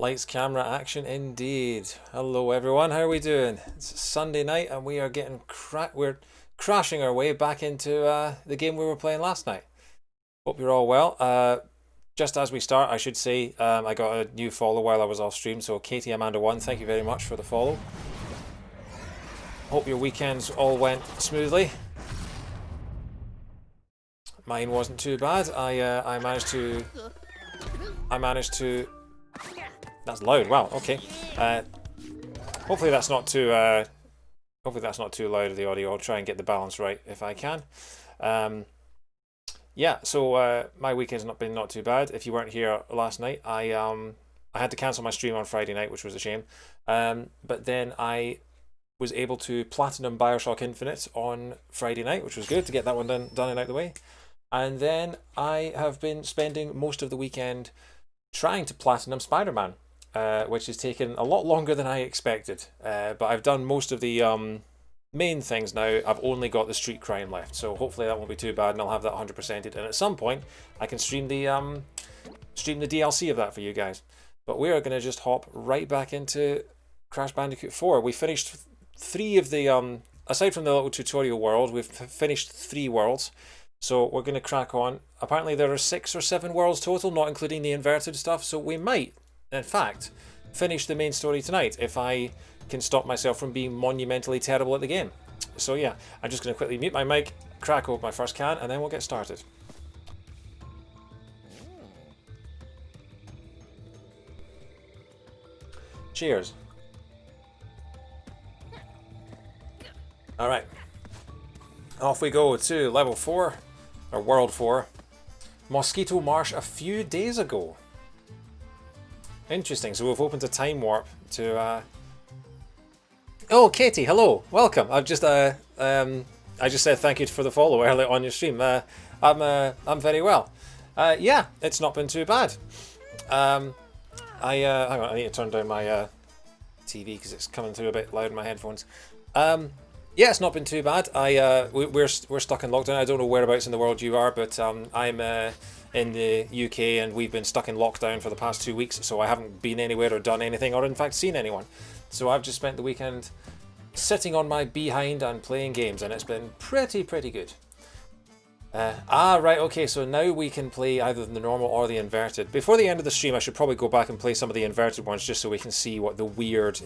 Lights, camera, action, indeed. Hello, everyone. How are we doing? It's Sunday night, and we are we're crashing our way back into the game we were playing last night. Hope you're all well. Just as we start, I should say I got a new follow while I was off stream. So Katie Amanda 1, thank you very much for the follow. Hope your weekends all went smoothly. Mine wasn't too bad. I managed to. That's loud. Wow. Okay. Hopefully that's not too. Hopefully that's not too loud of the audio. I'll try and get the balance right if I can. Yeah. So my weekend's not too bad. If you weren't here last night, I had to cancel my stream on Friday night, which was a shame. But then I was able to platinum BioShock Infinite on Friday night, which was good to get that one done and out of the way. And then I have been spending most of the weekend trying to platinum Spider-Man, which has taken a lot longer than I expected. But I've done most of the main things now. I've only got the street crime left, so hopefully that won't be too bad, and I'll have that 100%ed. And at some point, I can stream the DLC of that for you guys. But we are going to just hop right back into Crash Bandicoot 4. We finished 3 of the aside from the little tutorial world, we've finished 3 worlds. So we're going to crack on. Apparently there are 6 or 7 worlds total, not including the inverted stuff. So we might, in fact, finish the main story tonight if I can stop myself from being monumentally terrible at the game. So yeah, I'm just going to quickly mute my mic, crack open my first can, and then we'll get started. Cheers. Alright. Off we go to level 4. Or World 4. Mosquito Marsh a few days ago. Interesting, so we've opened a time warp to Oh, Katie, hello, welcome. I just said thank you for the follow earlier on your stream. I'm very well. Yeah, it's not been too bad. Hang on, I need to turn down my TV because it's coming through a bit loud in my headphones. Yeah, it's not been too bad. We're stuck in lockdown. I don't know whereabouts in the world you are, but I'm in the UK and we've been stuck in lockdown for the past 2 weeks, so I haven't been anywhere or done anything or in fact seen anyone. So I've just spent the weekend sitting on my behind and playing games, and it's been pretty good. Right, okay, so now we can play either the normal or the inverted. Before the end of the stream, I should probably go back and play some of the inverted ones just so we can see what the weird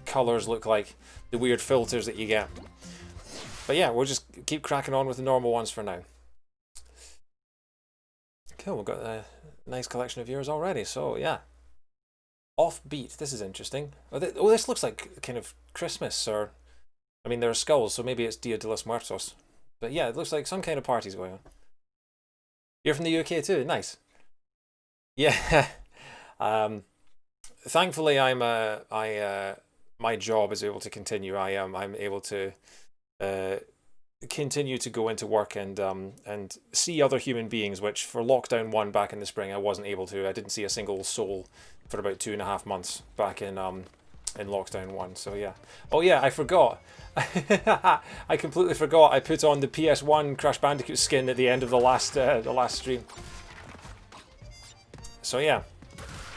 colours look like, the weird filters that you get. But yeah, we'll just keep cracking on with the normal ones for now. Cool, we've got a nice collection of viewers already, so yeah. Offbeat, this is interesting. Oh, this looks like kind of Christmas, or... I mean, there are skulls, so maybe it's Dia de los Muertos. But yeah, it looks like some kind of party's going on. You're from the UK too, nice. Yeah. Thankfully, my job is able to continue. I'm able to continue to go into work and see other human beings, which for lockdown 1 back in the spring I wasn't able to. I didn't see a single soul for about 2.5 months back in lockdown 1. So yeah. Oh yeah, I forgot. I completely forgot. I put on the PS1 Crash Bandicoot skin at the end of the last stream. So yeah,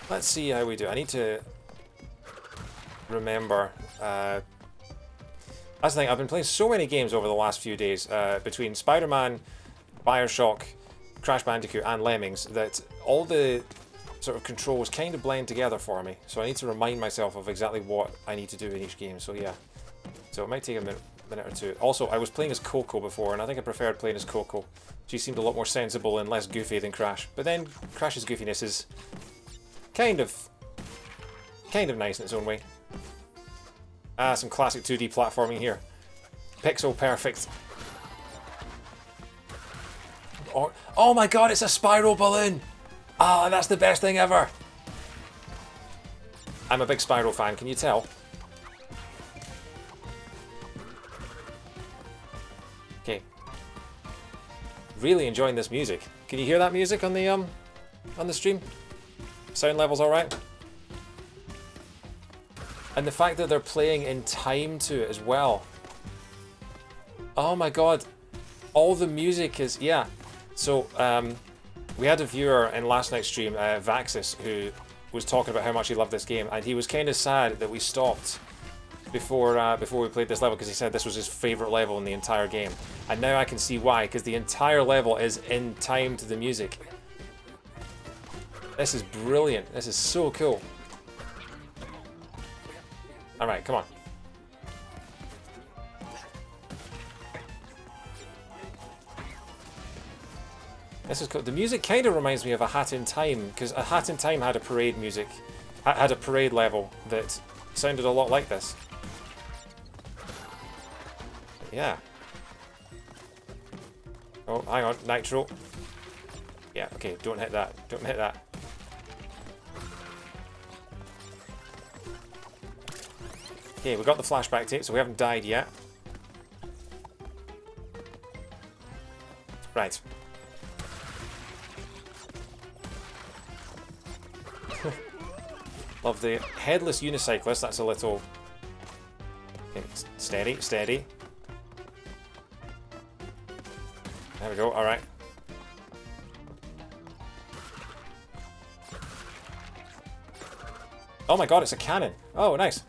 let's see how we do. I need to remember. That's the thing, I've been playing so many games over the last few days, between Spider-Man, BioShock, Crash Bandicoot and Lemmings, that all the sort of controls kind of blend together for me. So I need to remind myself of exactly what I need to do in each game, so yeah. So it might take a minute or two. Also, I was playing as Coco before, and I think I preferred playing as Coco. She seemed a lot more sensible and less goofy than Crash. But then Crash's goofiness is kind of nice in its own way. Some classic 2D platforming here. Pixel perfect. Oh my god, it's a spiral balloon! Ah, that's the best thing ever! I'm a big Spyro fan, can you tell? Okay. Really enjoying this music. Can you hear that music on the stream? Sound levels alright? And the fact that they're playing in time to it as well. Oh my god. All the music is... Yeah. So, we had a viewer in last night's stream, Vaxis, who was talking about how much he loved this game, and he was kind of sad that we stopped before we played this level, because he said this was his favourite level in the entire game. And now I can see why, because the entire level is in time to the music. This is brilliant. This is so cool. Alright, come on. This is cool. The music kind of reminds me of A Hat in Time, because A Hat in Time had a parade music, had a parade level that sounded a lot like this. Yeah. Oh, hang on, nitro. Yeah, okay, don't hit that. Don't hit that. Okay, we got the flashback tape, so we haven't died yet. Right. Love the headless unicyclist. That's a little... Okay, steady, steady. There we go, alright. Oh my god, it's a cannon. Oh, nice.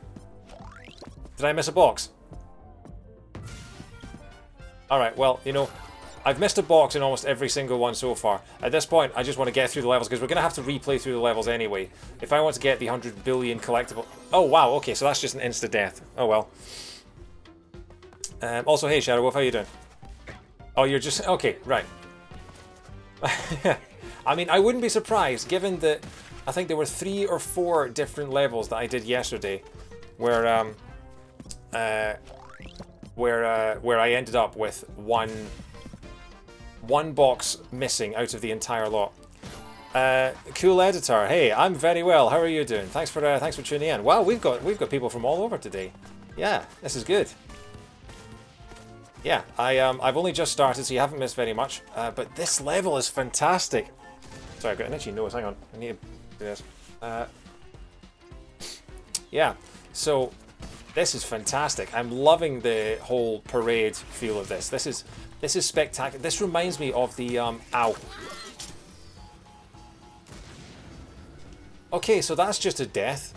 Did I miss a box? Alright, well, you know, I've missed a box in almost every single one so far. At this point, I just want to get through the levels, because we're going to have to replay through the levels anyway. If I want to get the 100 billion collectible... Oh, wow, okay, so that's just an insta-death. Oh, well. Also, hey, Shadow Wolf, how you doing? Oh, you're just... Okay, right. I mean, I wouldn't be surprised, given that I think there were 3 or 4 different levels that I did yesterday, where I ended up with one box missing out of the entire lot. Cool editor, hey, I'm very well. How are you doing? Thanks for tuning in. Wow, we've got people from all over today. Yeah, this is good. Yeah, I've only just started, so you haven't missed very much. But this level is fantastic. Sorry, I've got an itchy nose. Hang on, I need to do this. Yeah, so this is fantastic. I'm loving the whole parade feel of this. This is spectacular. This reminds me of the ow. Okay, so that's just a death.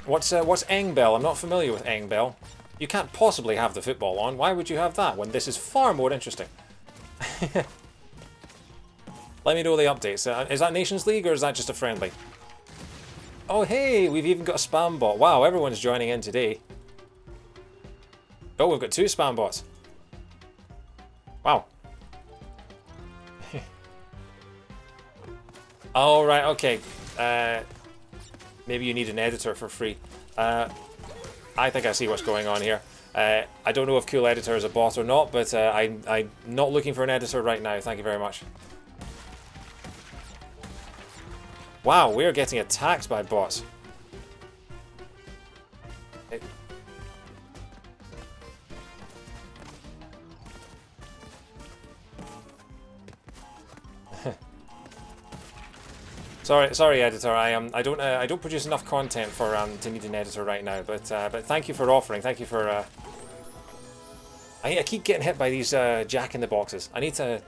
What's Engbell? I'm not familiar with Engbell. You can't possibly have the football on. Why would you have that when this is far more interesting? Let me know the updates. Is that Nations League or is that just a friendly? Oh hey, we've even got a spam bot. Wow, everyone's joining in today. Oh, we've got 2 spam bots. Wow. Oh, right, okay. Maybe you need an editor for free. I think I see what's going on here. I don't know if Cool Editor is a bot or not, but I'm not looking for an editor right now. Thank you very much. Wow, we're getting attacked by bots. Sorry, editor. I don't produce enough content for to need an editor right now. But thank you for offering. Thank you for. I keep getting hit by these Jack in the Boxes. I need to.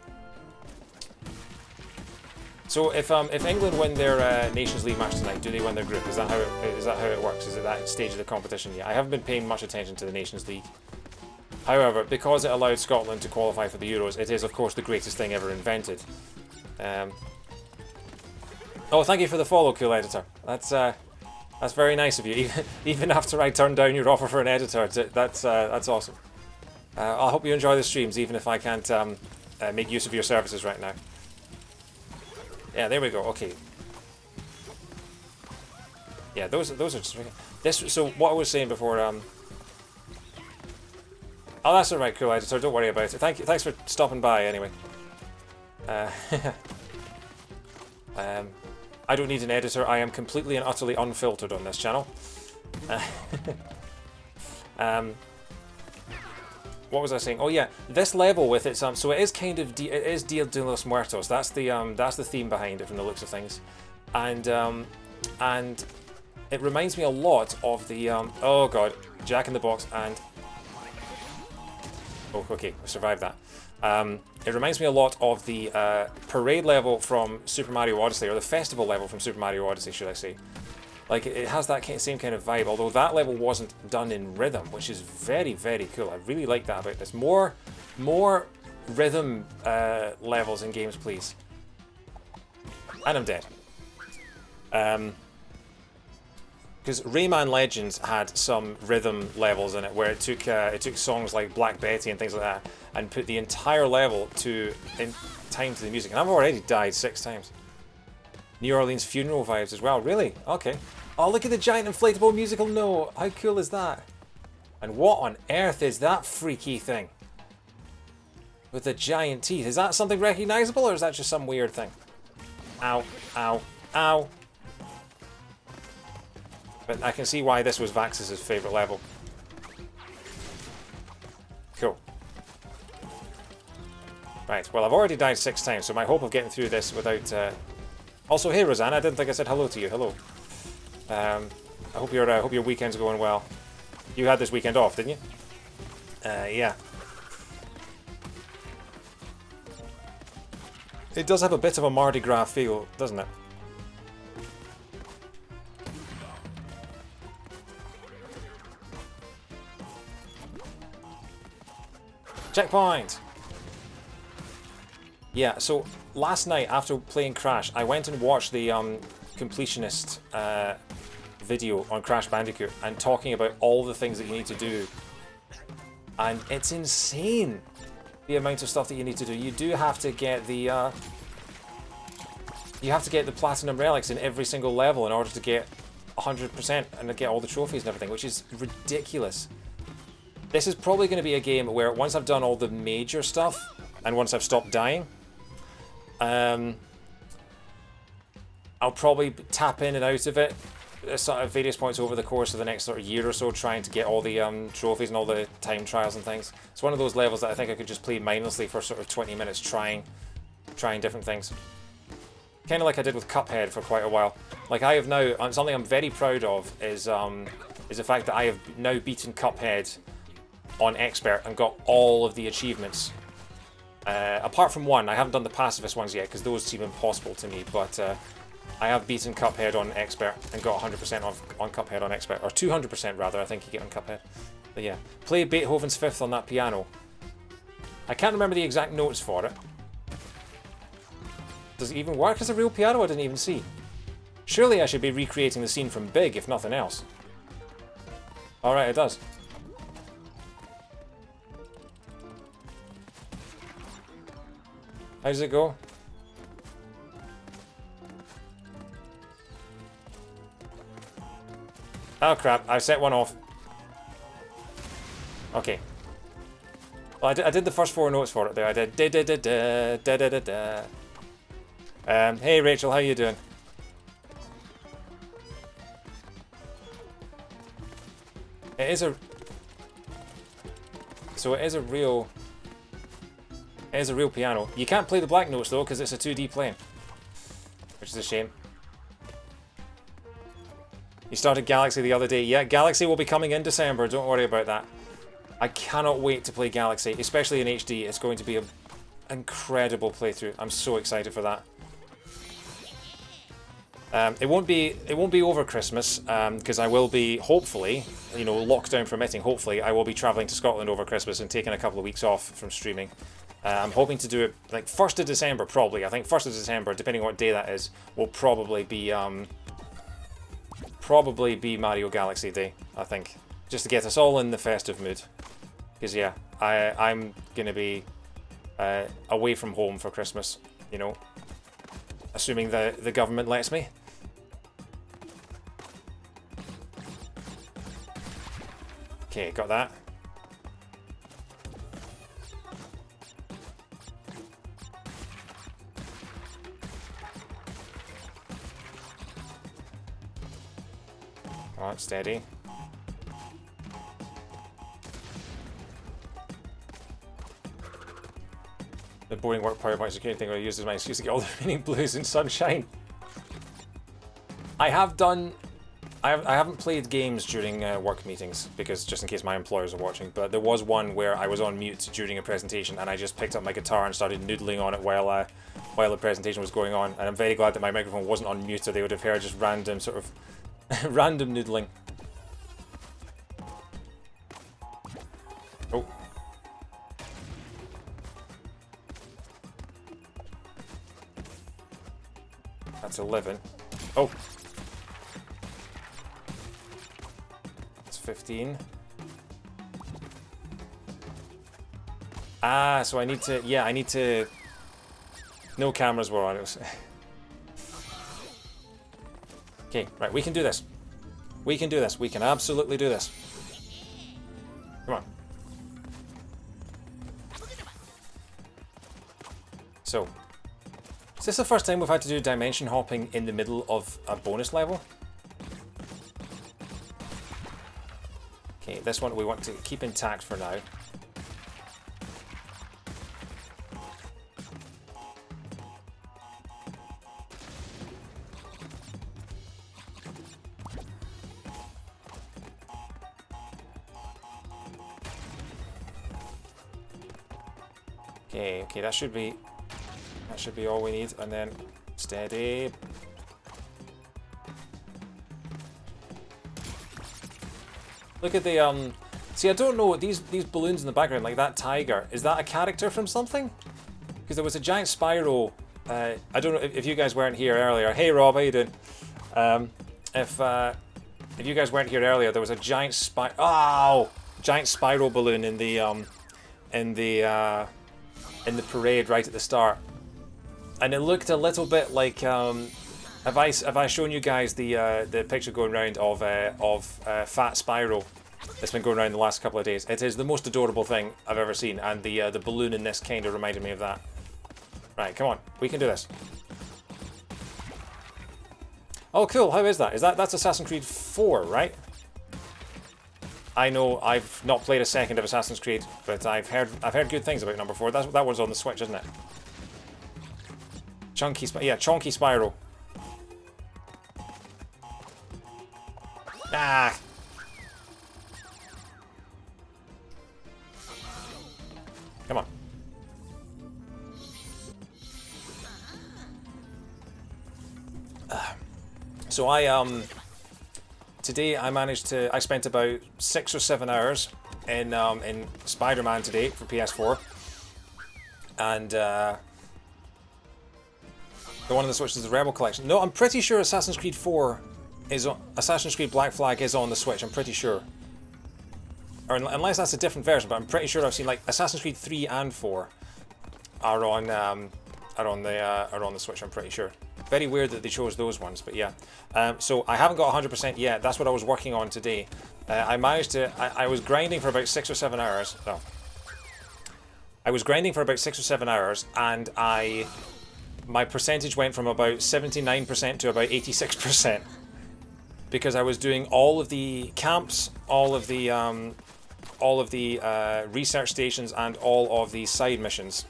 So if England win their Nations League match tonight, do they win their group? Is that how it works? Is it that stage of the competition? Yeah, I haven't been paying much attention to the Nations League. However, because it allowed Scotland to qualify for the Euros, it is of course the greatest thing ever invented. Oh, thank you for the follow, Cool Editor. That's very nice of you. Even after I turned down your offer for an editor, that's awesome. I hope you enjoy the streams, even if I can't make use of your services right now. Yeah, there we go. Okay. Yeah, those are just this. So what I was saying before. Oh, that's all right, Cool Editor. Don't worry about it. Thanks for stopping by anyway. I don't need an editor. I am completely and utterly unfiltered on this channel. What was I saying? Oh yeah, this level with its so it is kind of it is Dia de los Muertos. That's the theme behind it from the looks of things, and it reminds me a lot of the oh god, Jack in the Box and oh okay, we survived that. It reminds me a lot of the parade level from Super Mario Odyssey, or the festival level from Super Mario Odyssey, should I say. Like, it has that same kind of vibe, although that level wasn't done in rhythm, which is very, very cool. I really like that about this. More rhythm levels in games, please. And I'm dead. Because Rayman Legends had some rhythm levels in it, where it took songs like Black Betty and things like that, and put the entire level in time to the music. And I've already died 6 times. New Orleans funeral vibes as well. Really? Okay. Oh, look at the giant inflatable musical note. How cool is that? And what on earth is that freaky thing? With the giant teeth. Is that something recognizable, or is that just some weird thing? Ow, ow, ow. But I can see why this was Vax's favourite level. Cool. Right, well, I've already died 6 times, so my hope of getting through this without... Also, hey, Rosanna, I didn't think I said hello to you. Hello. I hope your weekend's going well. You had this weekend off, didn't you? Yeah. It does have a bit of a Mardi Gras feel, doesn't it? Checkpoint! Yeah, so last night after playing Crash, I went and watched the completionist video on Crash Bandicoot and talking about all the things that you need to do. And it's insane, the amount of stuff that you need to do. You do have to get the platinum relics in every single level in order to get 100% and to get all the trophies and everything, which is ridiculous. This is probably going to be a game where once I've done all the major stuff and once I've stopped dying, I'll probably tap in and out of it at various points over the course of the next sort of year or so, trying to get all the trophies and all the time trials and things. It's one of those levels that I think I could just play mindlessly for sort of 20 minutes trying different things. Kind of like I did with Cuphead for quite a while. Like I have now, something I'm very proud of is the fact that I have now beaten Cuphead on Expert and got all of the achievements. Apart from one, I haven't done the pacifist ones yet because those seem impossible to me, but I have beaten Cuphead on Expert and got 100% on Cuphead on Expert, or 200% rather, I think you get on Cuphead. But yeah, play Beethoven's Fifth on that piano. I can't remember the exact notes for it. Does it even work as a real piano? I didn't even see. Surely I should be recreating the scene from Big, if nothing else. Alright, it does. How does it go? Oh crap, I set one off. Okay. Well, I did the first 4 notes for it there. I did da da da da da da da da. Hey Rachel, how you doing? It is a... So it is a real... It is a real piano. You can't play the black notes though, because it's a 2D plane. Which is a shame. You started Galaxy the other day. Yeah, Galaxy will be coming in December, don't worry about that. I cannot wait to play Galaxy, especially in HD. It's going to be an incredible playthrough. I'm so excited for that. It won't be over Christmas, because I will be, hopefully, you know, lockdown permitting, hopefully, I will be travelling to Scotland over Christmas and taking a couple of weeks off from streaming. I'm hoping to do it like 1st of December, probably. I think 1st of December, depending on what day that is, will probably be Mario Galaxy Day, I think. Just to get us all in the festive mood. Because, yeah, I'm going to be away from home for Christmas, you know. Assuming the government lets me. Okay, got that. Alright, steady. The boring work PowerPoint security thing I used as my excuse to get all the remaining blues in Sunshine. I have done I haven't played games during work meetings, because just in case my employers are watching, but there was one where I was on mute during a presentation and I just picked up my guitar and started noodling on it while the presentation was going on, and I'm very glad that my microphone wasn't on mute, or they would have heard just random sort of random noodling. Oh. That's 11. Oh. 15. Ah, so I need to, yeah, I need to, no cameras were on it. Okay, right, we can do this. We can do this. We can absolutely do this. Come on. So, is this the first time we've had to do dimension hopping in the middle of a bonus level? Okay, this one we want to keep intact for now. Okay, that should be all we need, and then steady. Look at the see, I don't know, these balloons in the background, like that tiger, is that a character from something? Because there was a giant Spyro. I don't know if you guys weren't here earlier. Hey Rob, how you doing? If you guys weren't here earlier, there was a giant giant Spyro balloon in the parade right at the start, and it looked a little bit like Have I shown you guys the picture going around of Fat Spyro that's been going around the last couple of days? It is the most adorable thing I've ever seen, and the balloon in this kind of reminded me of that. Right, come on, we can do this. Oh, cool. How is that? That's Assassin's Creed 4, right? I know I've not played a second of Assassin's Creed, but I've heard good things about number 4. That one's on the Switch, isn't it? Chunky Spyro. Ah. Come on. So today I spent about 6 or 7 hours in Spider-Man today for PS4, and the one on the Switch is the Rebel Collection. No, I'm pretty sure Assassin's Creed 4 is on, Assassin's Creed Black Flag is on the Switch. I'm pretty sure, or unless that's a different version, but I'm pretty sure I've seen like Assassin's Creed 3 and 4 are on the Switch. I'm pretty sure. Very weird that they chose those ones, but yeah. So I haven't got 100% yet. That's what I was working on today. I managed to. I was grinding for about 6 or 7 hours. No. I was grinding for about 6 or 7 hours, and my percentage went from about 79% to about 86%, because I was doing all of the camps, all of the research stations, and all of the side missions.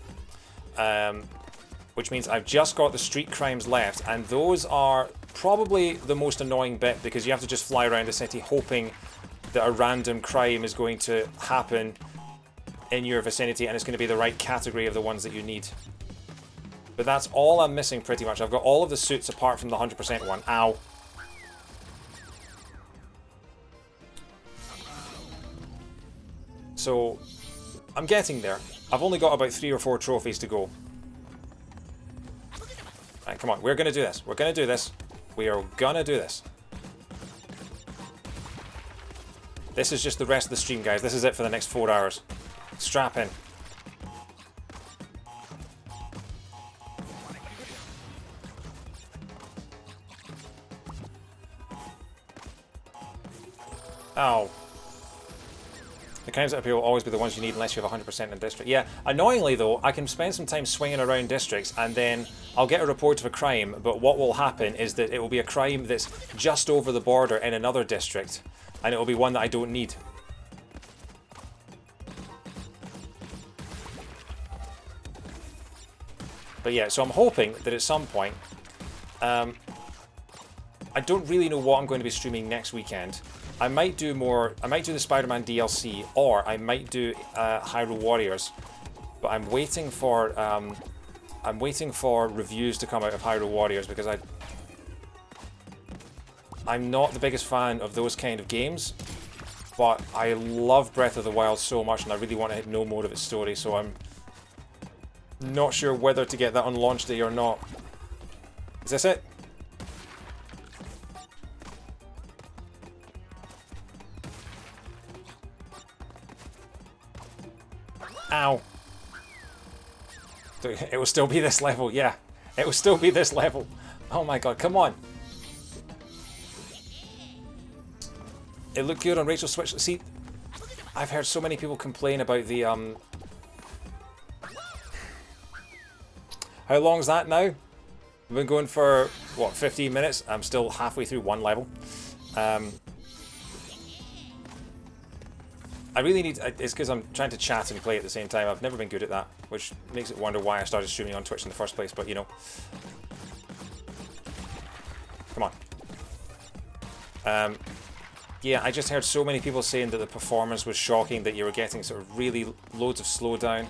Which means I've just got the street crimes left, and those are probably the most annoying bit, because you have to just fly around the city hoping that a random crime is going to happen in your vicinity and it's going to be the right category of the ones that you need. But that's all I'm missing pretty much. I've got all of the suits apart from the 100% one. Ow. So I'm getting there. I've only got about 3 or 4 trophies to go. Right, come on, we're gonna do this. We're gonna do this. We are gonna do this. This is just the rest of the stream, guys. This is it for the next 4 hours. Strap in. Ow. The crimes that appear will always be the ones you need unless you have 100% in district. Yeah, annoyingly though, I can spend some time swinging around districts and then I'll get a report of a crime, but what will happen is that it will be a crime that's just over the border in another district, and it will be one that I don't need. But yeah, so I'm hoping that at some point, I don't really know what I'm going to be streaming next weekend. I might do the Spider-Man DLC, or I might do Hyrule Warriors. But I'm waiting for reviews to come out of Hyrule Warriors because I'm not the biggest fan of those kind of games. But I love Breath of the Wild so much, and I really want to know more of its story, so I'm not sure whether to get that on launch day or not. Is this it? Ow. It will still be this level, yeah. It will still be this level. Oh my god, come on. It looked good on Rachel's Switch. See, I've heard so many people complain about the, How long's that now? We've been going for, what, 15 minutes? I'm still halfway through one level. I really need... It's because I'm trying to chat and play at the same time. I've never been good at that, which makes it wonder why I started streaming on Twitch in the first place, but you know. Come on. Yeah, I just heard so many people saying that the performance was shocking, that you were getting sort of really loads of slowdown.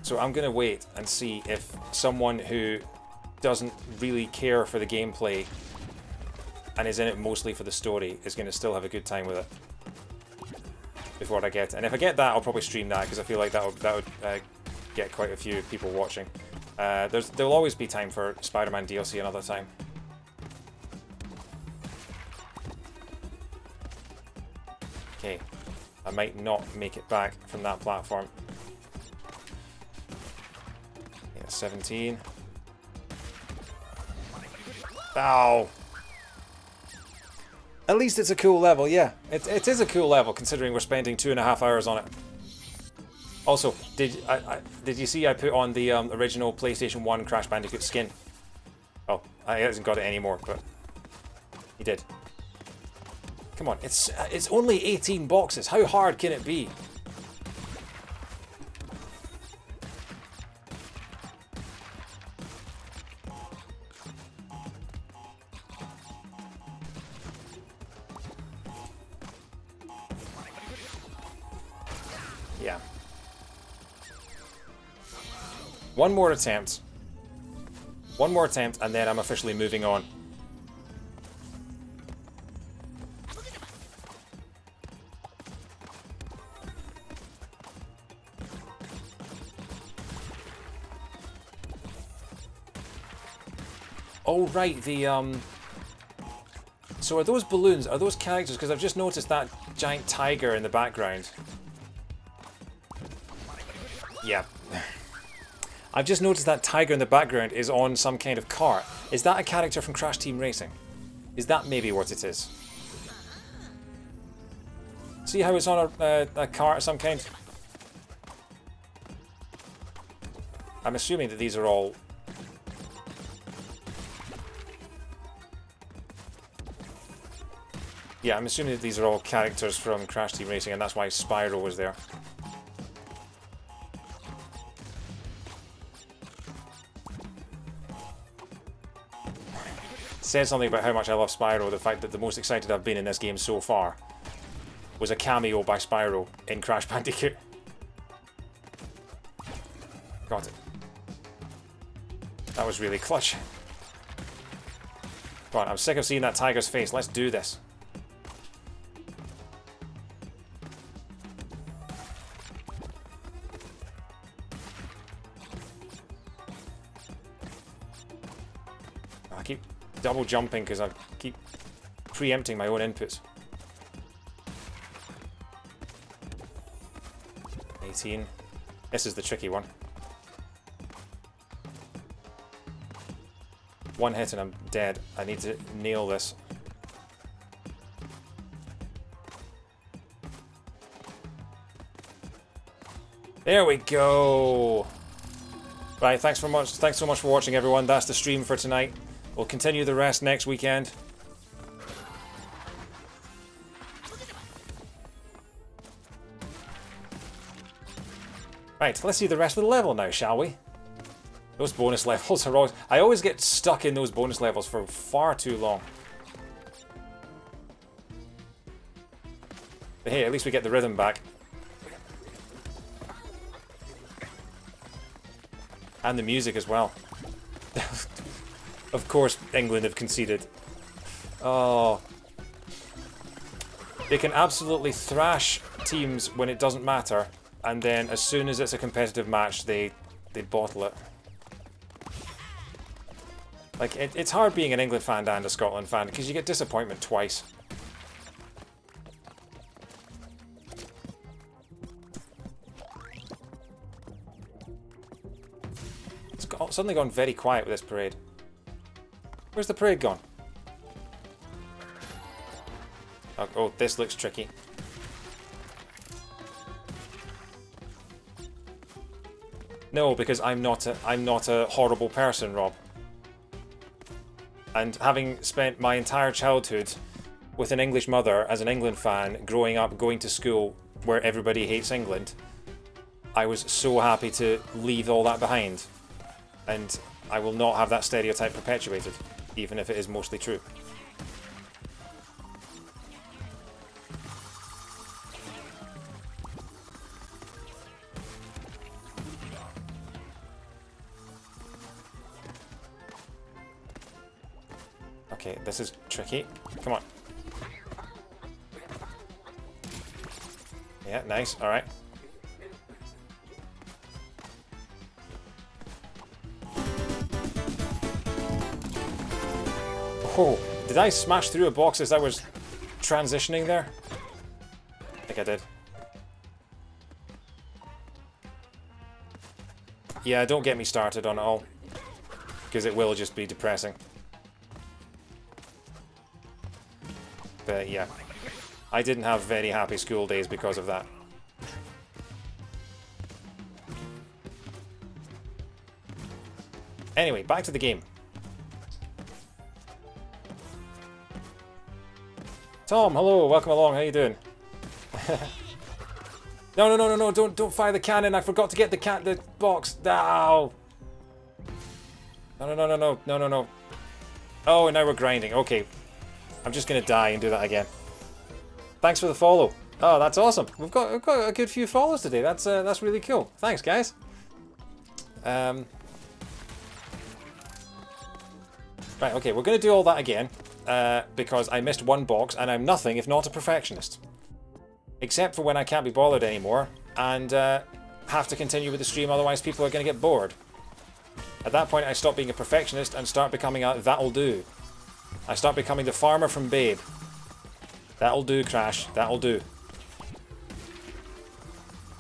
So I'm going to wait and see if someone who doesn't really care for the gameplay and is in it mostly for the story is going to still have a good time with it before I get it. And if I get that, I'll probably stream that, because I feel like that would get quite a few people watching. There'll always be time for Spider-Man DLC another time. Okay, I might not make it back from that platform. Yeah, 17. Ow! At least it's a cool level, yeah. It is a cool level, considering we're spending 2.5 hours on it. Also, did you see I put on the original PlayStation 1 Crash Bandicoot skin? Oh, I hasn't got it anymore, but he did. Come on, it's only 18 boxes. How hard can it be? Yeah. One more attempt. One more attempt, and then I'm officially moving on. Oh, right, so are those balloons, are those characters? Because I've just noticed that giant tiger in the background. Yeah. I've just noticed that tiger in the background is on some kind of cart. Is that a character from Crash Team Racing? Is that maybe what it is? See how it's on a cart of some kind? I'm assuming that these are all... Yeah, I'm assuming that these are all characters from Crash Team Racing, and that's why Spyro was there. Said something about how much I love Spyro, the fact that the most excited I've been in this game so far was a cameo by Spyro in Crash Bandicoot. Got it. That was really clutch. Come on, I'm sick of seeing that tiger's face. Let's do this. I keep double jumping because I keep preempting my own inputs. 18. This is the tricky one. One hit and I'm dead. I need to nail this. There we go. Right, thanks so much for watching, everyone. That's the stream for tonight. We'll continue the rest next weekend. Right, let's see the rest of the level now, shall we? Those bonus levels are always... I always get stuck in those bonus levels for far too long. But hey, at least we get the rhythm back. And the music as well. Of course, England have conceded. Oh. They can absolutely thrash teams when it doesn't matter, and then as soon as it's a competitive match, they bottle it. Like, it's hard being an England fan and a Scotland fan, because you get disappointment twice. It's suddenly gone very quiet with this parade. Where's the parade gone? Oh, this looks tricky. No, because I'm not a horrible person, Rob. And having spent my entire childhood with an English mother as an England fan, growing up going to school where everybody hates England, I was so happy to leave all that behind. And I will not have that stereotype perpetuated, even if it is mostly true. Okay, this is tricky. Come on. Yeah, nice. All right. Oh, did I smash through a box as I was transitioning there? I think I did. Yeah, don't get me started on it all, because it will just be depressing. But yeah, I didn't have very happy school days because of that. Anyway, back to the game. Tom, hello, welcome along. How you doing? No! Don't fire the cannon. I forgot to get the box. No. No. Oh, and now we're grinding. Okay. I'm just gonna die and do that again. Thanks for the follow. Oh, that's awesome. We've got a good few follows today. That's really cool. Thanks, guys. Right, okay, we're gonna do all that again because I missed one box and I'm nothing if not a perfectionist. Except for when I can't be bothered anymore and have to continue with the stream, otherwise people are gonna get bored. At that point, I stop being a perfectionist and start becoming a that'll do. I start becoming the farmer from Babe. That'll do, Crash. That'll do.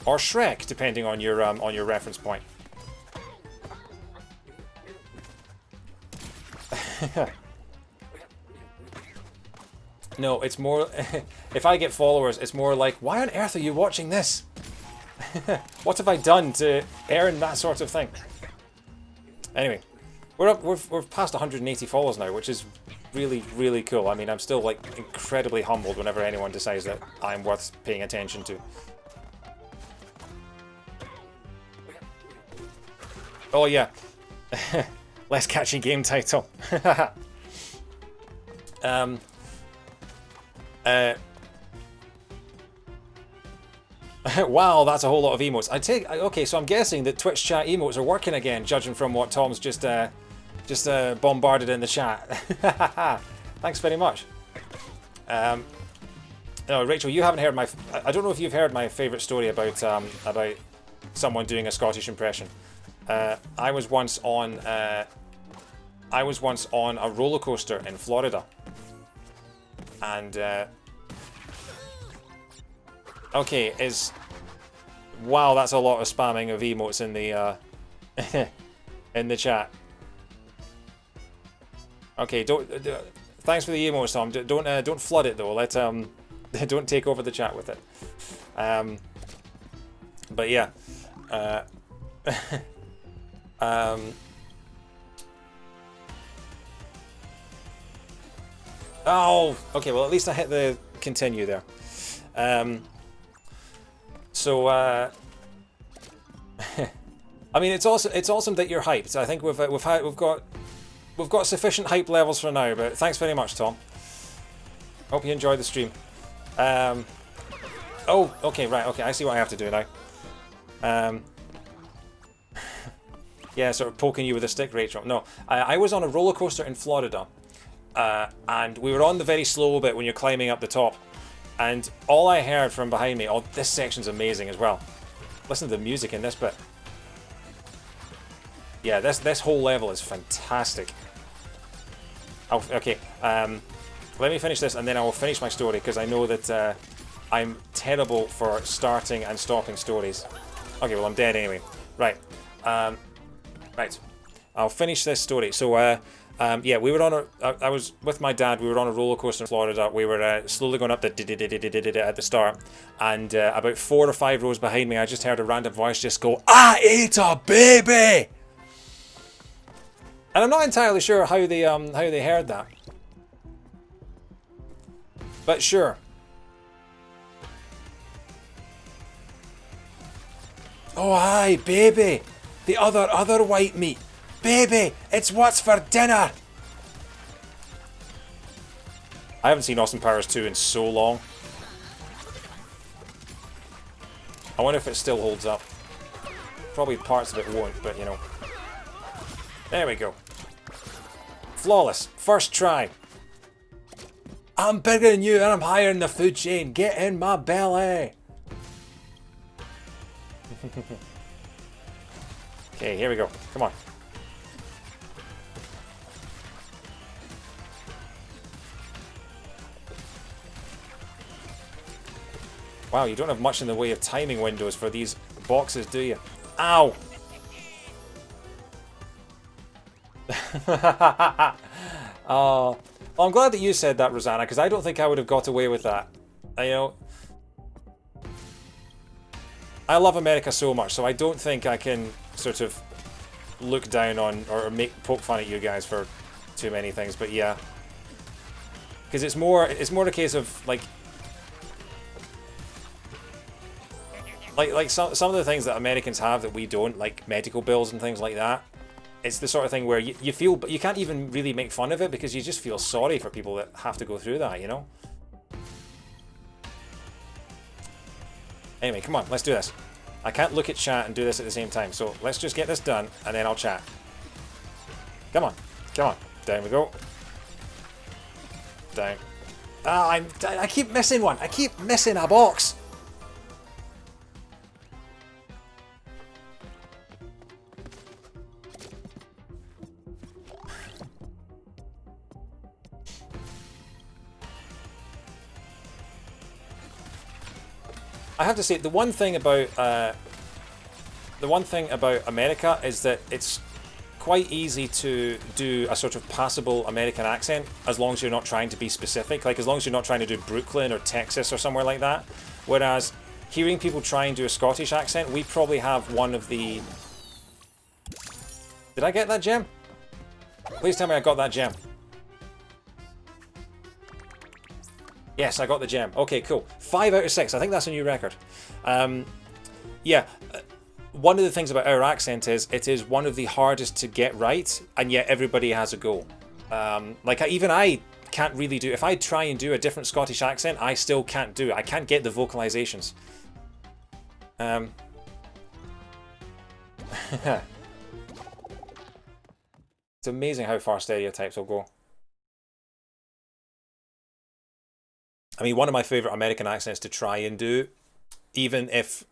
Or Shrek, depending on your reference point. No, it's more... if I get followers, it's more like, why on earth are you watching this? What have I done to earn that sort of thing? Anyway, we're past 180 followers now, which is really, really cool. I mean, I'm still like incredibly humbled whenever anyone decides that I'm worth paying attention to. Oh yeah, less catchy game title. Wow, that's a whole lot of emotes. Okay, so I'm guessing that Twitch chat emotes are working again, judging from what Tom's just bombarded in the chat. Thanks very much. No, Rachel, you haven't heard my... I don't know if you've heard my favourite story about someone doing a Scottish impression. I was once on a roller coaster in Florida, and okay, wow, that's a lot of spamming of emotes in the in the chat. Okay, thanks for the emotes, Tom. Don't flood it though. Don't take over the chat with it. But yeah. Oh, okay. Well, at least I hit the continue there. I mean, it's awesome. It's awesome that you're hyped. I think we've got sufficient hype levels for now. But thanks very much, Tom. Hope you enjoyed the stream. Oh, okay, right, okay. I see what I have to do now. Yeah, sort of poking you with a stick, Rachel. No, I was on a roller coaster in Florida, and we were on the very slow bit when you're climbing up the top, and all I heard from behind me. Oh, this section's amazing as well. Listen to the music in this bit. Yeah, this whole level is fantastic. Okay, let me finish this and then I will finish my story because I know that I'm terrible for starting and stopping stories. Okay, well I'm dead anyway. Right, right. I'll finish this story. So, yeah, we were on I was with my dad. We were on a roller coaster in Florida. We were slowly going up the at the start, and about 4 or 5 rows behind me, I just heard a random voice just go, "I ate a baby." And I'm not entirely sure how they heard that. But sure. Oh aye, baby. The other white meat. Baby, it's what's for dinner. I haven't seen Austin Powers 2 in so long. I wonder if it still holds up. Probably parts of it won't, but you know. There we go. Flawless. First try. I'm bigger than you and I'm higher in the food chain. Get in my belly. Okay, here we go. Come on. Wow, you don't have much in the way of timing windows for these boxes, do you? Ow! Oh, well, I'm glad that you said that, Rosanna, because I don't think I would have got away with that. You know, I love America so much, so I don't think I can sort of look down on or poke fun at you guys for too many things. But yeah, because it's more a case of like some of the things that Americans have that we don't, like medical bills and things like that. It's the sort of thing where you feel, but you can't even really make fun of it because you just feel sorry for people that have to go through that, you know? Anyway, come on, let's do this. I can't look at chat and do this at the same time, so let's just get this done and then I'll chat. Come on, come on. Down we go. Down. Ah, I keep missing one. I keep missing a box. I have to say, the one thing about America is that it's quite easy to do a sort of passable American accent as long as you're not trying to be specific. Like, as long as you're not trying to do Brooklyn or Texas or somewhere like that. Whereas, hearing people try and do a Scottish accent, we probably have one of the... Did I get that gem? Please tell me I got that gem. Yes, I got the gem. Okay, cool. 5 out of 6. I think that's a new record. Yeah, one of the things about our accent is it is one of the hardest to get right, and yet everybody has a go. Like, even I can't really do... If I try and do a different Scottish accent, I still can't do it. I can't get the vocalizations. It's amazing how far stereotypes will go. I mean, one of my favourite American accents to try and do, even if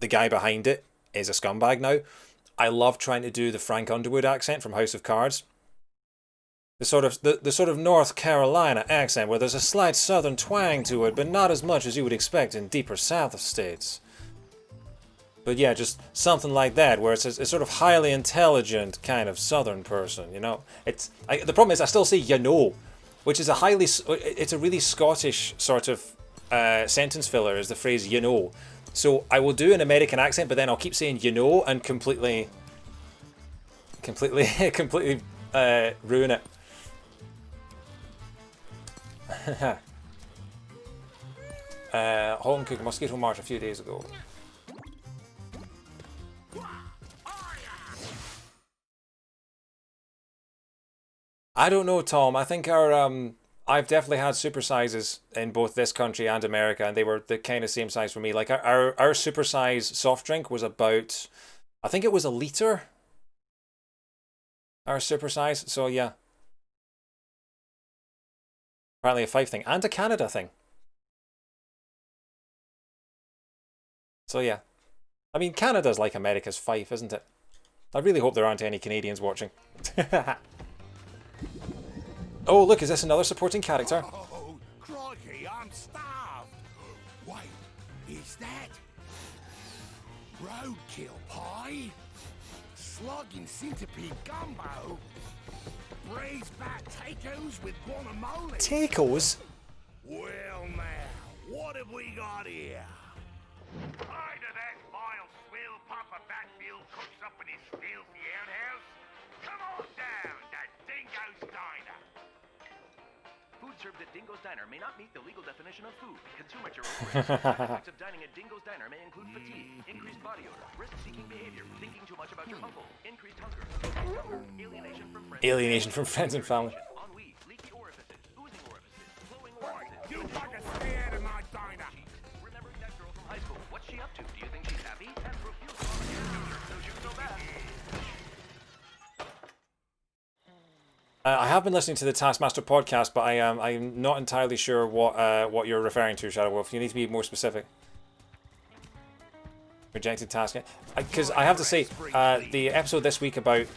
the guy behind it is a scumbag now, I love trying to do the Frank Underwood accent from House of Cards. The sort of North Carolina accent where there's a slight southern twang to it, but not as much as you would expect in deeper south states. But yeah, just something like that, where it's a sort of highly intelligent kind of southern person, you know? The problem is I still say you know, which is it's a really Scottish sort of sentence filler, is the phrase you know. So I will do an American accent, but then I'll keep saying you know and completely ruin it. Home cooked Mosquito Marsh a few days ago. I don't know, Tom. I think our I've definitely had super sizes in both this country and America, and they were the kind of same size for me. Like our super size soft drink was about, I think it was a liter. Our super size. So yeah, apparently a five thing and a Canada thing. So yeah, I mean Canada's like America's five, isn't it? I really hope there aren't any Canadians watching. Oh, look, is this another supporting character? Oh, crikey, I'm starved. Wait, is that roadkill pie? Slugging centipede gumbo? Braised bat tacos with guacamole? Tacos? Well now, what have we got here? Either that vile swill Papa Batfield cooks up in his filthy outhouse. Come on down to Dingo's Diner. Food served at Dingo's Diner may not meet the legal definition of food. Consume at your own risk. Side effects of dining at Dingo's Diner may include fatigue, increased body odor, risk-seeking behavior, thinking too much about your uncle, increased hunger, alienation from friends, Alienation from friends and family. ennui, leaky orifices, oozing orifices, flowing Right, orifices. you fuckers stay out of my diner. Remembering that girl from high school. What's she up to? Do you think she's happy? And profuse so you so bad. I have been listening to the Taskmaster podcast, but I'm not entirely sure what you're referring to, Shadow Wolf. You need to be more specific. Rejected task. Because I have to say, the episode this week about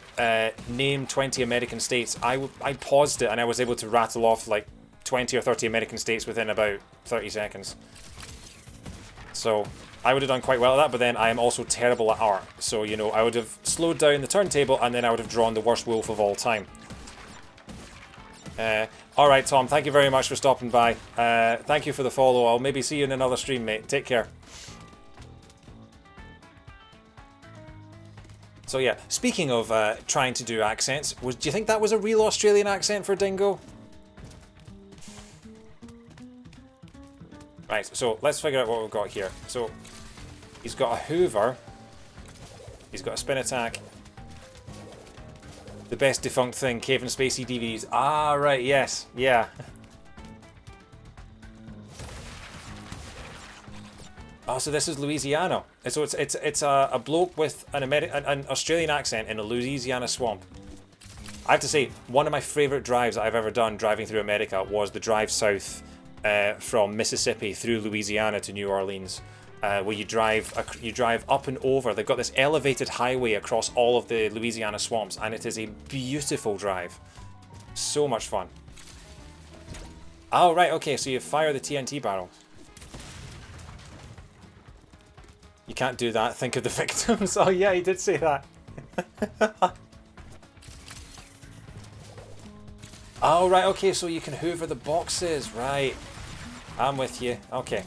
name 20 American states, I paused it and I was able to rattle off like 20 or 30 American states within about 30 seconds. So I would have done quite well at that, but then I am also terrible at art. So, you know, I would have slowed down the turntable and then I would have drawn the worst wolf of all time. Alright, Tom, thank you very much for stopping by. Thank you for the follow. I'll maybe see you in another stream, mate. Take care. So yeah, speaking of trying to do accents, do you think that was a real Australian accent for Dingo? Right, so let's figure out what we've got here. So, he's got a Hoover. He's got a spin attack. The best defunct thing, Kevin Spacey DVDs. Ah, right, yes, yeah. Oh, so this is Louisiana. So it's a bloke with an Australian accent in a Louisiana swamp. I have to say, one of my favourite drives that I've ever done driving through America was the drive south from Mississippi through Louisiana to New Orleans. Where you drive up and over. They've got this elevated highway across all of the Louisiana swamps, and it is a beautiful drive. So much fun. Oh, right, okay, so you fire the TNT barrel. You can't do that. Think of the victims. Oh, yeah, he did say that. Oh, right, okay, so you can hoover the boxes. Right. I'm with you. Okay.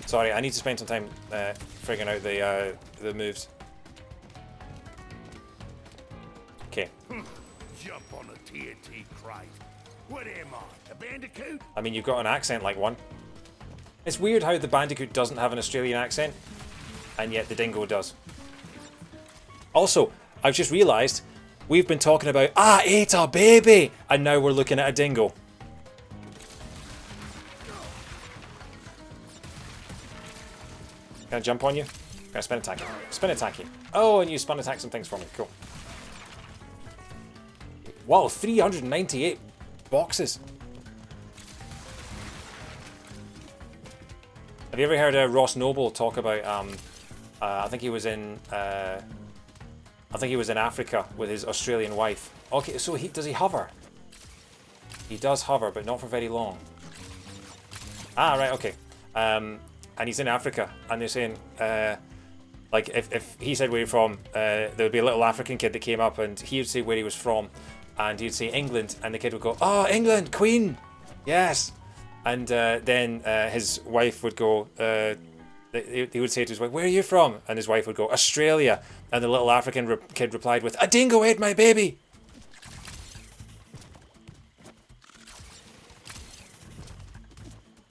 Sorry, I need to spend some time figuring out the moves. Okay. Jump on a TNT crate. What am I, a bandicoot? I mean, you've got an accent like one. It's weird how the Bandicoot doesn't have an Australian accent, and yet the Dingo does. Also, I've just realised we've been talking about, I ate a baby! And now we're looking at a dingo. Can I jump on you? Can I spin attack you? Spin attack you. Oh, and you spin attack some things for me. Cool. Wow, 398 boxes. Have you ever heard Ross Noble talk about? I think he was in. I think he was in Africa with his Australian wife. Okay, so does he hover? He does hover, but not for very long. Ah, right. Okay. And he's in Africa, and they're saying, like, if he said where you're from, there would be a little African kid that came up, and he would say where he was from, and he'd say England, and the kid would go, oh, England, Queen, yes. And then his wife would go, he would say to his wife, where are you from? And his wife would go, Australia. And the little African kid replied with, a dingo ate my baby.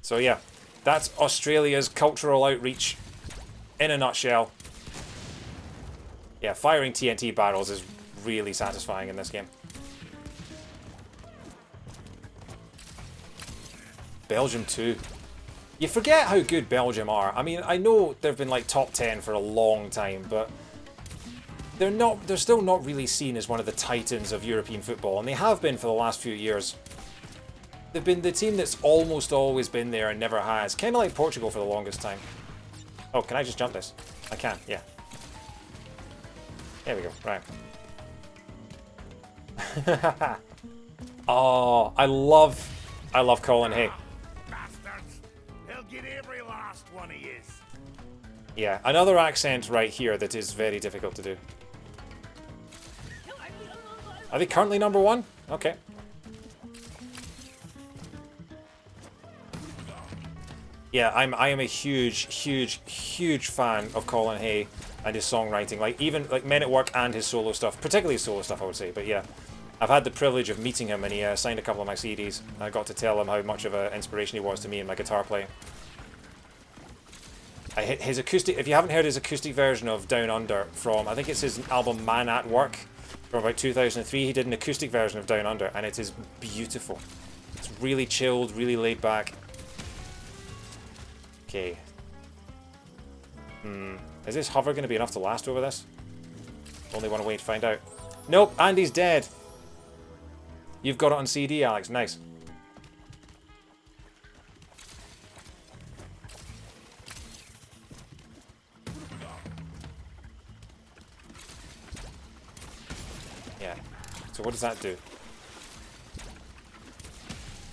So yeah. That's Australia's cultural outreach in a nutshell. Yeah, firing TNT barrels is really satisfying in this game. Belgium too. You forget how good Belgium are. I mean, I know they've been like top 10 for a long time, but they're still not really seen as one of the titans of European football, and they have been for the last few years. They've been the team that's almost always been there and never has. Kind of like Portugal for the longest time. Oh, can I just jump this? I can, yeah. There we go, right. Oh, I love Colin Hay. Bastards! He'll get every last one of yous. Yeah, another accent right here that is very difficult to do. Are they currently number 1? Okay. Yeah, I am a huge fan of Colin Hay and his songwriting. Like even like Men at Work and his solo stuff, particularly his solo stuff, I would say. But yeah, I've had the privilege of meeting him, and he signed a couple of my CDs. I got to tell him how much of an inspiration he was to me in my guitar playing. His acoustic, if you haven't heard his acoustic version of Down Under from, I think it's his album Man at Work from about 2003, he did an acoustic version of Down Under, and it is beautiful. It's really chilled, really laid back. Okay. Is this hover going to be enough to last over this? Only one way to find out. Nope, Andy's dead. You've got it on CD, Alex. Nice. Yeah. So what does that do?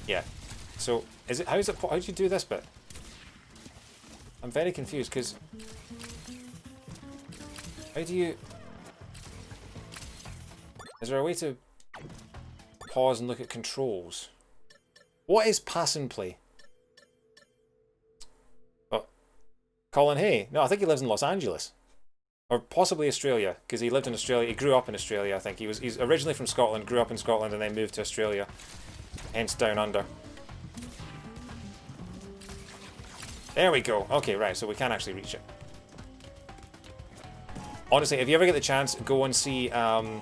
Yeah. So is it? How do you do this bit? I'm very confused because how do you? Is there a way to pause and look at controls? What is pass and play? Oh, Colin Hay. No, I think he lives in Los Angeles. Or possibly Australia, because he lived in Australia. He grew up in Australia, I think. He's originally from Scotland, grew up in Scotland, and then moved to Australia. Hence Down Under. There we go. Okay, right, so we can actually reach it. Honestly, if you ever get the chance, go and see Colin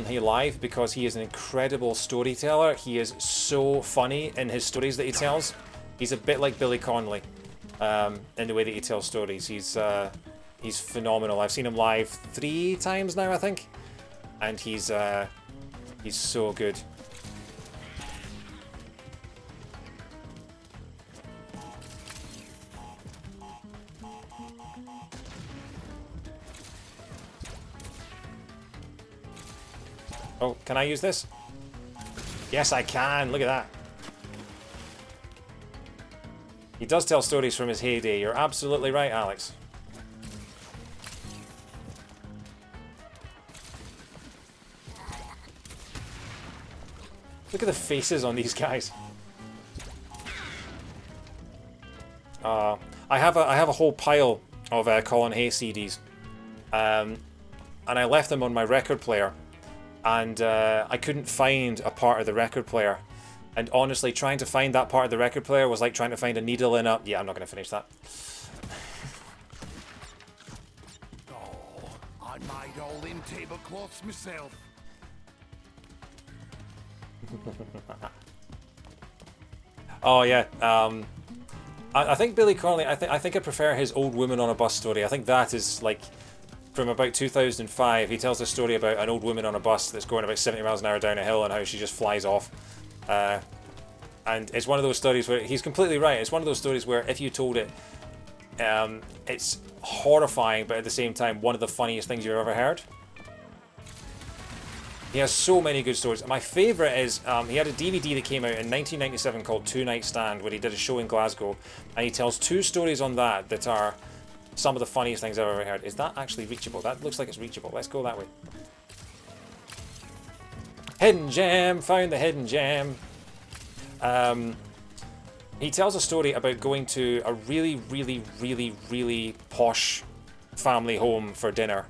Hay live, because he is an incredible storyteller. He is so funny in his stories that he tells. He's a bit like Billy Connolly in the way that he tells stories. He's phenomenal. I've seen him live 3 times now, I think, and he's so good. Oh, can I use this? Yes, I can. Look at that. He does tell stories from his heyday. You're absolutely right, Alex. Look at the faces on these guys. I have a whole pile of Colin Hay CDs, and I left them on my record player, and I couldn't find a part of the record player. And honestly, trying to find that part of the record player was like trying to find a needle in a... Yeah, I'm not going to finish that. Oh, I made all them tablecloths myself. Oh yeah, I think Billy Connolly. I think I prefer his Old Woman on a Bus story. I think that is like from about 2005. He tells a story about an old woman on a bus that's going about 70 miles an hour down a hill and how she just flies off. And it's one of those stories where he's completely right. It's one of those stories where if you told it, it's horrifying, but at the same time one of the funniest things you've ever heard. He has so many good stories. My favourite is, he had a DVD that came out in 1997 called Two Night Stand, where he did a show in Glasgow, and he tells 2 stories on that that are some of the funniest things I've ever heard. Is that actually reachable? That looks like it's reachable. Let's go that way. Hidden gem! Found the hidden gem! He tells a story about going to a really posh family home for dinner.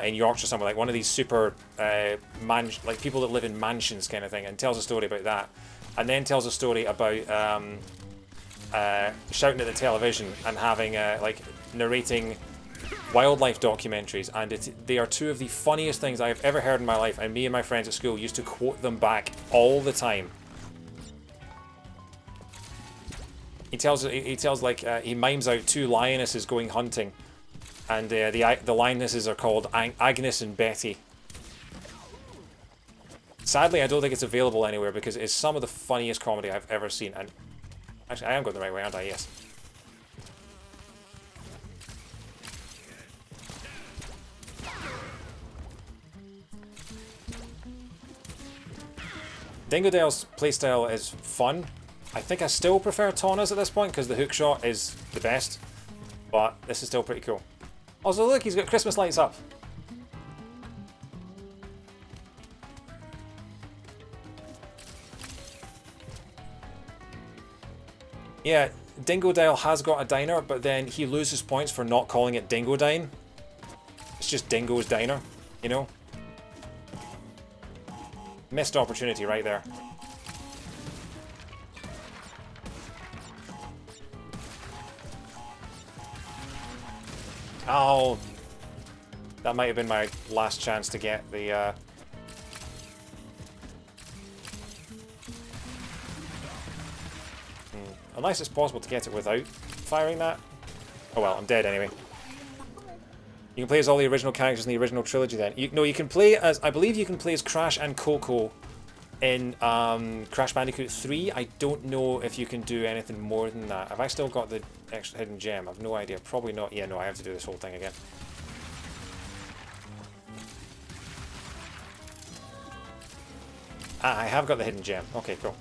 In Yorkshire somewhere, like one of these super like people that live in mansions kind of thing, and tells a story about that, and then tells a story about shouting at the television and having like narrating wildlife documentaries, and they are 2 of the funniest things I've ever heard in my life, and me and my friends at school used to quote them back all the time. He tells like he mimes out two lionesses going hunting, and the lionesses are called Agnes and Betty. Sadly, I don't think it's available anywhere because it's some of the funniest comedy I've ever seen. And actually, I am going the right way, aren't I? Yes. Dingodale's playstyle is fun. I think I still prefer Tawna's at this point because the hook shot is the best. But this is still pretty cool. Also, look, he's got Christmas lights up. Yeah, Dingodale has got a diner, but then he loses points for not calling it Dingodine. It's just Dingo's Diner, you know? Missed opportunity right there. Oh, that might have been my last chance to get the unless it's possible to get it without firing that. Oh well, I'm dead anyway. You can play as all the original characters in the original trilogy then. No, you can play as, I believe you can play as Crash and Coco in Crash Bandicoot 3. I don't know if you can do anything more than that. Have I still got the extra hidden gem? I've no idea. Probably not. Yeah, no, I have to do this whole thing again. Ah, I have got the hidden gem. Okay, cool.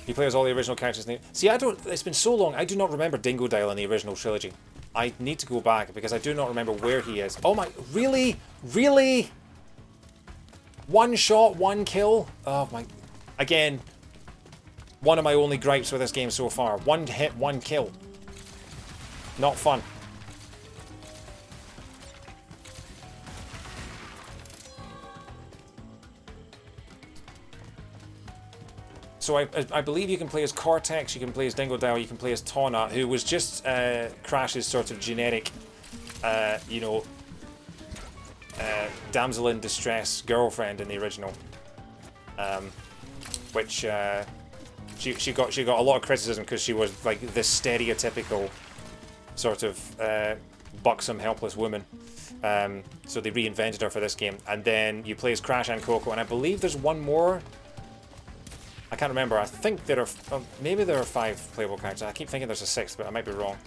You play as all the original characters in the... See, I don't... It's been so long, I do not remember Dingodile in the original trilogy. I need to go back, because I do not remember where he is. Oh my... Really? Really? One shot, one kill? Oh my... Again, one of my only gripes with this game so far. One hit, one kill. Not fun. So I believe you can play as Cortex, you can play as Dingodile, you can play as Tawna, who was just Crash's sort of generic, you know, damsel in distress girlfriend in the original, which she got a lot of criticism because she was like this stereotypical sort of buxom, helpless woman. So they reinvented her for this game, and then you play as Crash and Coco, and I believe there's one more. I can't remember. I think there are... maybe there are 5 playable characters. I keep thinking there's a 6th, but I might be wrong.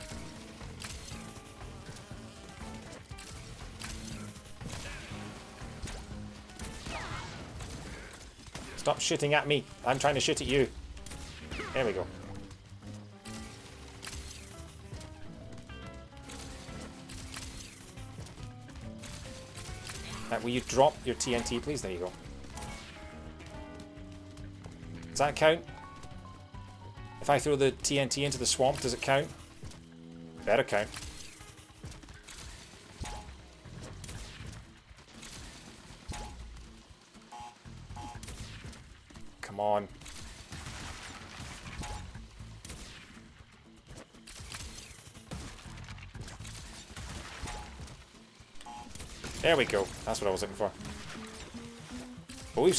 Stop shooting at me. I'm trying to shoot at you. There we go. Will you drop your TNT, please? There you go. Does that count? If I throw the TNT into the swamp, does it count? Better count. Come on. There we go. That's what I was looking for. But we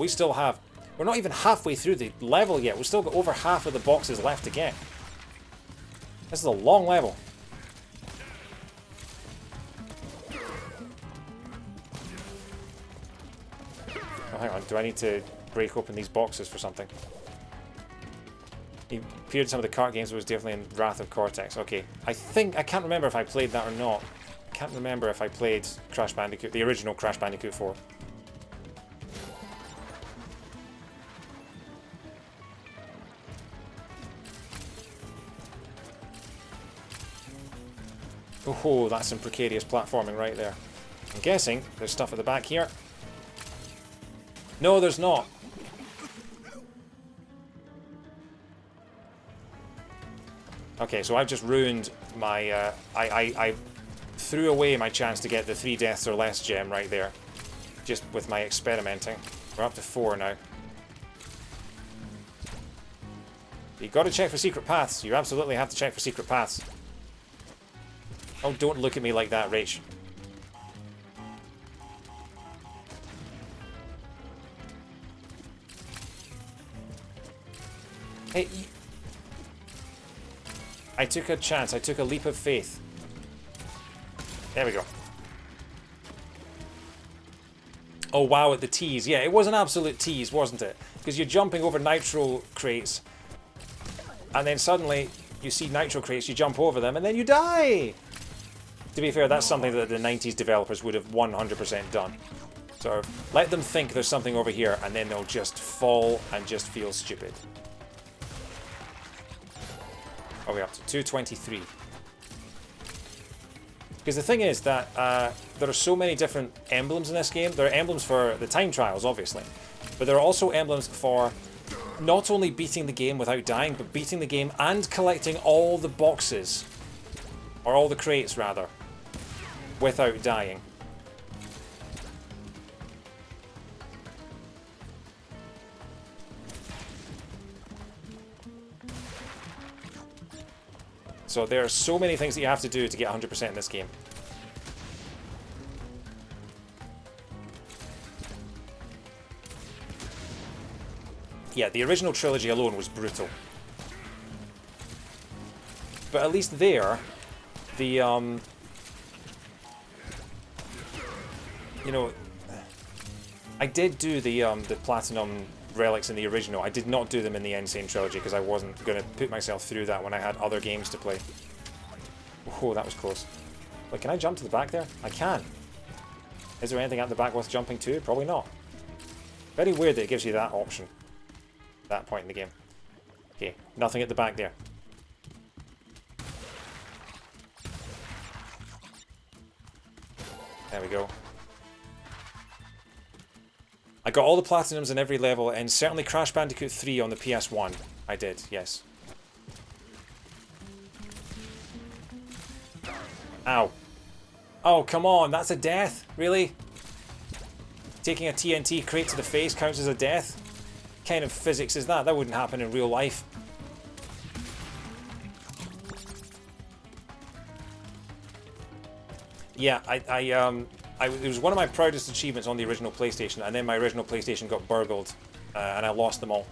still have... We're not even halfway through the level yet. We've still got over half of the boxes left to get. This is a long level. Oh, hang on. Do I need to break open these boxes for something? He appeared in some of the kart games, but was definitely in Wrath of Cortex. Okay. I can't remember if I played that or not. I can't remember if I played Crash Bandicoot, the original Crash Bandicoot 4. Oh, that's some precarious platforming right there. I'm guessing there's stuff at the back here. No, there's not. Okay, so I've just ruined my... I threw away my chance to get the 3 deaths or less gem right there. Just with my experimenting. We're up to 4 now. You gotta check for secret paths. You absolutely have to check for secret paths. Oh, don't look at me like that, Rach. I took a chance. I took a leap of faith. There we go. Oh wow, at the tease. Yeah, it was an absolute tease, wasn't it? Because you're jumping over nitro crates, and then suddenly you see nitro crates, you jump over them, and then you die! To be fair, that's something that the 90s developers would have 100% done. So let them think there's something over here, and then they'll just fall and just feel stupid. Are we up to 223? Because the thing is that there are so many different emblems in this game. There are emblems for the time trials, obviously. But there are also emblems for not only beating the game without dying, but beating the game and collecting all the boxes. Or all the crates, rather. Without dying. So there are so many things that you have to do to get 100% in this game. Yeah, the original trilogy alone was brutal. But at least there, the, you know, I did do the Platinum relics in the original. I did not do them in the Insane trilogy because I wasn't going to put myself through that when I had other games to play. Oh, that was close. Wait, can I jump to the back there? I can. Is there anything at the back worth jumping to? Probably not. Very weird that it gives you that option. At that point in the game. Okay, nothing at the back there. There we go. I got all the Platinums in every level, and certainly Crash Bandicoot 3 on the PS1. I did, yes. Ow. Oh, come on, that's a death? Really? Taking a TNT crate to the face counts as a death? What kind of physics is that? That wouldn't happen in real life. Yeah, it was one of my proudest achievements on the original PlayStation, and then my original PlayStation got burgled, and I lost them all.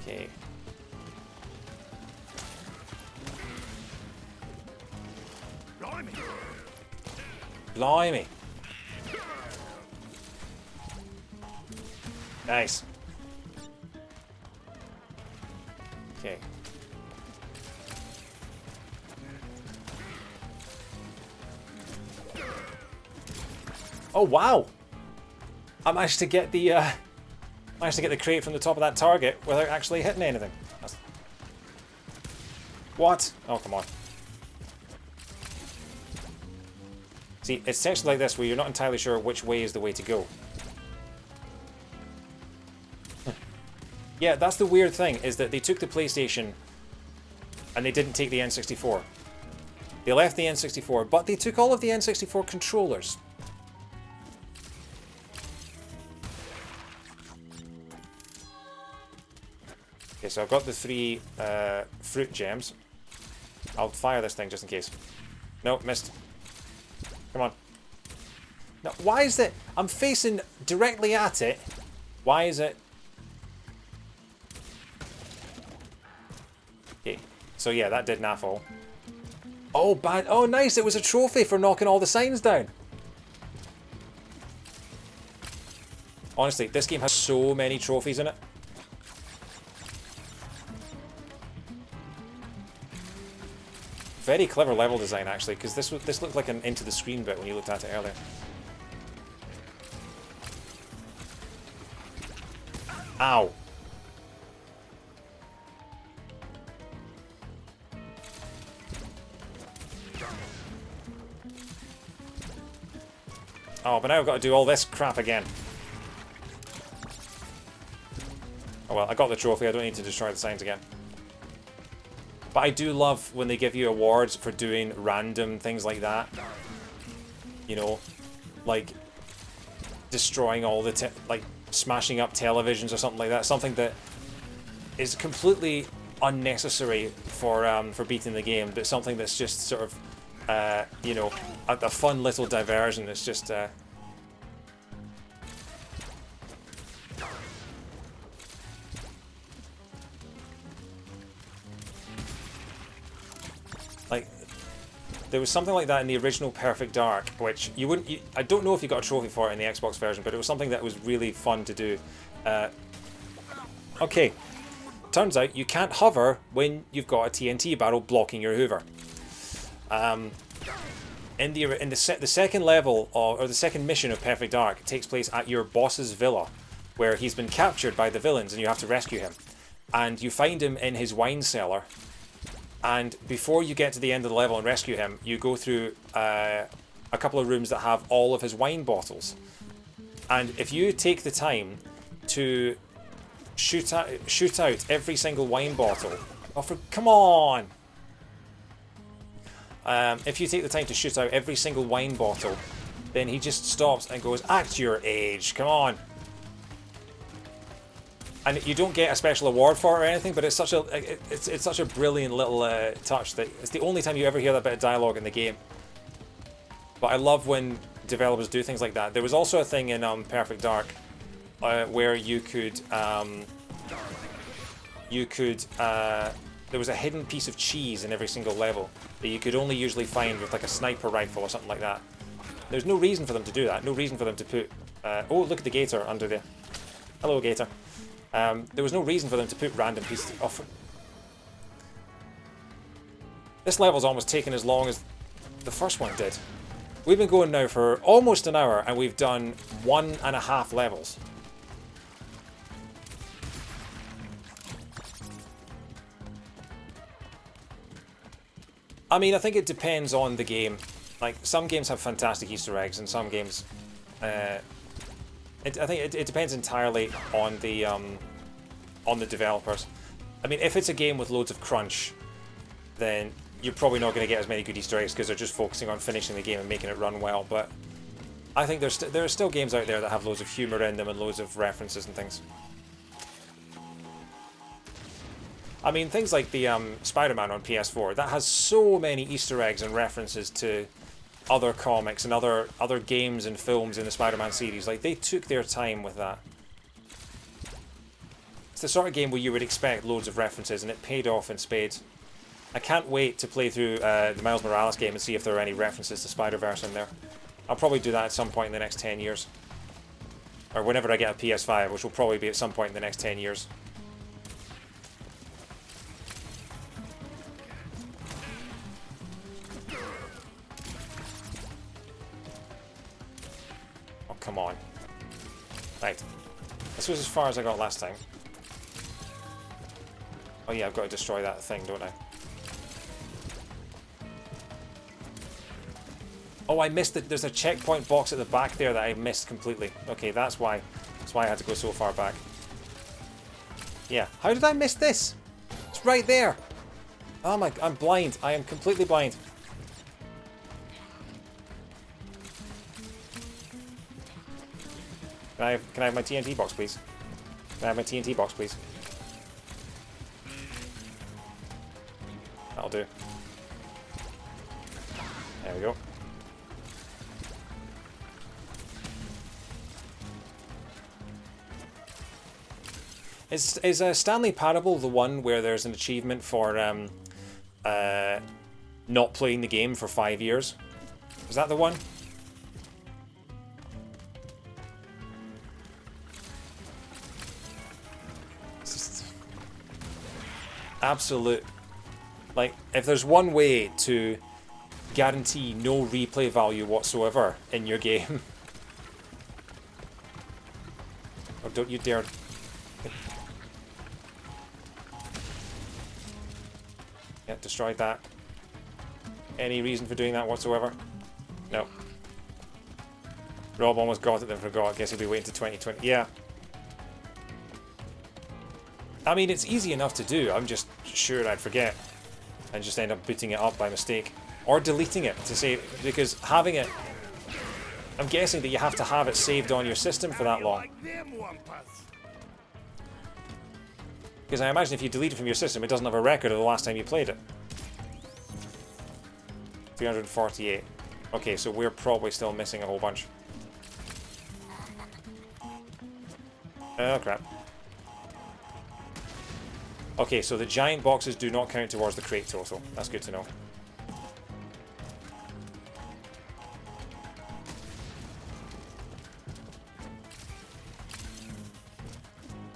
Okay. Blimey. Blimey. Nice. Okay. Oh wow! I managed to get the crate from the top of that target without actually hitting anything. What? Oh come on. See, it's sections like this where you're not entirely sure which way is the way to go. Yeah, that's the weird thing, is that they took the PlayStation and they didn't take the N64. They left the N64, but they took all of the N64 controllers. Okay, so I've got the 3 fruit gems. I'll fire this thing just in case. No, missed. Come on. Now, why is it... I'm facing directly at it. Why is it... Okay, so yeah, that did naff all. Oh, bad. Oh, nice. It was a trophy for knocking all the signs down. Honestly, this game has so many trophies in it. Very clever level design, actually, because this looked like an into the screen bit when you looked at it earlier. Ow. Oh, but now I've got to do all this crap again. Oh well, I got the trophy, I don't need to destroy the signs again. But I do love when they give you awards for doing random things like that. You know, like destroying all the, like smashing up televisions or something like that. Something that is completely unnecessary for beating the game, but something that's just sort of you know, a fun little diversion. It's just like there was something like that in the original Perfect Dark, which you wouldn't. I don't know if you got a trophy for it in the Xbox version, but it was something that was really fun to do. Okay, turns out you can't hover when you've got a TNT barrel blocking your Hoover. In the second level or the second mission of Perfect Dark takes place at your boss's villa, where he's been captured by the villains and you have to rescue him. And you find him in his wine cellar. And before you get to the end of the level and rescue him, you go through a couple of rooms that have all of his wine bottles. And if you take the time to shoot out every single wine bottle, come on! If you take the time to shoot out every single wine bottle, then he just stops and goes, "Act your age, come on!" And you don't get a special award for it or anything, but it's such a brilliant little touch that it's the only time you ever hear that bit of dialogue in the game. But I love when developers do things like that. There was also a thing in Perfect Dark where you could there was a hidden piece of cheese in every single level that you could only usually find with like a sniper rifle or something like that. There's no reason for them to do that. No reason for them to put. Oh, look at the gator under there. Hello, gator. There was no reason for them to put random pieces of... This level's almost taken as long as the first one did. We've been going now for almost an hour and we've done 1.5 levels. I mean, I think it depends on the game. Like, some games have fantastic Easter eggs and some games... I think it depends entirely on the developers. I mean, if it's a game with loads of crunch, then you're probably not going to get as many good Easter eggs because they're just focusing on finishing the game and making it run well. But I think there are still games out there that have loads of humor in them and loads of references and things. I mean, things like the Spider-Man on PS4, that has so many Easter eggs and references to other comics and other games and films in the Spider-Man series. Like, they took their time with that. It's the sort of game where you would expect loads of references, and it paid off in spades. I can't wait to play through the Miles Morales game and see if there are any references to Spider-Verse in there. I'll probably do that at some point in the next 10 years. Or whenever I get a PS5, which will probably be at some point in the next 10 years. Come on. Right. This was as far as I got last time. Oh yeah, I've got to destroy that thing, don't I? Oh, I missed it. There's a checkpoint box at the back there that I missed completely. Okay, that's why. That's why I had to go so far back. Yeah. How did I miss this? It's right there. Oh my... I'm blind. I am completely blind. Can I have my TNT box, please? Can I have my TNT box, please? That'll do. There we go. Is Stanley Parable the one where there's an achievement for not playing the game for 5 years? Is that the one? Absolute, like, if there's one way to guarantee no replay value whatsoever in your game, oh, don't you dare. Yeah, destroyed that. Any reason for doing that whatsoever? No. Rob almost got it then forgot. Guess he'll be waiting to 2020. Yeah. I mean, it's easy enough to do. I'm just sure I'd forget and just end up booting it up by mistake. Or deleting it to save, because having it... I'm guessing that you have to have it saved on your system for that long. Because I imagine if you delete it from your system, it doesn't have a record of the last time you played it. 348. Okay, so we're probably still missing a whole bunch. Oh, crap. Okay, so the giant boxes do not count towards the crate total. That's good to know.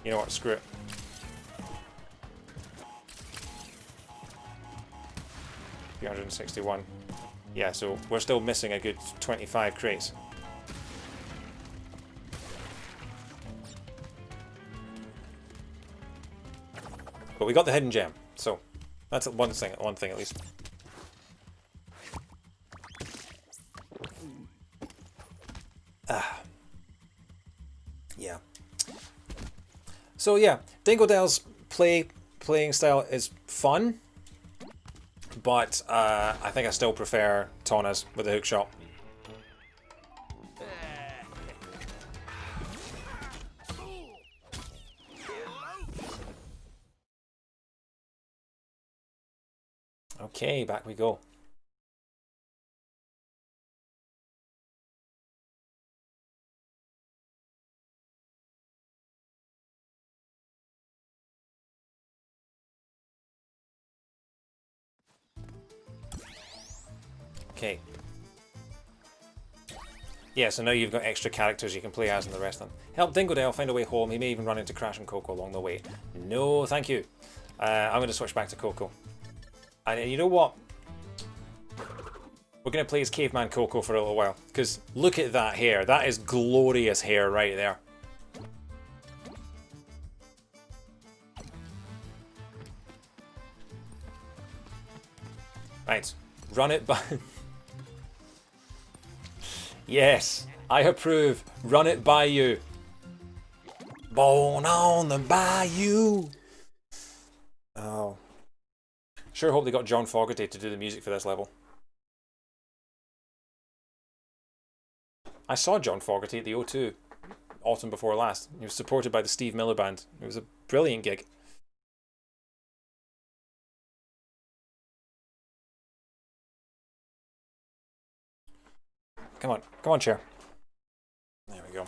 You know what? Screw it. $361. Yeah, so we're still missing a good 25 crates. But we got the hidden gem, so that's one thing at least. Yeah. So yeah, Dingodale's playing style is fun, but I think I still prefer Tawna's with the hookshot. Okay, back we go. Okay. Yeah, so now you've got extra characters you can play as in the rest of them. Help Dingodale find a way home. He may even run into Crash and Coco along the way. No, thank you. I'm going to switch back to Coco. And you know what? We're going to play as Caveman Coco for a little while. Because look at that hair. That is glorious hair right there. Right. Run it by... Yes, I approve. Run it by you. Born on the bayou. Oh. Sure hope they got John Fogerty to do the music for this level. I saw John Fogerty at the O2 autumn before last. He was supported by the Steve Miller Band. It was a brilliant gig. Come on, chair. There we go.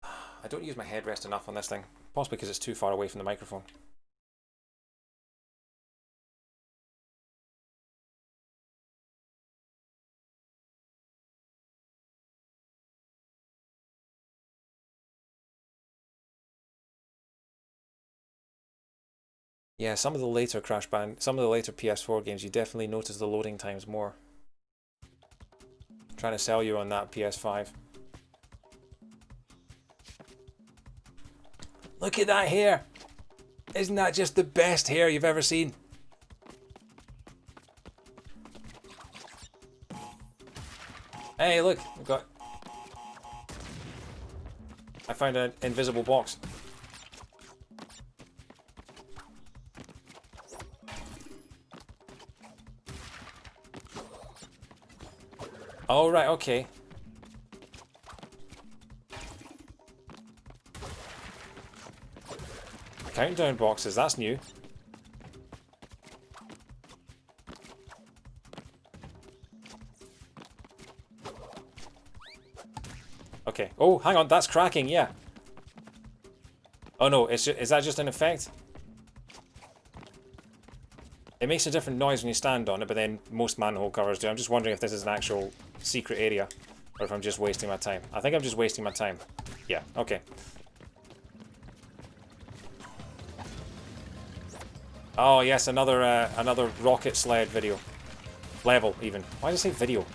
I don't use my headrest enough on this thing, possibly because it's too far away from the microphone. Yeah, some of the later some of the later PS4 games, you definitely notice the loading times more. Trying to sell you on that PS5. Look at that hair! Isn't that just the best hair you've ever seen? Hey, look, we've got... I found an invisible box. Oh, right, okay. Countdown boxes, that's new. Okay. Oh, hang on, that's cracking, yeah. Oh no, is that just an effect? It makes a different noise when you stand on it, but then most manhole covers do. I'm just wondering if this is an actual secret area, or if I'm just wasting my time. I think I'm just wasting my time. Yeah, okay. Oh yes, another rocket sled video. Level, even. Why did I say video?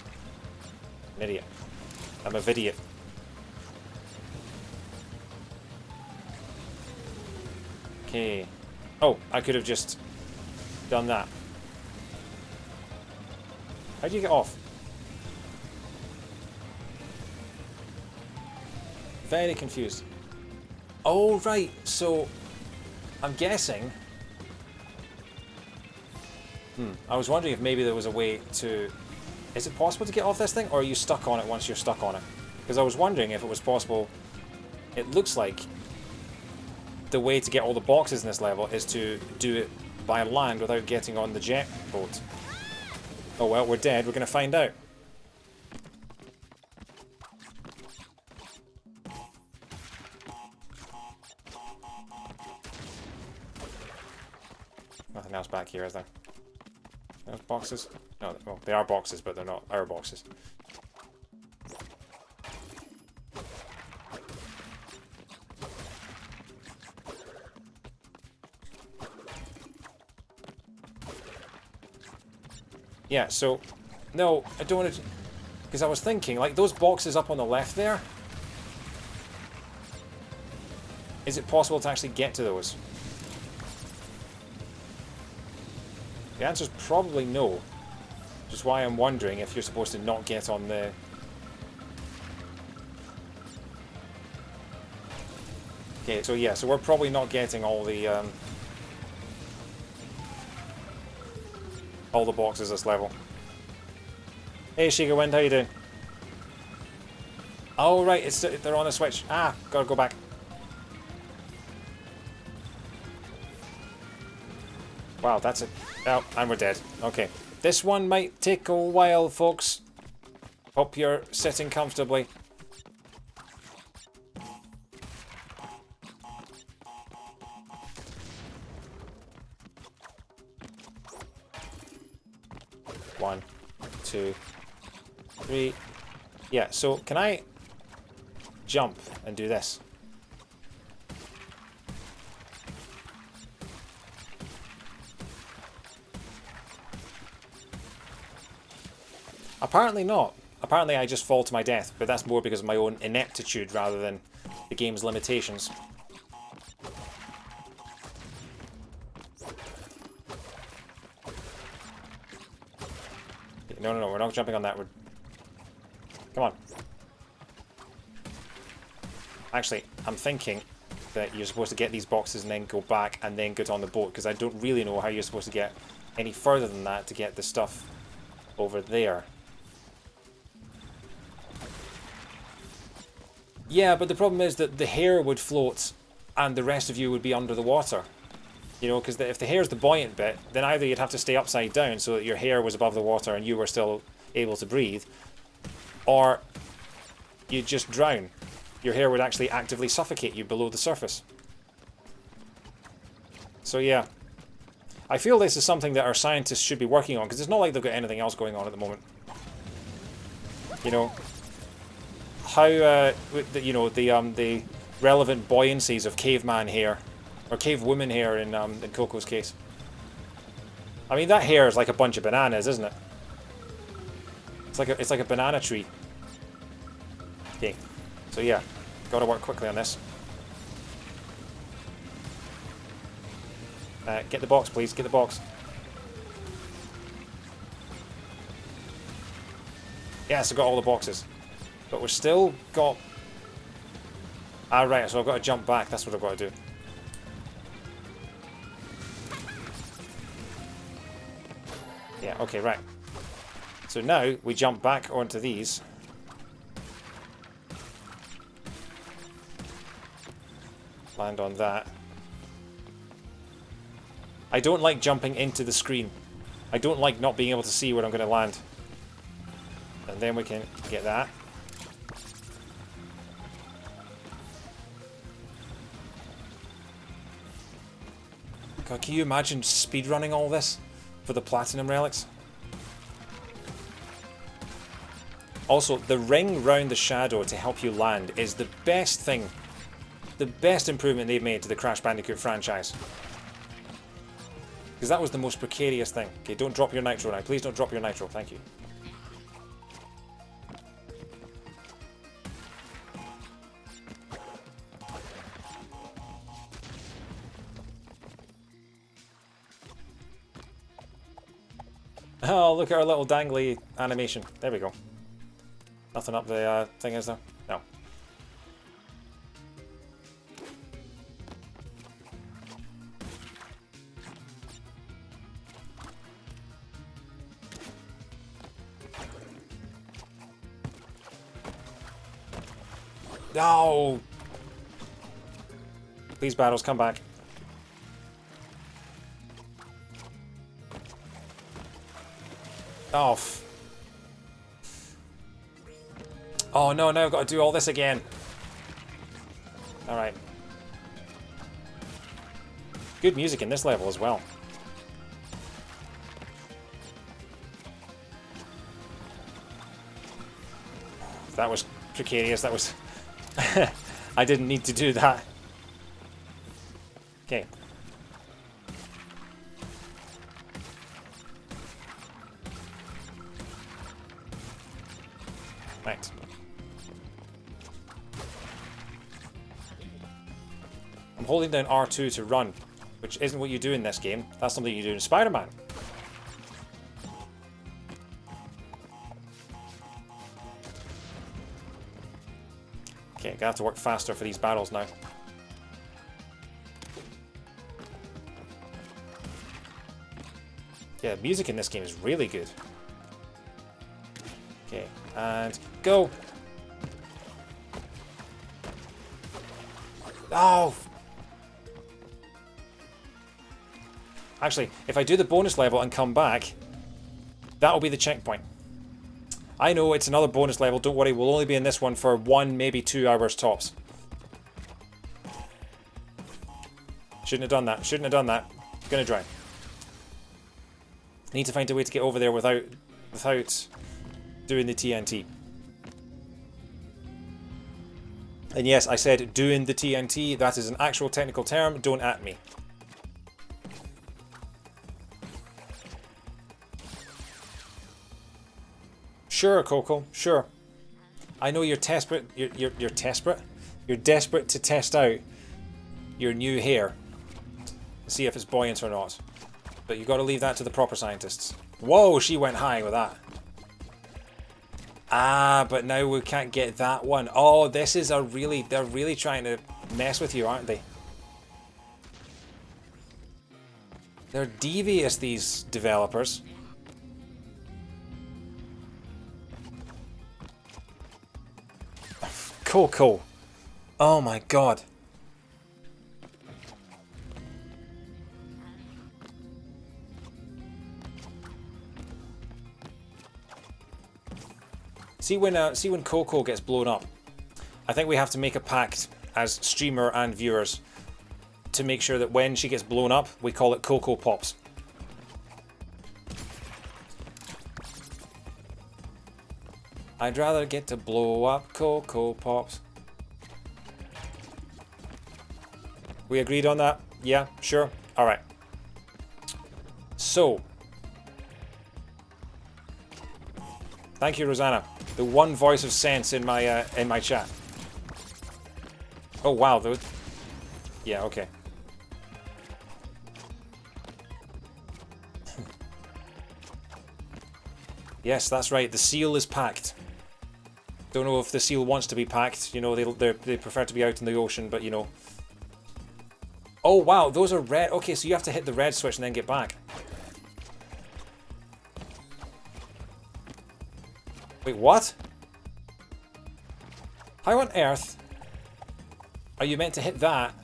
An idiot. I'm a vidiot. Okay. Oh, I could have just done that. How do you get off? Very confused. Oh, right. So, I'm guessing... I was wondering if maybe there was a way to... Is it possible to get off this thing, or are you stuck on it once you're stuck on it? Because I was wondering if it was possible... It looks like the way to get all the boxes in this level is to do it by land without getting on the jet boat. Oh well, we're dead. We're going to find out. Nothing else back here, is there? Those boxes? No, well, they are boxes, but they're not our boxes. Yeah, so... No, I don't want to... Because I was thinking, like, those boxes up on the left there... Is it possible to actually get to those? The answer's probably no. Which is why I'm wondering if you're supposed to not get on the... Okay, so yeah, so we're probably not getting all the boxes this level. Hey Shiga Wind, how you doing? Oh right, they're on a switch. Ah, gotta go back. Wow, that's it. Oh, and we're dead. Okay. This one might take a while, folks. Hope you're sitting comfortably. One, two, three. Yeah, so can I jump and do this? Apparently not. Apparently I just fall to my death, but that's more because of my own ineptitude rather than the game's limitations. No, we're not jumping on that. Come on. Actually, I'm thinking that you're supposed to get these boxes and then go back and then get on the boat, because I don't really know how you're supposed to get any further than that to get the stuff over there. Yeah, but the problem is that the hair would float and the rest of you would be under the water. You know, because if the hair's the buoyant bit, then either you'd have to stay upside down so that your hair was above the water and you were still able to breathe, or you'd just drown. Your hair would actually actively suffocate you below the surface. So yeah, I feel this is something that our scientists should be working on, because it's not like they've got anything else going on at the moment. You know, how the relevant buoyancies of caveman hair or cave woman hair in Coco's case. I mean, that hair is like a bunch of bananas, isn't it? It's like a banana tree. Okay, so yeah, gotta work quickly on this. Get the box, please. Get the box. Yes, I got all the boxes. But we're still got... Ah, right, so I've got to jump back. That's what I've got to do. Yeah, okay, right. So now we jump back onto these. Land on that. I don't like jumping into the screen. I don't like not being able to see where I'm going to land. And then we can get that. God, can you imagine speedrunning all this for the platinum relics? Also, the ring round the shadow to help you land is the best thing, the best improvement they've made to the Crash Bandicoot franchise. Because that was the most precarious thing. Okay, don't drop your nitro now. Please don't drop your nitro. Thank you. Oh, look at our little dangly animation. There we go. Nothing up the thing, is there? No. No! Please, battles, come back. Oh. Oh no, now I've got to do all this again. Alright. Good music in this level as well. That was precarious, that was... I didn't need to do that. Okay. Right. I'm holding down R2 to run, which isn't what you do in this game. That's something you do in Spider-Man. Okay, gonna have to work faster for these battles now. Yeah, music in this game is really good. Okay, and go! Oh! Actually, if I do the bonus level and come back, that'll be the checkpoint. I know it's another bonus level, don't worry, we'll only be in this one for 1, maybe 2 hours tops. Shouldn't have done that, shouldn't have done that. Gonna drown. Need to find a way to get over there without doing the TNT. And yes, I said doing the TNT, that is an actual technical term, don't at me. Sure, Coco, sure. I know you're desperate. You're desperate. You're desperate to test out your new hair, see if it's buoyant or not. But you got to leave that to the proper scientists. Whoa, she went high with that. Ah, but now we can't get that one. Oh, this is a really. They're really trying to mess with you, aren't they? They're devious, these developers. Cool. Oh my god. See when Coco gets blown up. I think we have to make a pact as streamer and viewers to make sure that when she gets blown up, we call it Coco Pops. I'd rather get to blow up Coco Pops. We agreed on that? Yeah, sure. Alright. So. Thank you, Rosanna. The one voice of sense in my chat. Oh wow, yeah, okay. Yes, that's right. The seal is packed. Don't know if the seal wants to be packed. You know, they prefer to be out in the ocean, but you know. Oh wow, those are red. Okay, so you have to hit the red switch and then get back. Wait, what? How on earth are you meant to hit that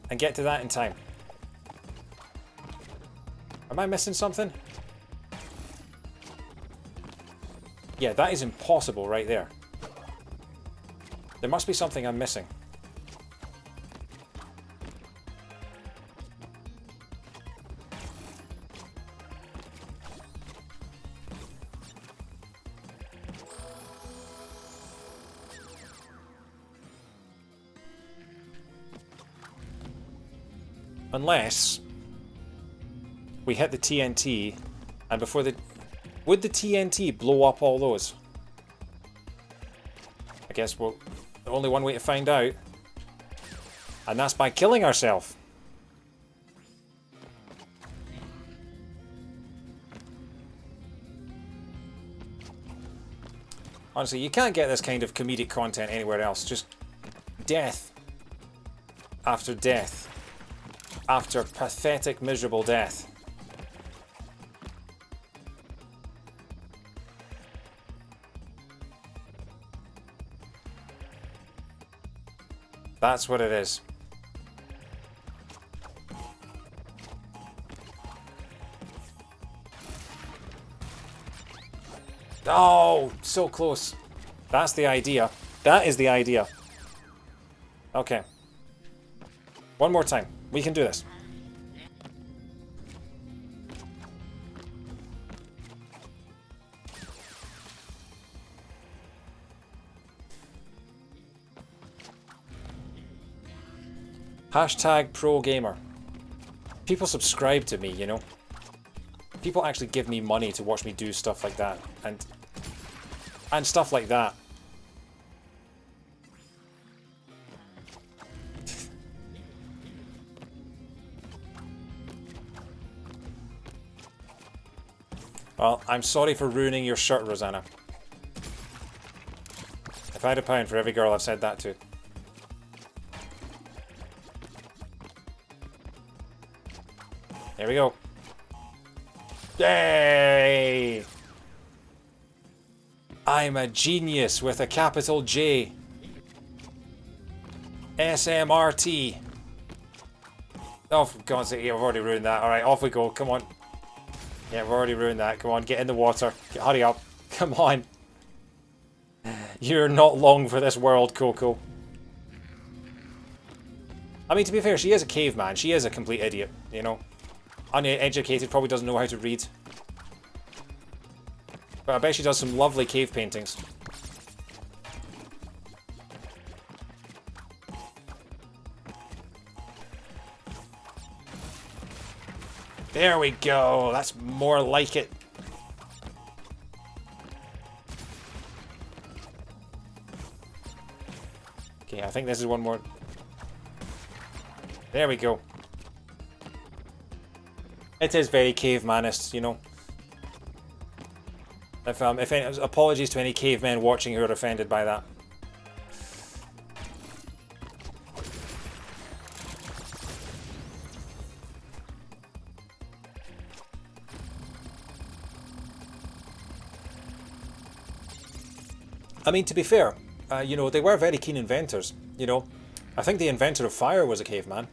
and get to that in time? Am I missing something? Yeah, that is impossible right there. There must be something I'm missing. Unless we hit the TNT and before the... Would the TNT blow up all those? I guess we'll... Only one way to find out. And that's by killing ourselves. Honestly, you can't get this kind of comedic content anywhere else. Just death after death after pathetic, miserable death. That's what it is. Oh, so close. That's the idea. That is the idea. Okay. One more time. We can do this. Hashtag pro gamer. People subscribe to me, you know? People actually give me money to watch me do stuff like that. And stuff like that. Well, I'm sorry for ruining your shirt, Rosanna. If I had £1 for every girl I've said that to. Here we go. Yay! I'm a genius with a capital J. SMRT. Oh, for God's sake, I've already ruined that. Alright, off we go. Come on. Yeah, we've already ruined that. Come on, get in the water. Hurry up. Come on. You're not long for this world, Coco. I mean, to be fair, she is a caveman. She is a complete idiot, you know. Uneducated, probably doesn't know how to read. But I bet she does some lovely cave paintings. There we go. That's more like it. Okay, I think this is one more. There we go. It is very cavemanist, you know. If apologies to any cavemen watching who are offended by that. I mean, to be fair, you know, they were very keen inventors, you know. I think the inventor of fire was a caveman.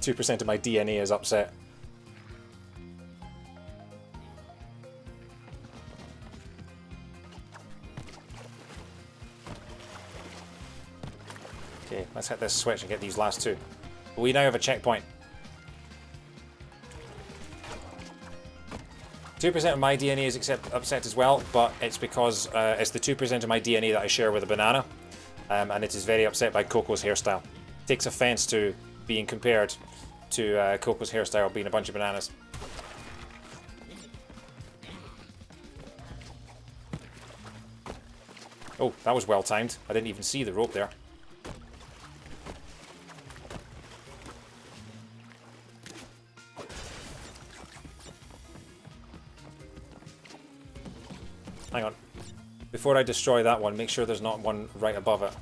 .2% of my DNA is upset. Okay, let's hit this switch and get these last two. We now have a checkpoint. 2% of my DNA is upset as well, but it's because it's the 2% of my DNA that I share with a banana, and it is very upset by Coco's hairstyle. It takes offense to being compared to Coco's hairstyle being a bunch of bananas. Oh, that was well timed. I didn't even see the rope there. Hang on. Before I destroy that one, make sure there's not one right above it.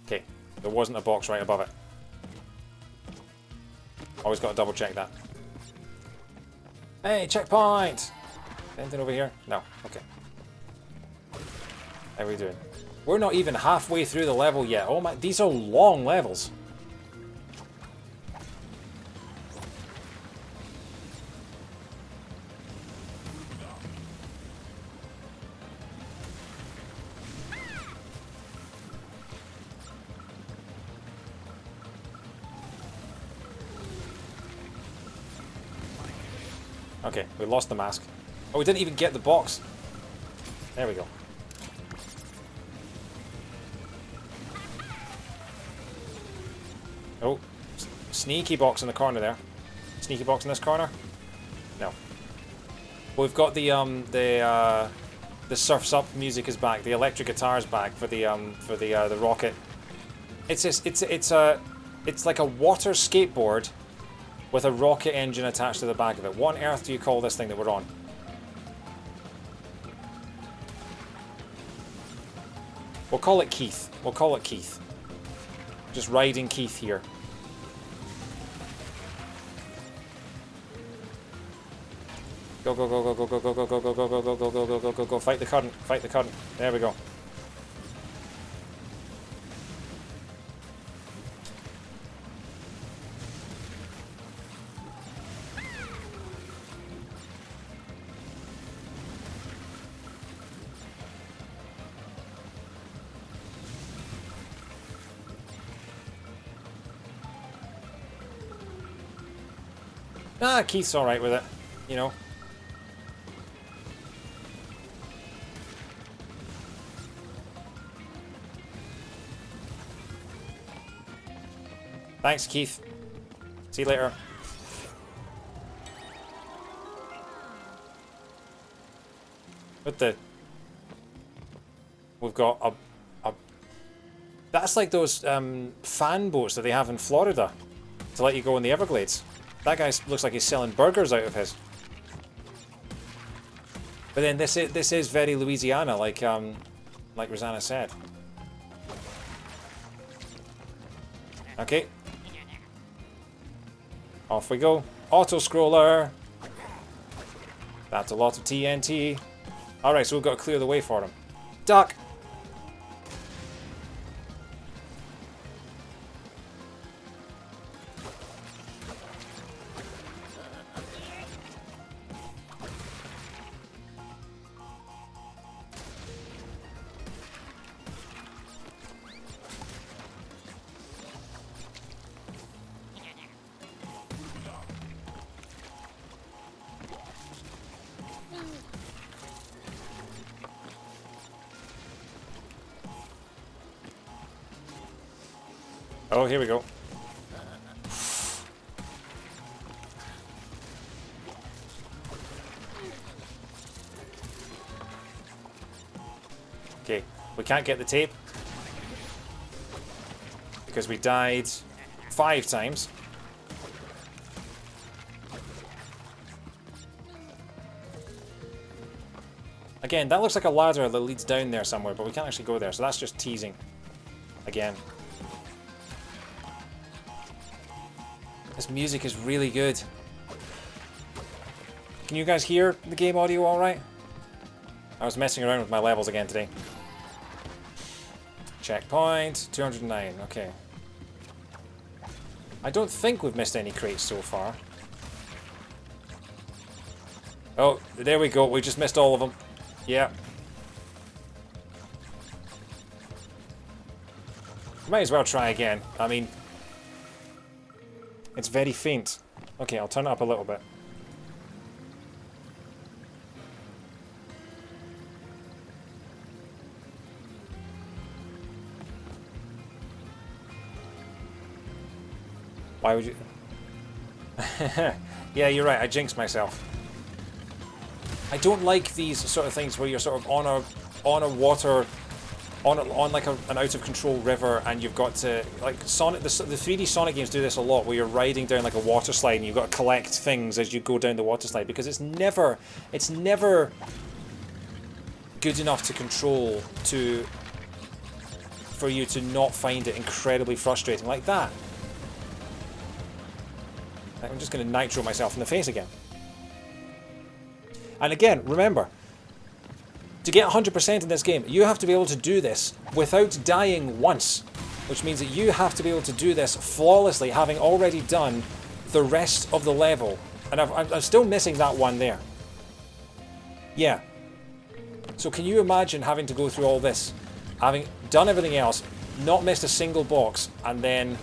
Okay, there wasn't a box right above it. Always got to double check that. Hey, checkpoint! Anything over here? No. Okay. How are we doing? We're not even halfway through the level yet. Oh my, these are long levels. Okay, we lost the mask. Oh, we didn't even get the box. There we go. Oh, sneaky box in the corner there. Sneaky box in this corner? No. We've got the Surf's Up music is back. The electric guitar is back for the rocket. It's like a water skateboard with a rocket engine attached to the back of it. What on earth do you call this thing that we're on? We'll call it Keith. We'll call it Keith. Just riding Keith here. Go, go, go, go, go, go, go, go, go, go, go, go, go, go, go, go, go, go, go, fight the current, fight the current. There we go. Ah, Keith's alright with it, you know. Thanks, Keith. See you later. What the... We've got a... That's like those fan boats that they have in Florida to let you go in the Everglades. That guy looks like he's selling burgers out of his. But then this is very Louisiana, like Rosanna said. Okay. Off we go. Auto scroller. That's a lot of TNT. Alright, so we've got to clear the way for him. Duck! Oh, here we go. Okay, we can't get the tape because we died 5 times. Again, that looks like a ladder that leads down there somewhere, but we can't actually go there, so that's just teasing. Again. This music is really good. Can you guys hear the game audio alright? I was messing around with my levels again today. Checkpoint, 209, okay. I don't think we've missed any crates so far. Oh, there we go, we just missed all of them. Yeah. Might as well try again. I mean... It's very faint. Okay, I'll turn it up a little bit. Why would you... Yeah, you're right, I jinxed myself. I don't like these sort of things where you're sort of on a water... on like an out of control river, and you've got to like Sonic. The 3D Sonic games do this a lot, where you're riding down like a water slide, and you've got to collect things as you go down the water slide, because it's never good enough to control for you to not find it incredibly frustrating like that. I'm just going to nitro myself in the face again. And again, remember. To get 100% in this game, you have to be able to do this without dying once. Which means that you have to be able to do this flawlessly, having already done the rest of the level. And I'm still missing that one there. Yeah. So can you imagine having to go through all this, having done everything else, not missed a single box, and then...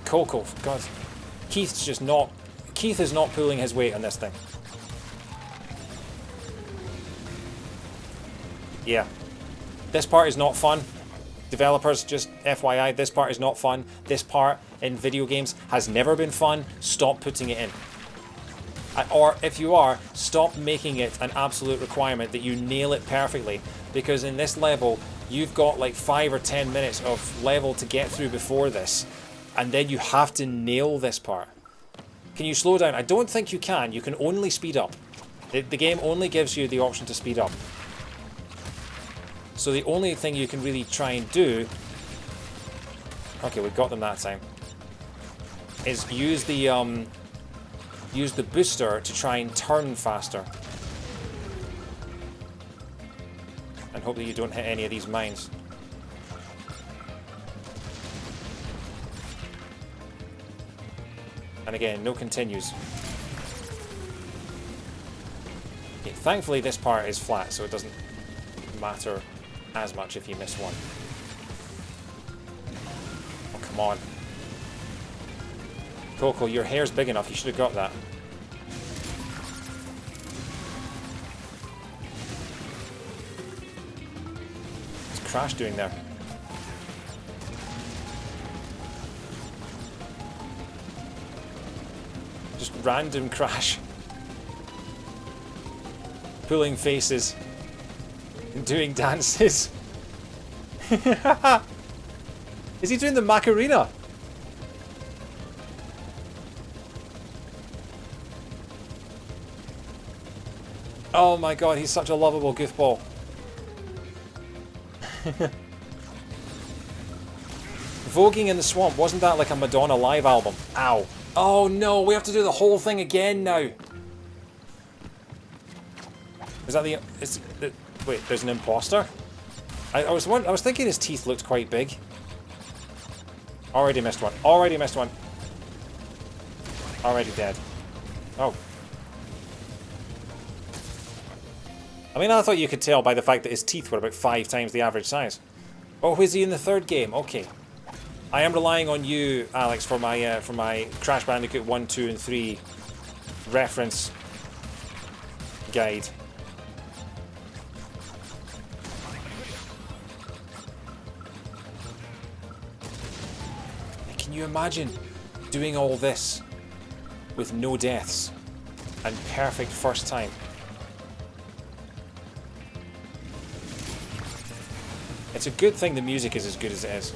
Coco, God. Keith is not pulling his weight on this thing. Yeah. This part is not fun. Developers, just FYI, this part is not fun. This part in video games has never been fun. Stop putting it in. Or if you are, stop making it an absolute requirement that you nail it perfectly. Because in this level, you've got like 5 or 10 minutes of level to get through before this. And then you have to nail this part. Can you slow down? I don't think you can. You can only speed up. The game only gives you the option to speed up. So the only thing you can really try and do... Okay, we got them that time. Is use the booster to try and turn faster. And hope that you don't hit any of these mines. And again, no continues. Okay, thankfully this part is flat, so it doesn't matter as much if you miss one. Oh, come on. Coco, your hair's big enough. You should have got that. What's Crash doing there? Just random Crash. Pulling faces. And doing dances. Is he doing the Macarena? Oh my god, he's such a lovable goofball. Voguing in the Swamp, wasn't that like a Madonna live album? Ow. Oh no, we have to do the whole thing again now. Is that the... wait, there's an imposter? I was thinking his teeth looked quite big. Already missed one. Already missed one. Already dead. Oh. I mean, I thought you could tell by the fact that his teeth were about 5 times the average size. Oh, is he in the third game? Okay. I am relying on you, Alex, for my Crash Bandicoot 1, 2, and 3 reference guide. Can you imagine doing all this with no deaths and perfect first time? It's a good thing the music is as good as it is.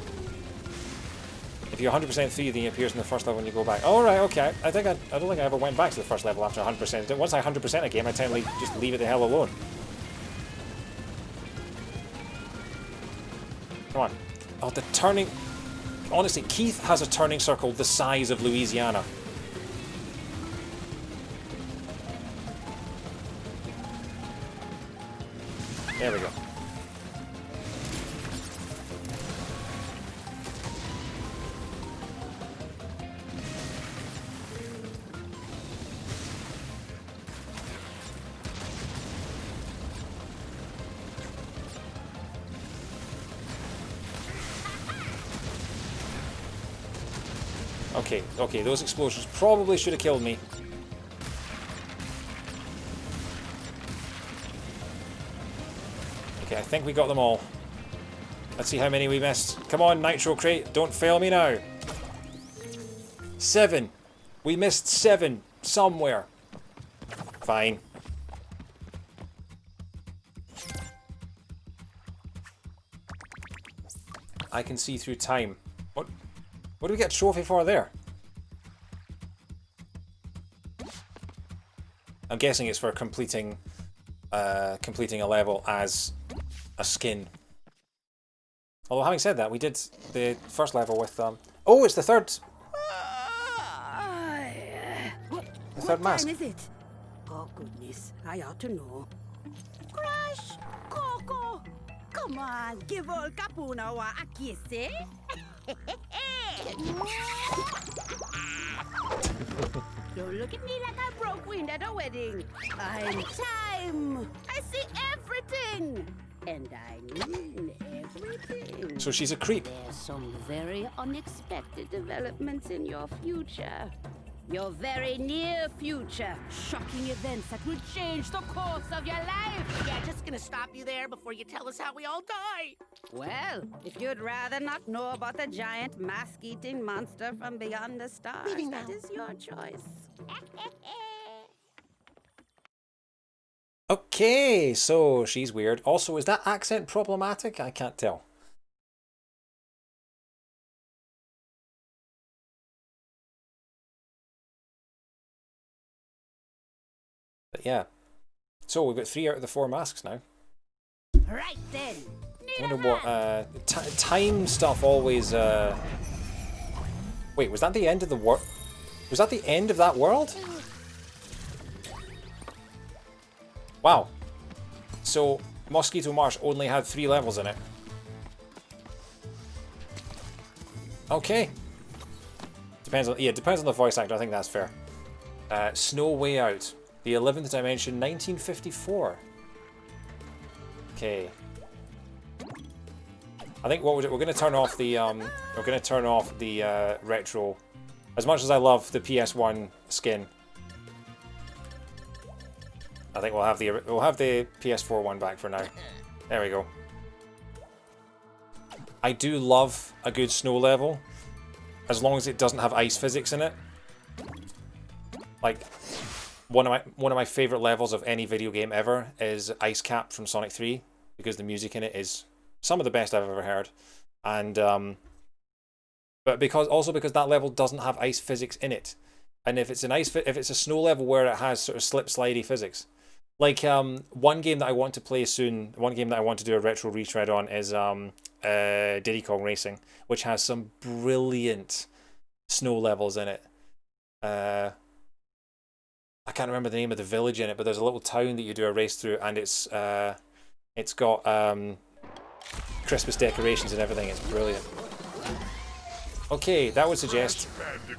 If you're 100% through, then he appears in the first level when you go back. Oh, right, okay. I don't think I ever went back to the first level after 100%. Once I 100% a game, I tend to just leave it the hell alone. Come on. Oh, the turning... Honestly, Keith has a turning circle the size of Louisiana. There we go. Okay, those explosions probably should have killed me. Okay, I think we got them all. Let's see how many we missed. Come on, Nitro Crate, don't fail me now. 7. We missed 7 somewhere. Fine. I can see through time. What do we get a trophy for there? I'm guessing it's for completing a level as a skin. Although having said that, we did the first level with oh, it's the third. The third mask. What time is it? Oh goodness, I ought to know. Crash, Coco, come on, give old Capunawa a kiss, eh? Don't look at me like I broke wind at a wedding. I'm time. I see everything. And I mean everything. So she's a creep. There's some very unexpected developments in your future. Your very near future. Shocking events that will change the course of your life. Yeah, just gonna stop you there before you tell us how we all die. Well, if you'd rather not know about the giant mask-eating monster from beyond the stars, Leaving that now. is your choice. Okay, so she's weird. Also, is that accent problematic? I can't tell. But yeah. So we've got 3 out of the 4 masks now. Right then. I wonder what time stuff always Wait, was that the end of the world? Was that the end of that world? Wow. So Mosquito Marsh only had 3 levels in it. Okay. Depends on the voice actor. I think that's fair. Snow Way Out, the 11th Dimension, 1954. Okay. I think what we're going to turn off the retro As much as I love the PS1 skin, I think we'll have the PS4 one back for now. There we go. I do love a good snow level, as long as it doesn't have ice physics in it. Like, one of my favorite levels of any video game ever is Ice Cap from Sonic 3, because the music in it is some of the best I've ever heard. And but because that level doesn't have ice physics in it, and if it's a snow level where it has sort of slip slidey physics, like one game that I want to play soon, one game that I want to do a retro retread on is Diddy Kong Racing, which has some brilliant snow levels in it. I can't remember the name of the village in it, but there's a little town that you do a race through, and it's got Christmas decorations and everything. It's brilliant. Okay, that would suggest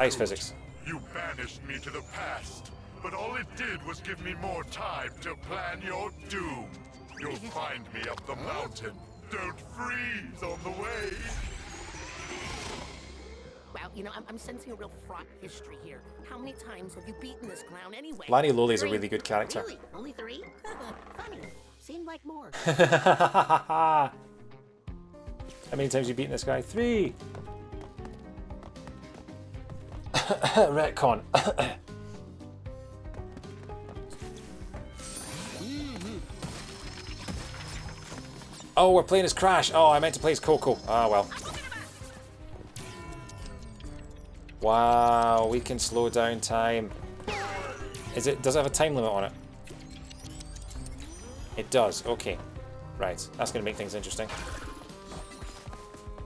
ice physics. You banished me to the past, but all it did was give me more time to plan your doom. You'll find me up the mountain. Don't freeze on the way. Well, you know, I'm sensing a real fraught history here. How many times have you beaten this clown anyway? Lani Loli's a 3? really good character. Really? Only 3? Funny. Seemed like more. How many times have you beaten this guy? 3. Retcon. Oh, we're playing as Crash. Oh, I meant to play as Coco. Ah, well. Wow, we can slow down time. Does it have a time limit on it? It does. Okay. Right. That's going to make things interesting.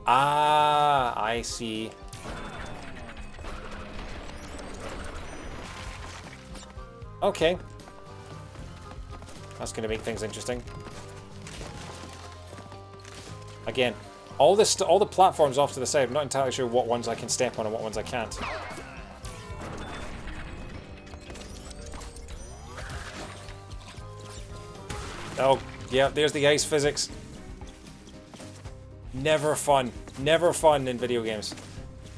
Ah, I see. Okay. That's going to make things interesting. Again, all the platforms off to the side, I'm not entirely sure what ones I can step on and what ones I can't. Oh, yeah, there's the ice physics. Never fun. Never fun in video games.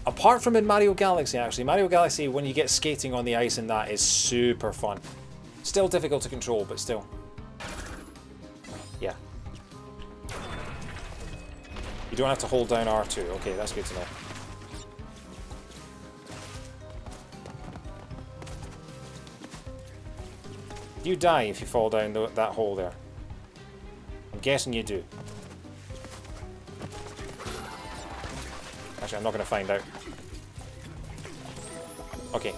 Apart from in Mario Galaxy, actually. Mario Galaxy, when you get skating on the ice and that, is super fun. Still difficult to control, but still. Yeah. You don't have to hold down R2. Okay, that's good to know. Do you die if you fall down that hole there? I'm guessing you do. Actually, I'm not going to find out. Okay.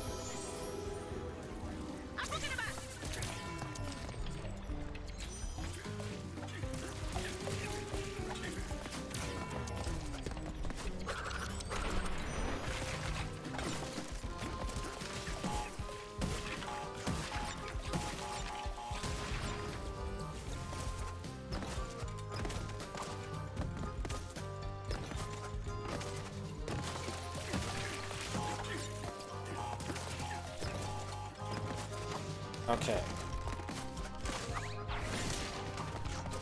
Okay.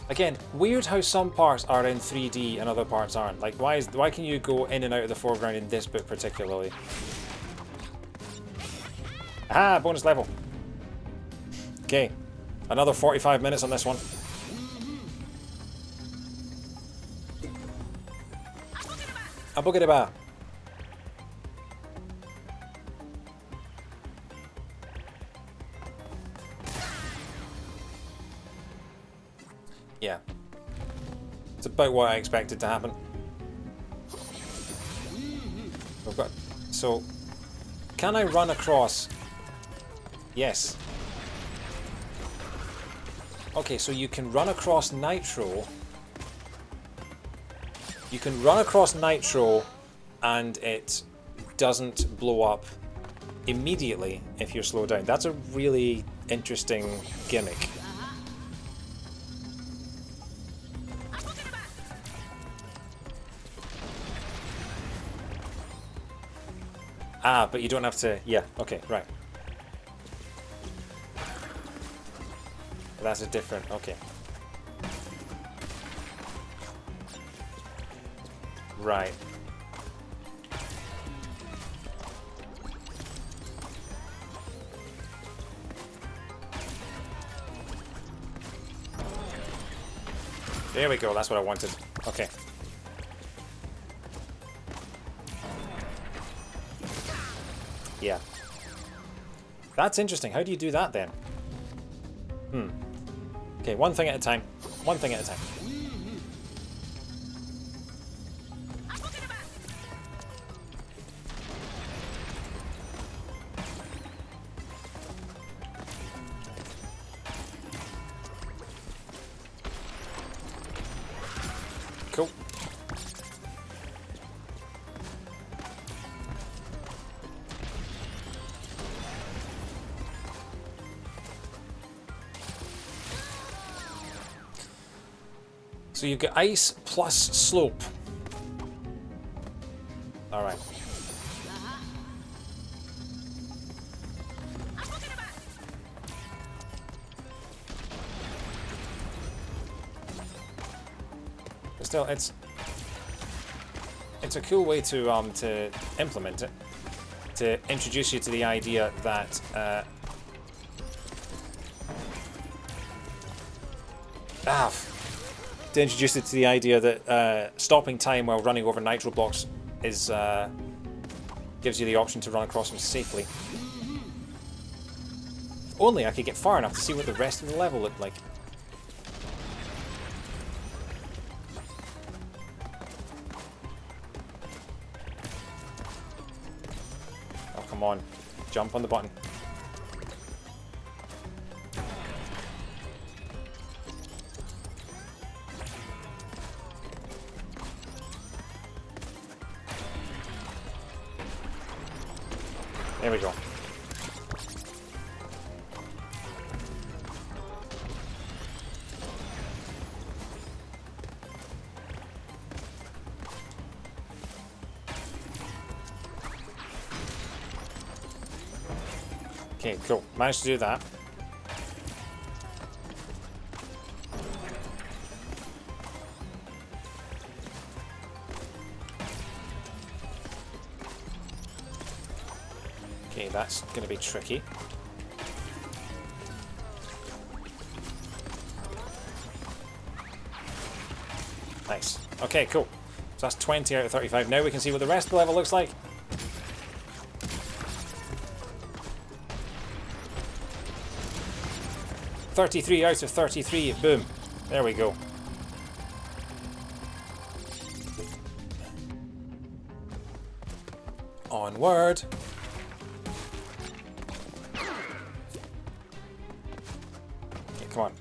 Again, weird how some parts are in 3D and other parts aren't. Like, why can you go in and out of the foreground in this bit particularly? Ah, bonus level. Okay, another 45 minutes on this one. A boogity-ba. Yeah. It's about what I expected to happen. We've got... So... Can I run across? Yes. Okay, so you can run across Nitro. You can run across Nitro and it doesn't blow up immediately if you're slowed down. That's a really interesting gimmick. Ah, but you don't have to... Yeah, okay, right. That's a different... Okay. Right. There we go, that's what I wanted. Okay. Yeah. That's interesting. How do you do that then? Okay, one thing at a time. One thing at a time. Cool. So you've got ice plus slope. Alright. But still, it's a cool way to implement it. To introduce you to the idea that to introduce it to the idea that stopping time while running over nitro blocks is gives you the option to run across them safely. If only I could get far enough to see what the rest of the level looked like. Oh, come on. Jump on the button. There we go. Okay, cool. Managed to do that. Okay, that's going to be tricky. Nice. Okay, cool. So that's 20 out of 35. Now we can see what the rest of the level looks like. $33 out of 33. Boom. There we go. Onward. Okay, come on.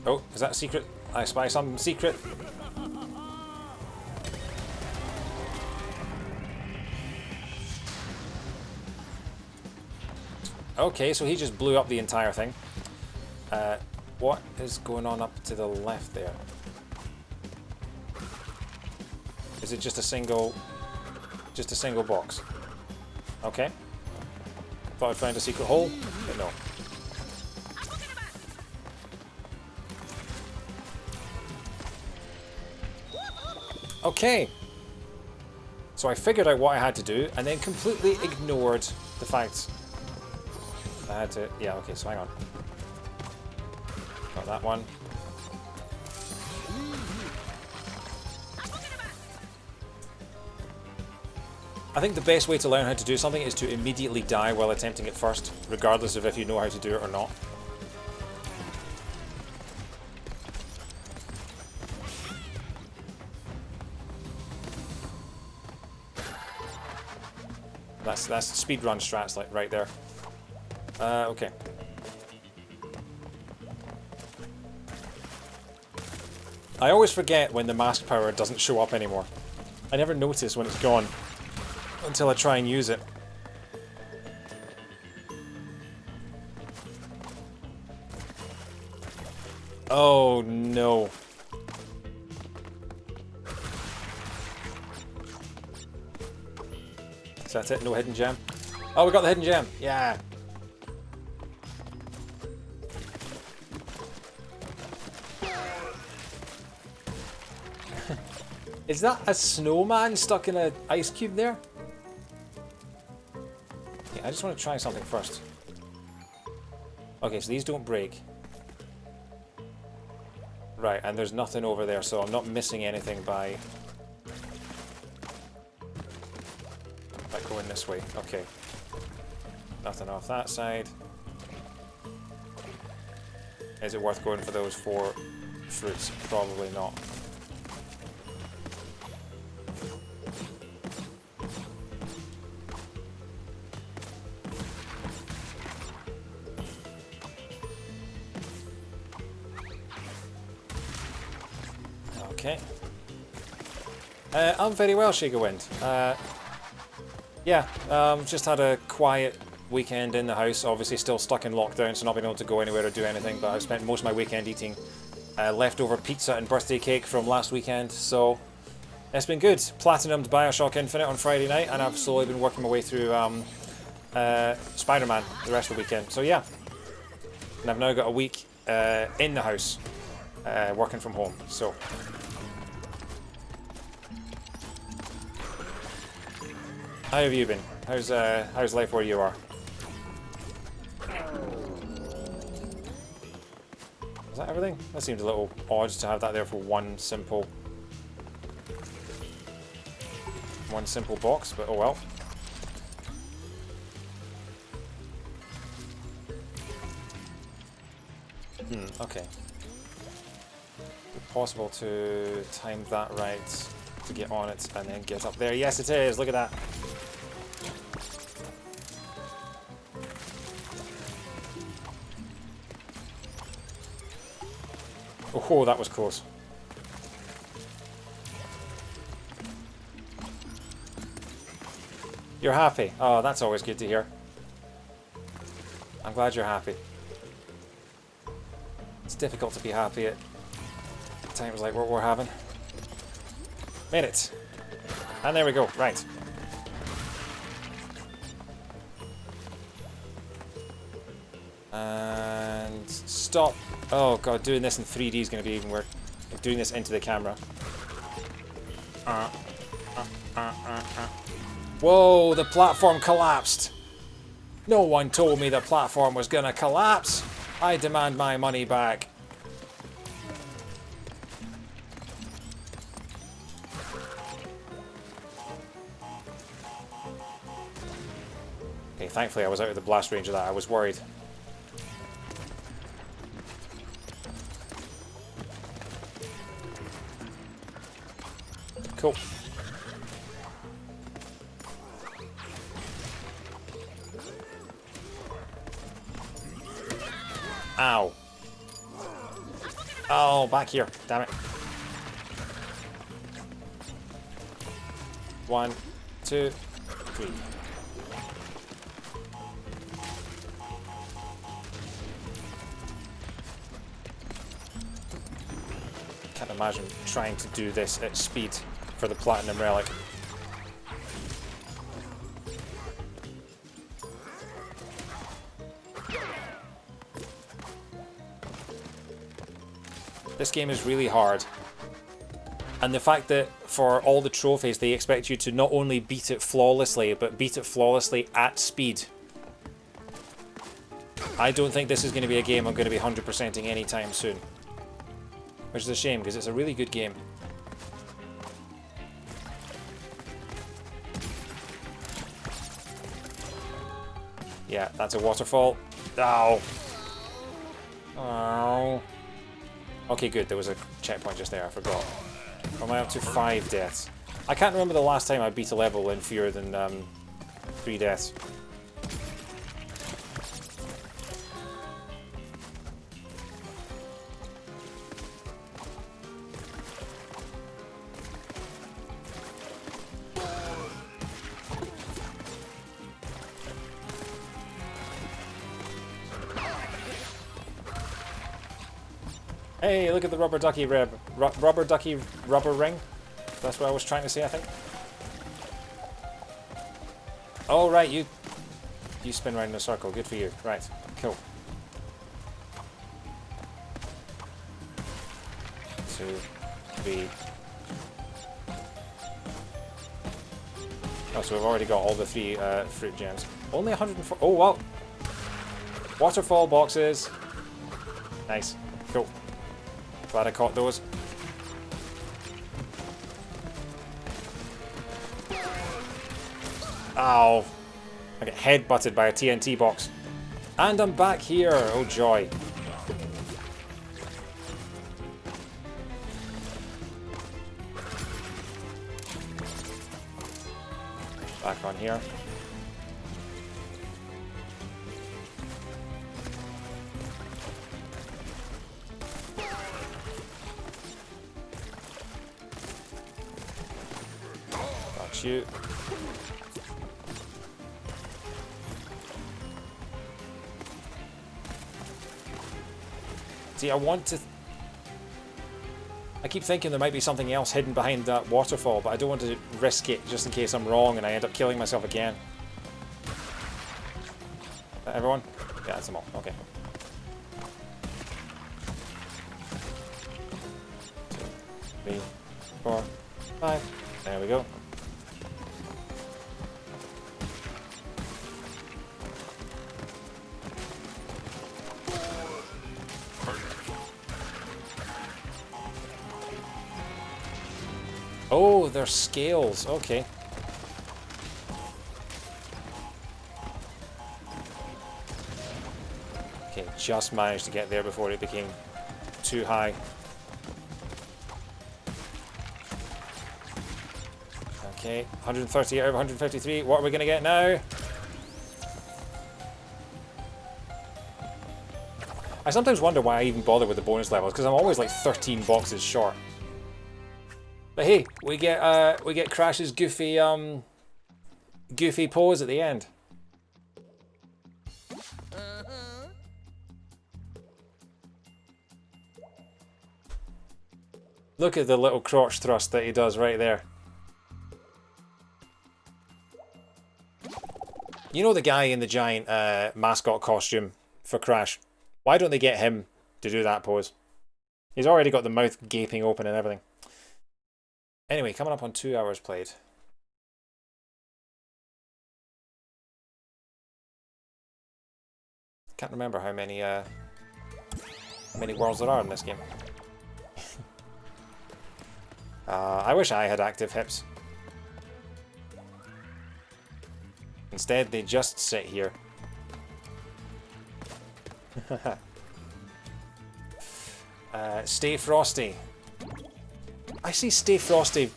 Oh, is that a secret? I spy something secret. Okay, so he just blew up the entire thing. What is going on up to the left there? Is it just a single box? Okay. Thought I'd found a secret hole, but no. Okay. So I figured out what I had to do and then completely ignored the fact I had to... Yeah, okay, so hang on. Got that one. I think the best way to learn how to do something is to immediately die while attempting it first, regardless of if you know how to do it or not. That's speedrun strats like right there. Okay. I always forget when the mask power doesn't show up anymore. I never notice when it's gone until I try and use it. Oh no. Is that it? No hidden gem? Oh, we got the hidden gem! Yeah! Is that a snowman stuck in an ice cube there? Yeah, I just want to try something first. Okay, so these don't break. Right, and there's nothing over there, so I'm not missing anything by going this way. Okay. Nothing off that side. Is it worth going for those 4 fruits? Probably not. Okay. I'm very well, Shaker Wind. Yeah, just had a quiet weekend in the house. Obviously still stuck in lockdown, so not being able to go anywhere or do anything, but I've spent most of my weekend eating leftover pizza and birthday cake from last weekend, so it's been good. Platinumed Bioshock Infinite on Friday night, and I've slowly been working my way through Spider-Man the rest of the weekend. So yeah, and I've now got a week in the house working from home, so... How have you been? How's life where you are? Is that everything? That seems a little odd to have that there for one simple box, but oh well. Okay. Possible to time that right to get on it and then get up there. Yes, it is. Look at that. Oh, that was close. You're happy. Oh, that's always good to hear. I'm glad you're happy. It's difficult to be happy at times like what we're having. Made it. And there we go. Right. And stop. Oh god, doing this in 3D is going to be even worse. Doing this into the camera. Whoa, the platform collapsed. No one told me the platform was going to collapse. I demand my money back. Okay, thankfully I was out of the blast range of that. I was worried. Cool. Ow. Oh, back here. Damn it. 1, 2, 3. Can't imagine trying to do this at speed for the Platinum Relic. This game is really hard. And the fact that for all the trophies they expect you to not only beat it flawlessly, but beat it flawlessly at speed. I don't think this is going to be a game I'm going to be 100%ing anytime soon. Which is a shame, because it's a really good game. Yeah, that's a waterfall. Ow! Oh. Okay, good. There was a checkpoint just there. I forgot. Am I up to 5 deaths? I can't remember the last time I beat a level in fewer than 3 deaths. Hey, look at the rubber ducky rubber ducky rubber ring. That's what I was trying to say, I think. Oh, right, you spin around in a circle. Good for you. Right, cool. 2, 3. Oh, so we've already got all the 3 fruit gems. Only 104. Oh, well. Waterfall boxes. Nice. Cool. Glad I caught those. Ow. I get headbutted by a TNT box. And I'm back here. Oh joy. Back on here. Got you. See, I want to... I keep thinking there might be something else hidden behind that waterfall, but I don't want to risk it just in case I'm wrong and I end up killing myself again. Everyone? Yeah, that's them all. Okay. 2, 3, 4, 5. There we go. Oh, they're scales. Okay. Okay, just managed to get there before it became too high. Okay, 130 out of 153. What are we going to get now? I sometimes wonder why I even bother with the bonus levels, because I'm always like 13 boxes short. But hey, we get Crash's goofy goofy pose at the end. Look at the little crotch thrust that he does right there. You know the guy in the giant mascot costume for Crash? Why don't they get him to do that pose? He's already got the mouth gaping open and everything. Anyway, coming up on 2 hours played. Can't remember how many worlds there are in this game. I wish I had active hips. Instead, they just sit here. Stay Frosty. I see Stay Frosty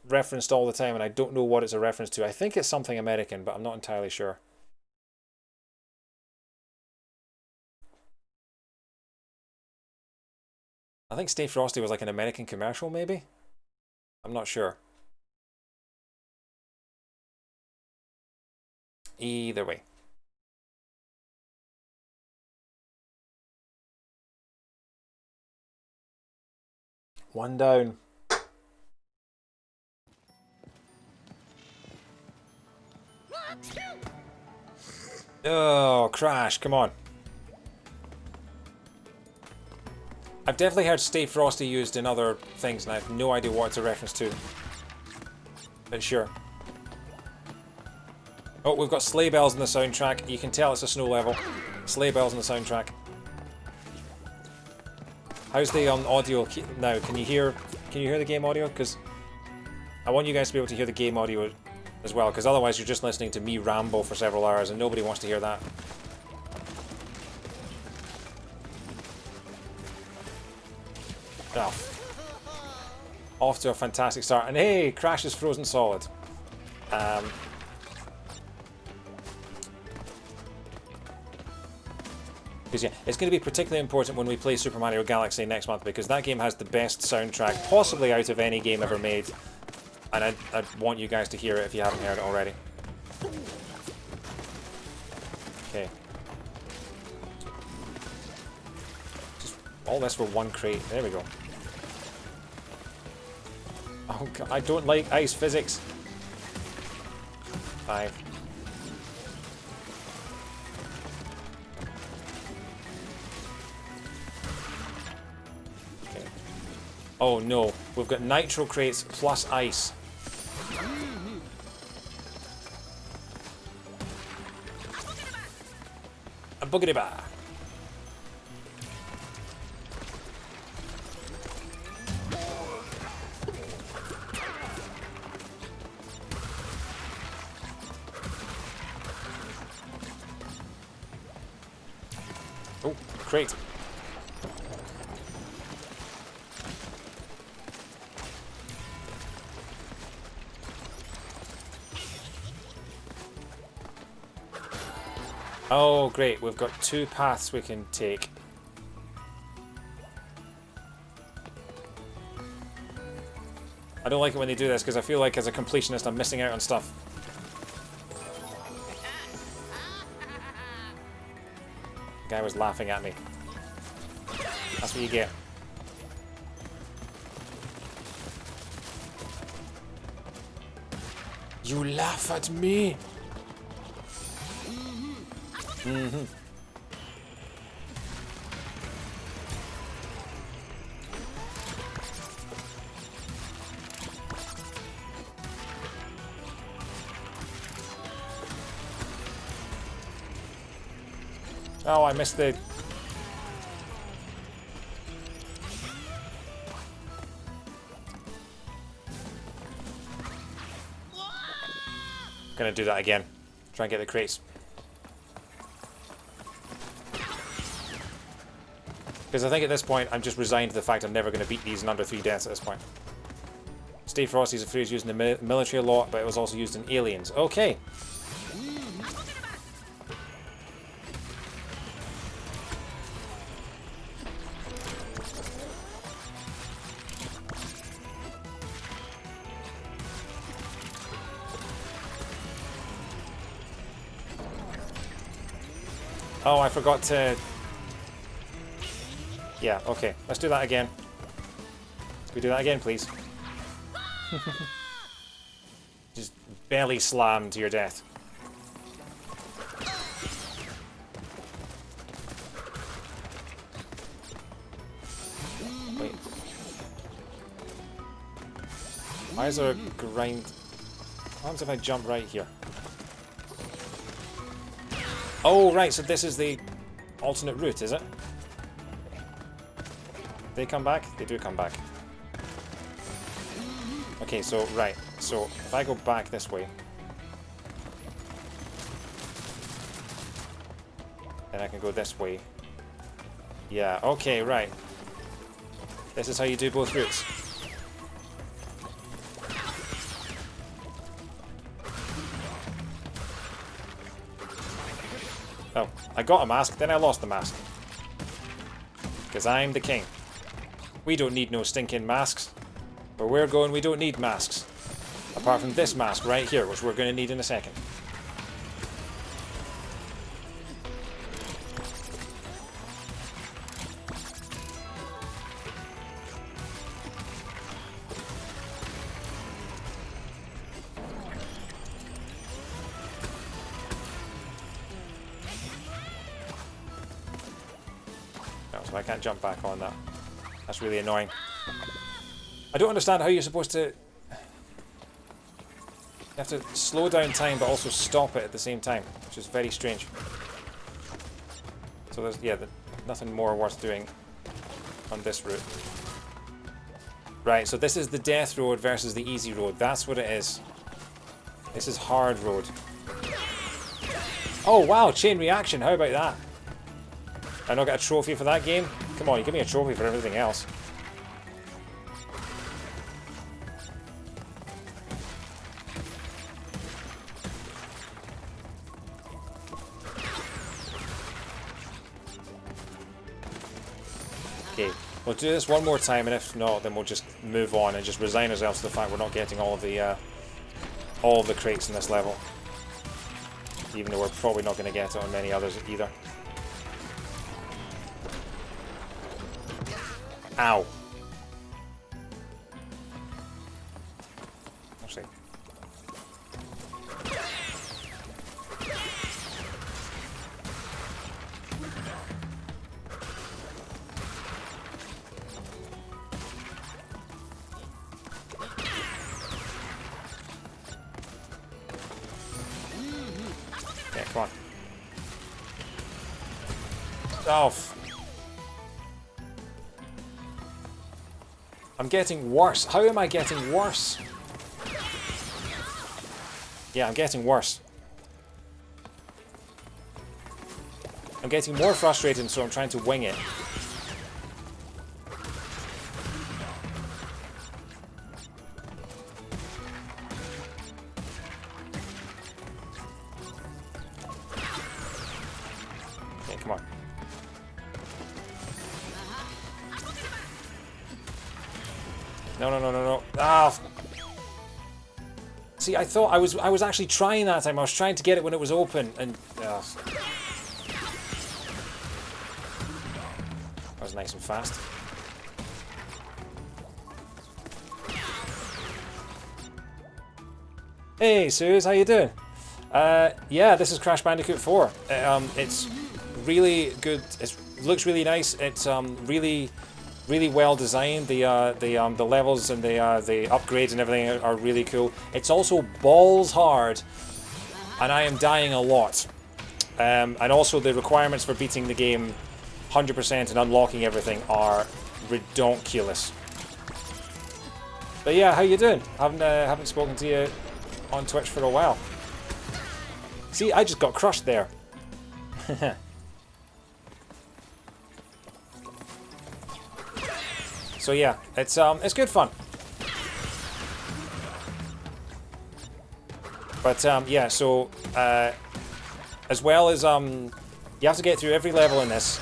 referenced all the time and I don't know what it's a reference to. I think it's something American, but I'm not entirely sure. I think Stay Frosty was like an American commercial, maybe? I'm not sure. Either way. One down. Oh, Crash, come on. I've definitely heard Stay Frosty used in other things and I have no idea what it's a reference to. But sure. Oh, we've got sleigh bells in the soundtrack. You can tell it's a snow level. Sleigh bells in the soundtrack. How's the audio now? Can you hear the game audio? Because I want you guys to be able to hear the game audio as well, because otherwise you're just listening to me ramble for several hours and nobody wants to hear that. Oh. Off to a fantastic start. And hey, Crash is frozen solid. Because yeah, it's going to be particularly important when we play Super Mario Galaxy next month, because that game has the best soundtrack possibly out of any game ever made. And I'd want you guys to hear it if you haven't heard it already. Okay. Just all this for one crate. There we go. Oh god, I don't like ice physics. 5. Okay. Oh no, we've got nitro crates plus ice. A boogity ba. Oh, crate. Oh, great. We've got 2 paths we can take. I don't like it when they do this because I feel like as a completionist I'm missing out on stuff. The guy was laughing at me. That's what you get. You laugh at me! Mm-hmm. Oh, I missed the... Gonna do that again. Try and get the crates. Because I think at this point, I'm just resigned to the fact I'm never going to beat these in under 3 deaths at this point. Stay Frosty is a phrase used in the military a lot, but it was also used in Aliens. Okay. Oh, I forgot to... Yeah, okay. Let's do that again. Can we do that again, please? Just belly slam to your death. Wait. Why is there a grind? What happens if I jump right here? Oh, right, so this is the alternate route, is it? They come back? They do come back. Okay, so, right. So, if I go back this way... then I can go this way. Yeah, okay, right. This is how you do both routes. Oh, I got a mask, then I lost the mask. Because I'm the king. We don't need no stinking masks. Where we're going, we don't need masks. Apart from this mask right here, which we're going to need in a second. No, so I can't jump back on that. That's really annoying. I don't understand how you're supposed to... You have to slow down time but also stop it at the same time, which is very strange. So there's, yeah, nothing more worth doing on this route. Right, so this is the death road versus the easy road. That's what it is. This is hard road. Oh wow, chain reaction, how about that? I not get a trophy for that game? Come on, you give me a trophy for everything else. Okay, we'll do this one more time, and if not, then we'll just move on and just resign ourselves to the fact we're not getting all of the crates in this level. Even though we're probably not going to get it on many others either. Ow. Actually. Yeah, come on. Oh. I'm getting worse. How am I getting worse? Yeah, I'm getting worse. I'm getting more frustrated, so I'm trying to wing it. Okay, come on. No, no, no, no, no. Ah! See, I thought I was actually trying that time. I was trying to get it when it was open, and that was nice and fast. Hey, Suze, how you doing? Yeah, this is Crash Bandicoot 4. It's really good. It looks really nice. It's really well designed. The levels and the upgrades and everything are really cool. It's also balls hard, and I am dying a lot. And also the requirements for beating the game 100% and unlocking everything are ridiculous. But yeah, how you doing? Haven't spoken to you on Twitch for a while. See, I just got crushed there. So yeah, it's good fun. But yeah, so as well as you have to get through every level in this.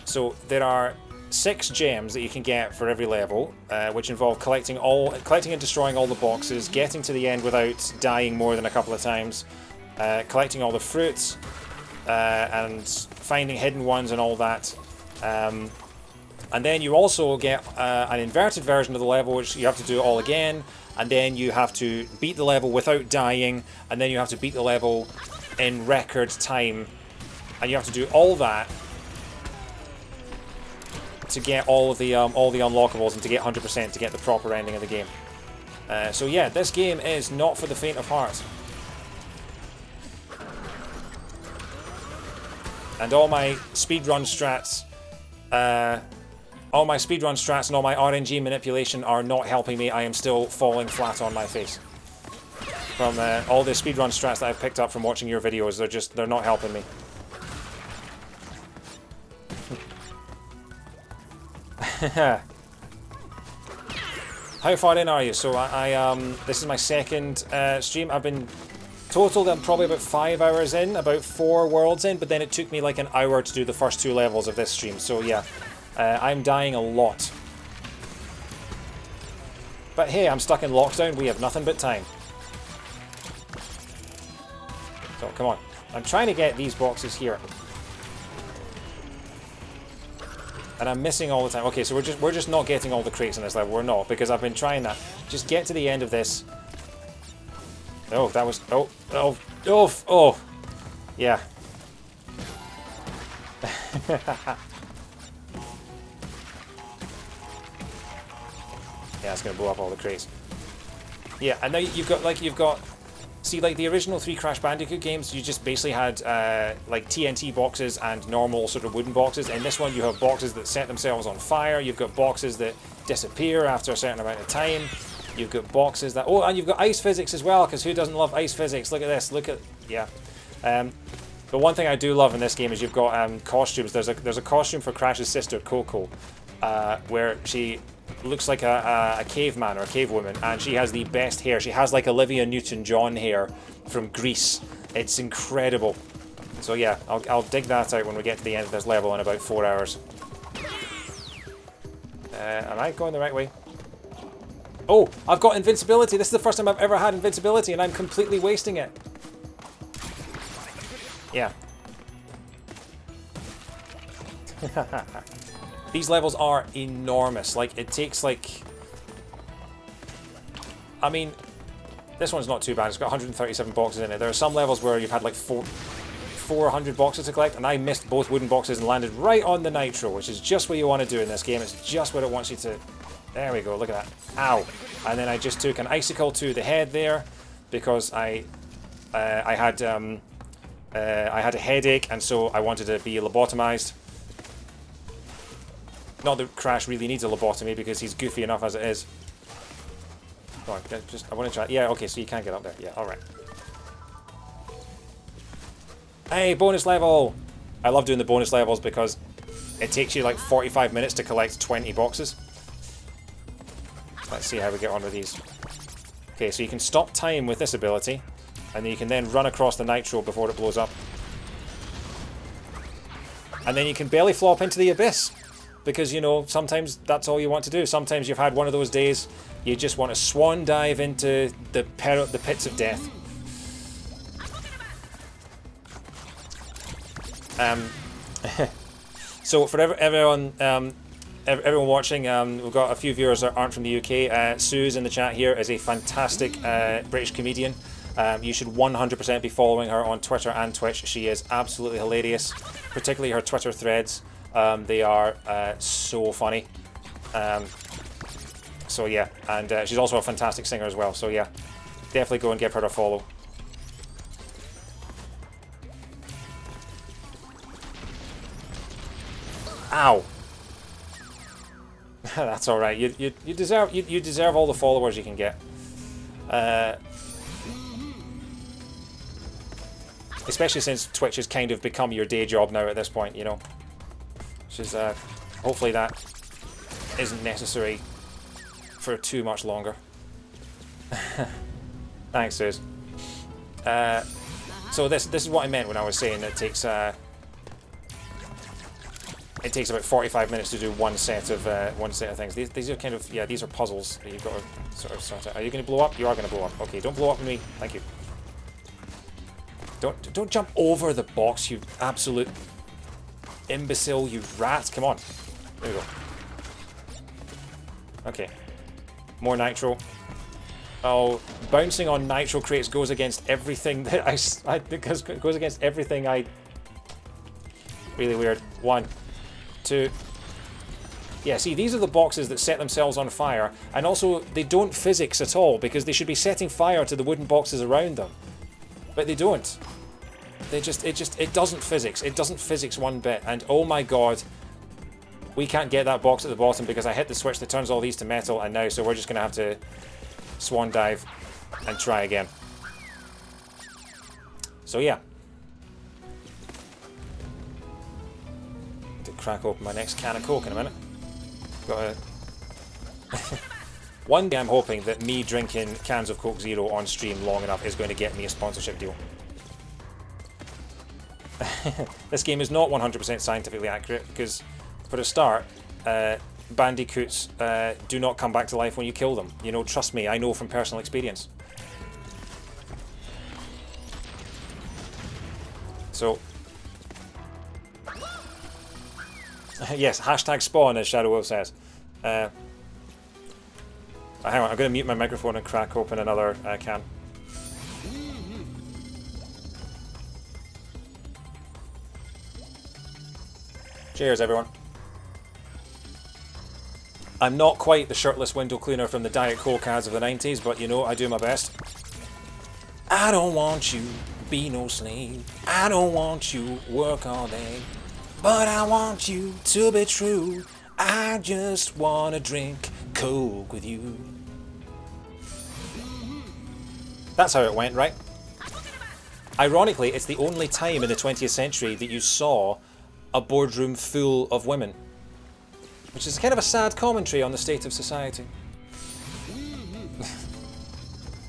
So there are 6 gems that you can get for every level, which involve collecting and destroying all the boxes, getting to the end without dying more than a couple of times, collecting all the fruits, and finding hidden ones and all that. And then you also get an inverted version of the level, which you have to do all again, and then you have to beat the level without dying, and then you have to beat the level in record time, and you have to do all that to get all the unlockables and to get 100% to get the proper ending of the game. So yeah, this game is not for the faint of heart. And all my speedrun strats, and all my RNG manipulation are not helping me. I am still falling flat on my face. From all the speedrun strats that I've picked up from watching your videos, they're not helping me. How far in are you? So this is my second stream. I've been total, I'm probably about 5 hours in, about 4 worlds in, but then it took me like an hour to do the first 2 levels of this stream. So yeah, I'm dying a lot. But hey, I'm stuck in lockdown. We have nothing but time. So come on, I'm trying to get these boxes here. And I'm missing all the time. Okay, so we're just not getting all the crates in this level. We're not, because I've been trying that. Just get to the end of this. Oh, that was... Oh. Yeah. Yeah, it's going to blow up all the crates. Yeah, and now you've got... See, like the original 3 Crash Bandicoot games, you just basically had like TNT boxes and normal sort of wooden boxes. In this one, you have boxes that set themselves on fire. You've got boxes that disappear after a certain amount of time. You've got boxes that... Oh, and you've got ice physics as well, because who doesn't love ice physics? Look at this. Look at... Yeah. But one thing I do love in this game is you've got costumes. There's a costume for Crash's sister, Coco, where she looks like a caveman or a cavewoman, and she has the best hair. She has like Olivia Newton-John hair from Grease. It's incredible. So yeah, I'll dig that out when we get to the end of this level in about 4 hours. Am I going the right way? Oh, I've got invincibility. This is the first time I've ever had invincibility, and I'm completely wasting it. Yeah. These levels are enormous. Like, it takes like... I mean, this one's not too bad. It's got 137 boxes in it. There are some levels where you've had like 400 boxes to collect, and I missed both wooden boxes and landed right on the nitro, which is just what you want to do in this game. It's just what it wants you to... There we go, look at that. Ow. And then I just took an icicle to the head there, because I had I had a headache, and so I wanted to be lobotomized. Not that Crash really needs a lobotomy because he's goofy enough as it is. Come on, I want to try. Yeah, okay, so you can't get up there. Yeah, alright. Hey, bonus level! I love doing the bonus levels because it takes you like 45 minutes to collect 20 boxes. Let's see how we get on with these. Okay, so you can stop time with this ability, and then you can then run across the nitro before it blows up. And then you can belly flop into the abyss. Because, you know, sometimes that's all you want to do. Sometimes you've had one of those days, you just want to swan dive into the pits of death. So for everyone watching, we've got a few viewers that aren't from the UK. Sue's in the chat here is a fantastic British comedian. You should 100% be following her on Twitter and Twitch. She is absolutely hilarious, particularly her Twitter threads. They are so funny. So yeah, and she's also a fantastic singer as well. So yeah, definitely go and give her a follow. Ow! That's all right. You deserve all the followers you can get. Especially since Twitch has kind of become your day job now at this point, you know. Which is, hopefully that isn't necessary for too much longer. Thanks, Suze. So this is what I meant when I was saying it takes about 45 minutes to do one set of things. These are kind of, yeah, these are puzzles that you've got to sort of sort out. Are you going to blow up? You are going to blow up. Okay, don't blow up on me. Thank you. Don't jump over the box, you absolute imbecile, you rat. Come on. There we go. Okay. More nitro. Oh, bouncing on nitro crates goes against everything that goes against everything I... Really weird. 1, 2... Yeah, see, these are the boxes that set themselves on fire, and also they don't physics at all, because they should be setting fire to the wooden boxes around them. But they don't. It doesn't physics. It doesn't physics one bit. And oh my god, we can't get that box at the bottom because I hit the switch that turns all these to metal, and now, so we're just going to have to swan dive and try again. So yeah. To crack open my next can of Coke in a minute. Got a... One day I'm hoping that me drinking cans of Coke Zero on stream long enough is going to get me a sponsorship deal. This game is not 100% scientifically accurate because, for a start, bandicoots do not come back to life when you kill them. You know, trust me, I know from personal experience. So, yes, hashtag spawn, as Shadow Wolf says. Hang on, I'm going to mute my microphone and crack open another can. Cheers, everyone. I'm not quite the shirtless window cleaner from the Diet Coke ads of the 90s, but you know, I do my best. I don't want you, be no slave. I don't want you, work all day. But I want you to be true. I just want to drink Coke with you. That's how it went, right? Ironically, it's the only time in the 20th century that you saw a boardroom full of women. Which is kind of a sad commentary on the state of society.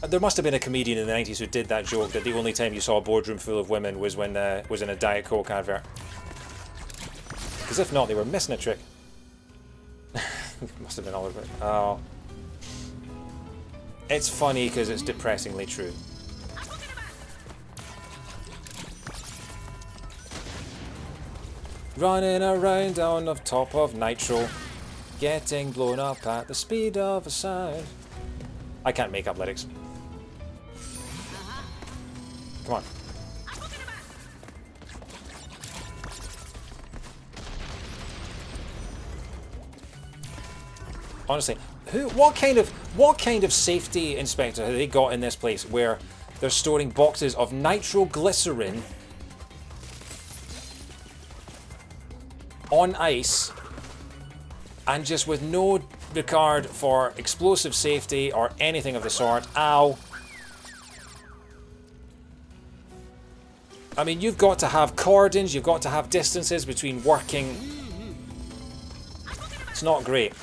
There must have been a comedian in the 90s who did that joke that the only time you saw a boardroom full of women was when was in a Diet Coke advert. Because if not, they were missing a trick. Must have been all of it. Oh. It's funny because it's depressingly true. Running around on the top of nitro, getting blown up at the speed of a sound. I can't make up lyrics. Come on. Honestly, what kind of safety inspector have they got in this place where they're storing boxes of nitroglycerin on ice and just with no regard for explosive safety or anything of the sort. Ow. I mean, you've got to have cordons, you've got to have distances between working. It's not great.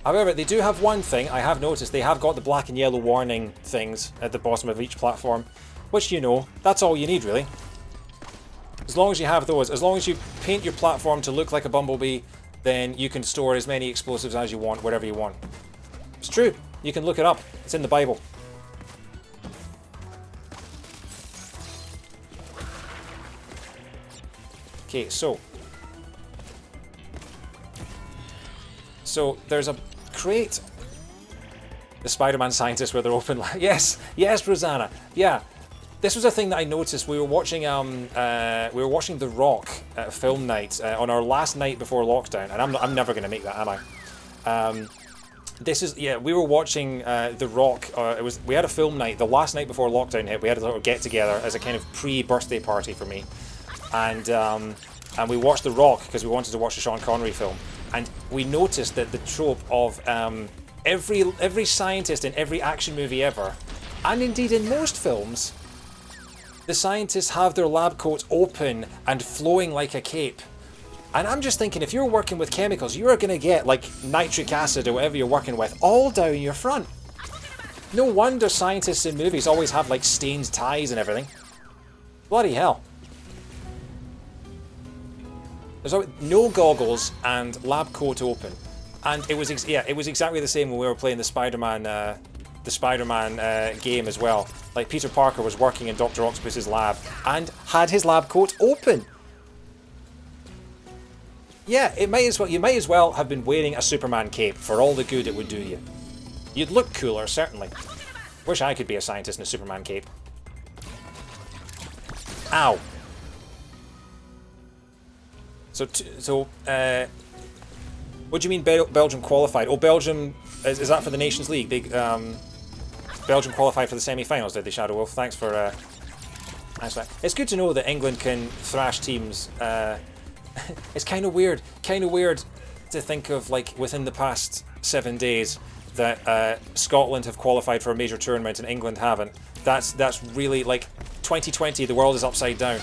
However, they do have one thing I have noticed. They have got the black and yellow warning things at the bottom of each platform, which, you know, that's all you need, really. As long as you have those, as long as you paint your platform to look like a bumblebee, then you can store as many explosives as you want, wherever you want. It's true. You can look it up. It's in the Bible. Okay, so there's a crate. The Spider-Man scientists where they're open. Yes, yes, Rosanna. Yeah, this was a thing that I noticed. We were watching The Rock at film night on our last night before lockdown, and I'm never going to make that, am I? We were watching The Rock. We had a film night the last night before lockdown hit. We had a little get together as a kind of pre-birthday party for me, and we watched The Rock because we wanted to watch the Sean Connery film. And we noticed that the trope of every scientist in every action movie ever, and indeed in most films, the scientists have their lab coats open and flowing like a cape. And I'm just thinking, if you're working with chemicals, you are going to get like nitric acid or whatever you're working with all down your front. No wonder scientists in movies always have like stained ties and everything. Bloody hell. There's no goggles and lab coat open, and it was exactly the same when we were playing the Spider-Man game as well. Like Peter Parker was working in Dr. Octopus's lab and had his lab coat open. Yeah, you might as well have been wearing a Superman cape for all the good it would do you. You'd look cooler, certainly. Wish I could be a scientist in a Superman cape. Ow. So, what do you mean Belgium qualified? Oh, Belgium, is that for the Nations League? Belgium qualified for the semi-finals, did they, Shadow Wolf? Thanks for that. It's good to know that England can thrash teams. It's kind of weird to think of, like, within the past 7 days that Scotland have qualified for a major tournament and England haven't. That's really, like, 2020, the world is upside down.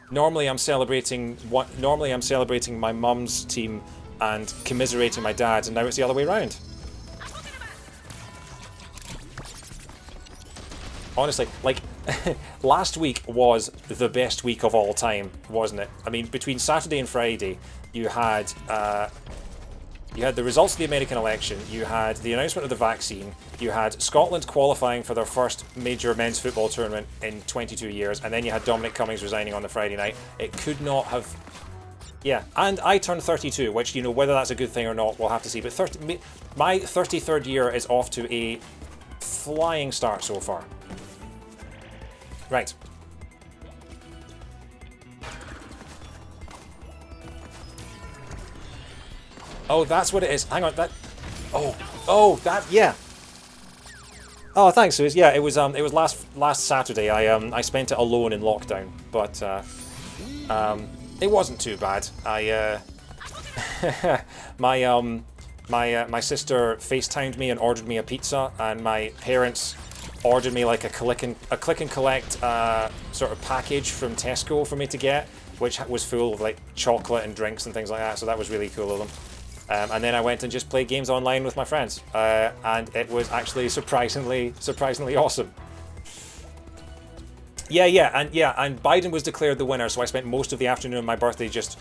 Normally I'm celebrating my mum's team and commiserating my dad, and now it's the other way around. Honestly, like, last week was the best week of all time, wasn't it? I mean, between Saturday and Friday, you had the results of the American election, you had the announcement of the vaccine, you had Scotland qualifying for their first major men's football tournament in 22 years, and then you had Dominic Cummings resigning on the Friday night. It could not have... Yeah, and I turned 32, which, you know, whether that's a good thing or not, we'll have to see. But my 33rd year is off to a flying start so far. Right. Oh, that's what it is. Hang on, that... Oh, that, yeah. Oh, thanks, Suze. Yeah, it was last Saturday. I spent it alone in lockdown, but it wasn't too bad. My sister FaceTimed me and ordered me a pizza, and my parents ordered me like a click and collect sort of package from Tesco for me to get, which was full of like chocolate and drinks and things like that. So that was really cool of them. And then I went and just played games online with my friends, and it was actually surprisingly awesome. And Biden was declared the winner, so I spent most of the afternoon of my birthday just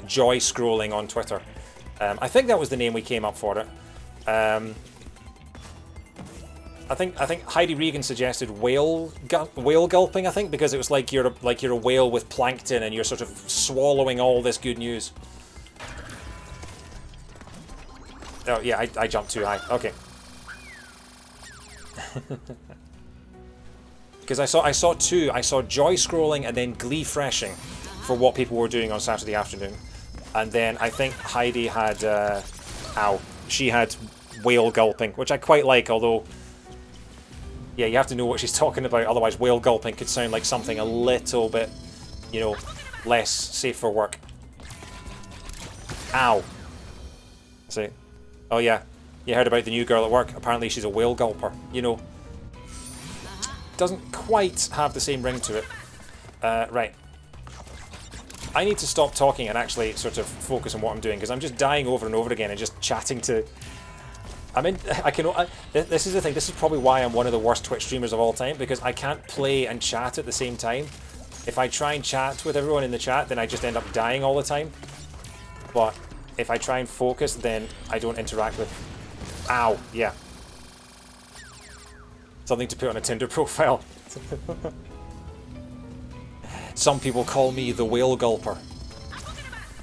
joy scrolling on Twitter. I think that was the name we came up for it. I think Heidi Regan suggested whale gulping. I think because it was like you're a whale with plankton and you're sort of swallowing all this good news. Oh yeah, I jumped too high. Okay. Because I saw two. I saw joy scrolling and then glee freshing for what people were doing on Saturday afternoon, and then I think Heidi had she had whale gulping, which I quite like. Although, yeah, you have to know what she's talking about. Otherwise, whale gulping could sound like something a little bit you know, less safe for work. Ow. See? Oh yeah, you heard about the new girl at work. Apparently she's a whale gulper. You know, doesn't quite have the same ring to it. Right. I need to stop talking and actually sort of focus on what I'm doing, because I'm just dying over and over again and just chatting to... This is the thing, this is probably why I'm one of the worst Twitch streamers of all time, because I can't play and chat at the same time. If I try and chat with everyone in the chat, then I just end up dying all the time. But if I try and focus, then I don't interact with... Ow, yeah. Something to put on a Tinder profile. Some people call me the whale gulper.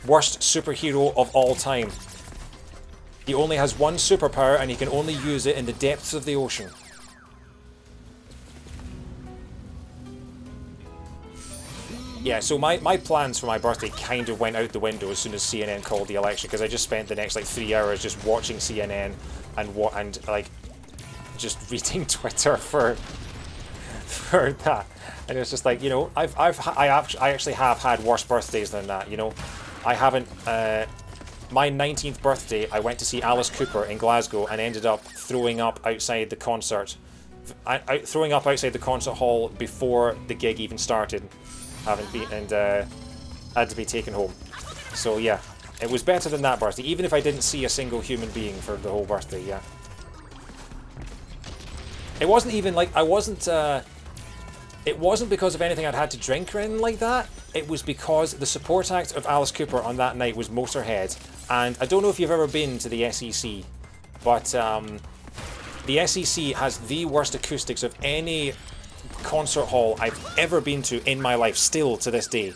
Worst superhero of all time. He only has one superpower and he can only use it in the depths of the ocean. Yeah, so my plans for my birthday kind of went out the window as soon as CNN called the election, because I just spent the next like 3 hours just watching CNN and like just reading Twitter for that. And it's just like, you know, I actually have had worse birthdays than that, you know. I haven't... my 19th birthday, I went to see Alice Cooper in Glasgow and ended up throwing up outside the concert. Throwing up outside the concert hall before the gig even started. Had to be taken home. So yeah, it was better than that birthday, even if I didn't see a single human being for the whole birthday, yeah. It wasn't even like, it wasn't because of anything I'd had to drink or anything like that. It was because the support act of Alice Cooper on that night was Motorhead. And I don't know if you've ever been to the SEC, but the SEC has the worst acoustics of any concert hall I've ever been to in my life, still to this day.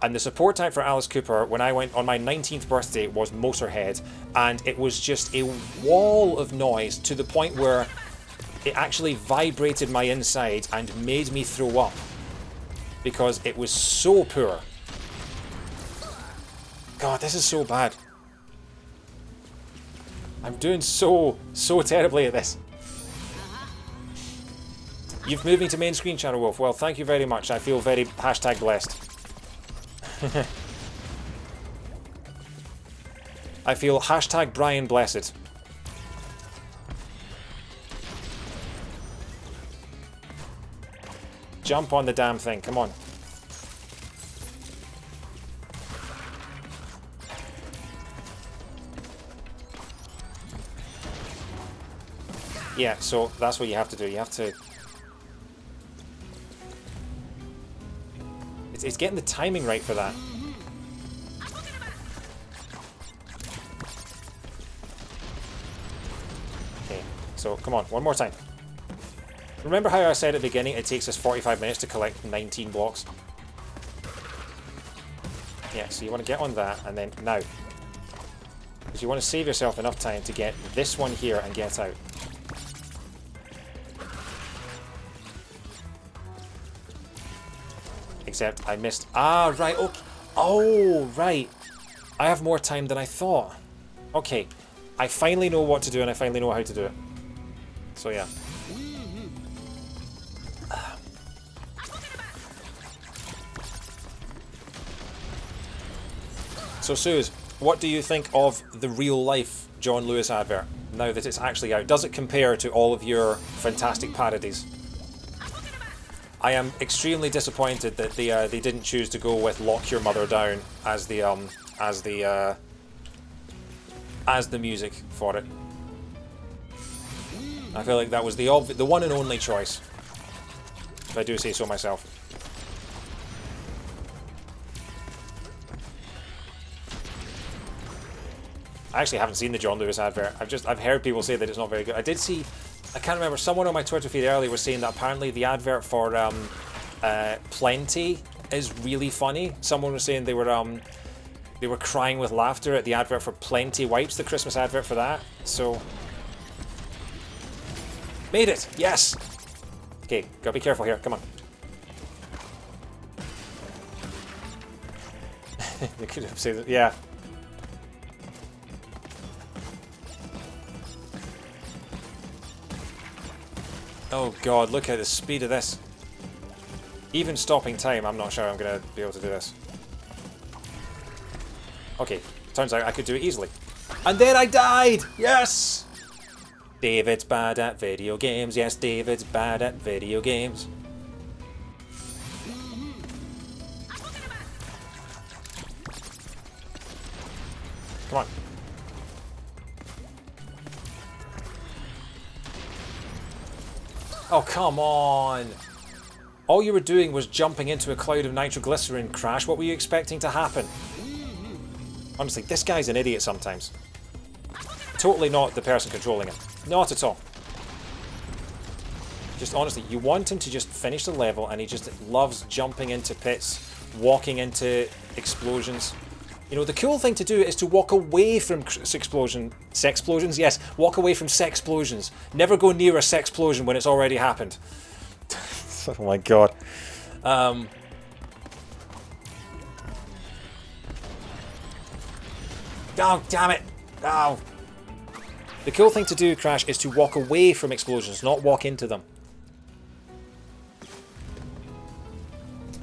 And the support act for Alice Cooper, when I went on my 19th birthday, was Motorhead. And it was just a wall of noise to the point where it actually vibrated my inside and made me throw up, because it was so poor. God, this is so bad. I'm doing so terribly at this. You've moved me to main screen, Channel Wolf. Well, thank you very much. I feel very #blessed. I feel #Brian Blessed. Jump on the damn thing, come on. Yeah, so that's what you have to do. You have to... It's getting the timing right for that. Okay, so come on, one more time. Remember how I said at the beginning it takes us 45 minutes to collect 19 blocks? Yeah, so you want to get on that, and then now. Because you want to save yourself enough time to get this one here and get out. Except I missed... Ah, right, okay. Oh, right. I have more time than I thought. Okay. I finally know what to do, and I finally know how to do it. So, yeah. So, Suze, what do you think of the real-life John Lewis advert, now that it's actually out? Does it compare to all of your fantastic parodies? I am extremely disappointed that they didn't choose to go with "Lock Your Mother Down" as the music for it. I feel like that was the one and only choice, if I do say so myself. I actually haven't seen the John Lewis advert. I've heard people say that it's not very good. I did see, I can't remember, someone on my Twitter feed earlier was saying that apparently the advert for Plenty is really funny. Someone was saying they were crying with laughter at the advert for Plenty Wipes, the Christmas advert for that. So made it, yes. Okay, gotta be careful here. Come on. They could have said that, yeah. Oh god, look at the speed of this. Even stopping time, I'm not sure I'm going to be able to do this. Okay, turns out I could do it easily. And then I died! Yes! David's bad at video games. Yes, David's bad at video games. Come on. Oh, come on! All you were doing was jumping into a cloud of nitroglycerin, Crash. What were you expecting to happen? Honestly, this guy's an idiot sometimes. Totally not the person controlling him. Not at all. Just honestly, you want him to just finish the level and he just loves jumping into pits, walking into explosions. You know, the cool thing to do is to walk away from sexplosions? Yes, walk away from sexplosions. Never go near a sexplosion when it's already happened. Oh my god. Oh, damn it! Oh. The cool thing to do, Crash, is to walk away from explosions, not walk into them.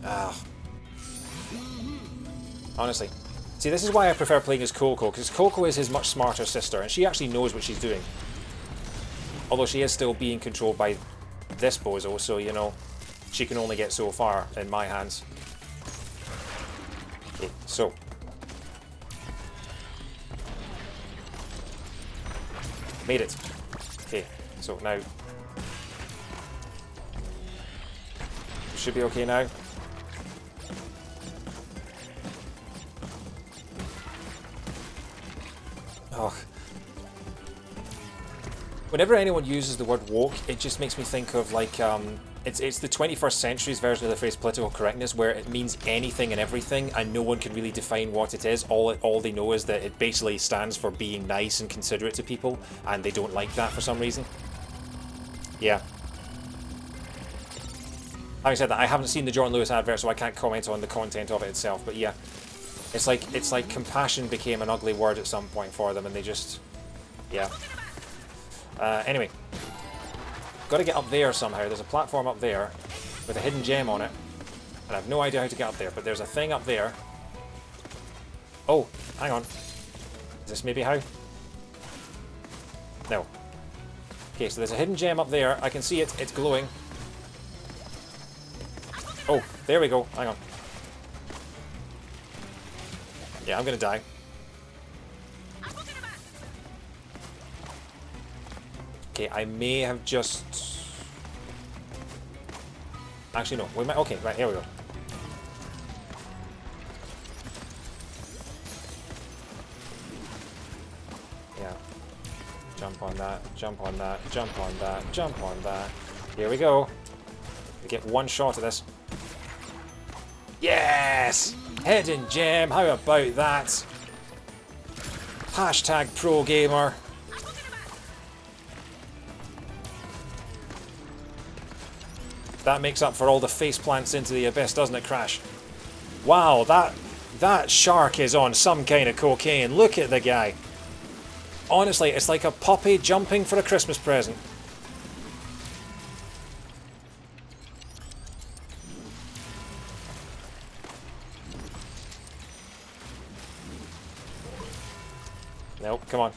Ah. Honestly. See, this is why I prefer playing as Coco, because Coco is his much smarter sister, and she actually knows what she's doing. Although she is still being controlled by this bozo, so, you know, she can only get so far in my hands. Okay, so. Made it. Okay, so now. Should be okay now. Oh. Whenever anyone uses the word woke, it just makes me think of like it's the 21st century's version of the phrase political correctness, where it means anything and everything, and no one can really define what it is. All they know is that it basically stands for being nice and considerate to people, and they don't like that for some reason. Yeah. Having said that, I haven't seen the John Lewis advert, so I can't comment on the content of it itself. But yeah, it's like compassion became an ugly word at some point for them, and they just, yeah. Anyway, got to get up there somehow. There's a platform up there with a hidden gem on it, and I have no idea how to get up there. But there's a thing up there. Oh, hang on. Is this maybe how? No. Okay, so there's a hidden gem up there. I can see it. It's glowing. Oh, there we go. Hang on. Yeah, I'm gonna die. Okay, I may have just... Actually, no. We might... Okay, right, here we go. Yeah. Jump on that, jump on that, jump on that, jump on that. Here we go. We get one shot at this. Yes! Hidden gem, how about that? Hashtag pro gamer. That makes up for all the face plants into the abyss, doesn't it, Crash? Wow, that shark is on some kind of cocaine. Look at the guy. Honestly, it's like a puppy jumping for a Christmas present. Nope, come on.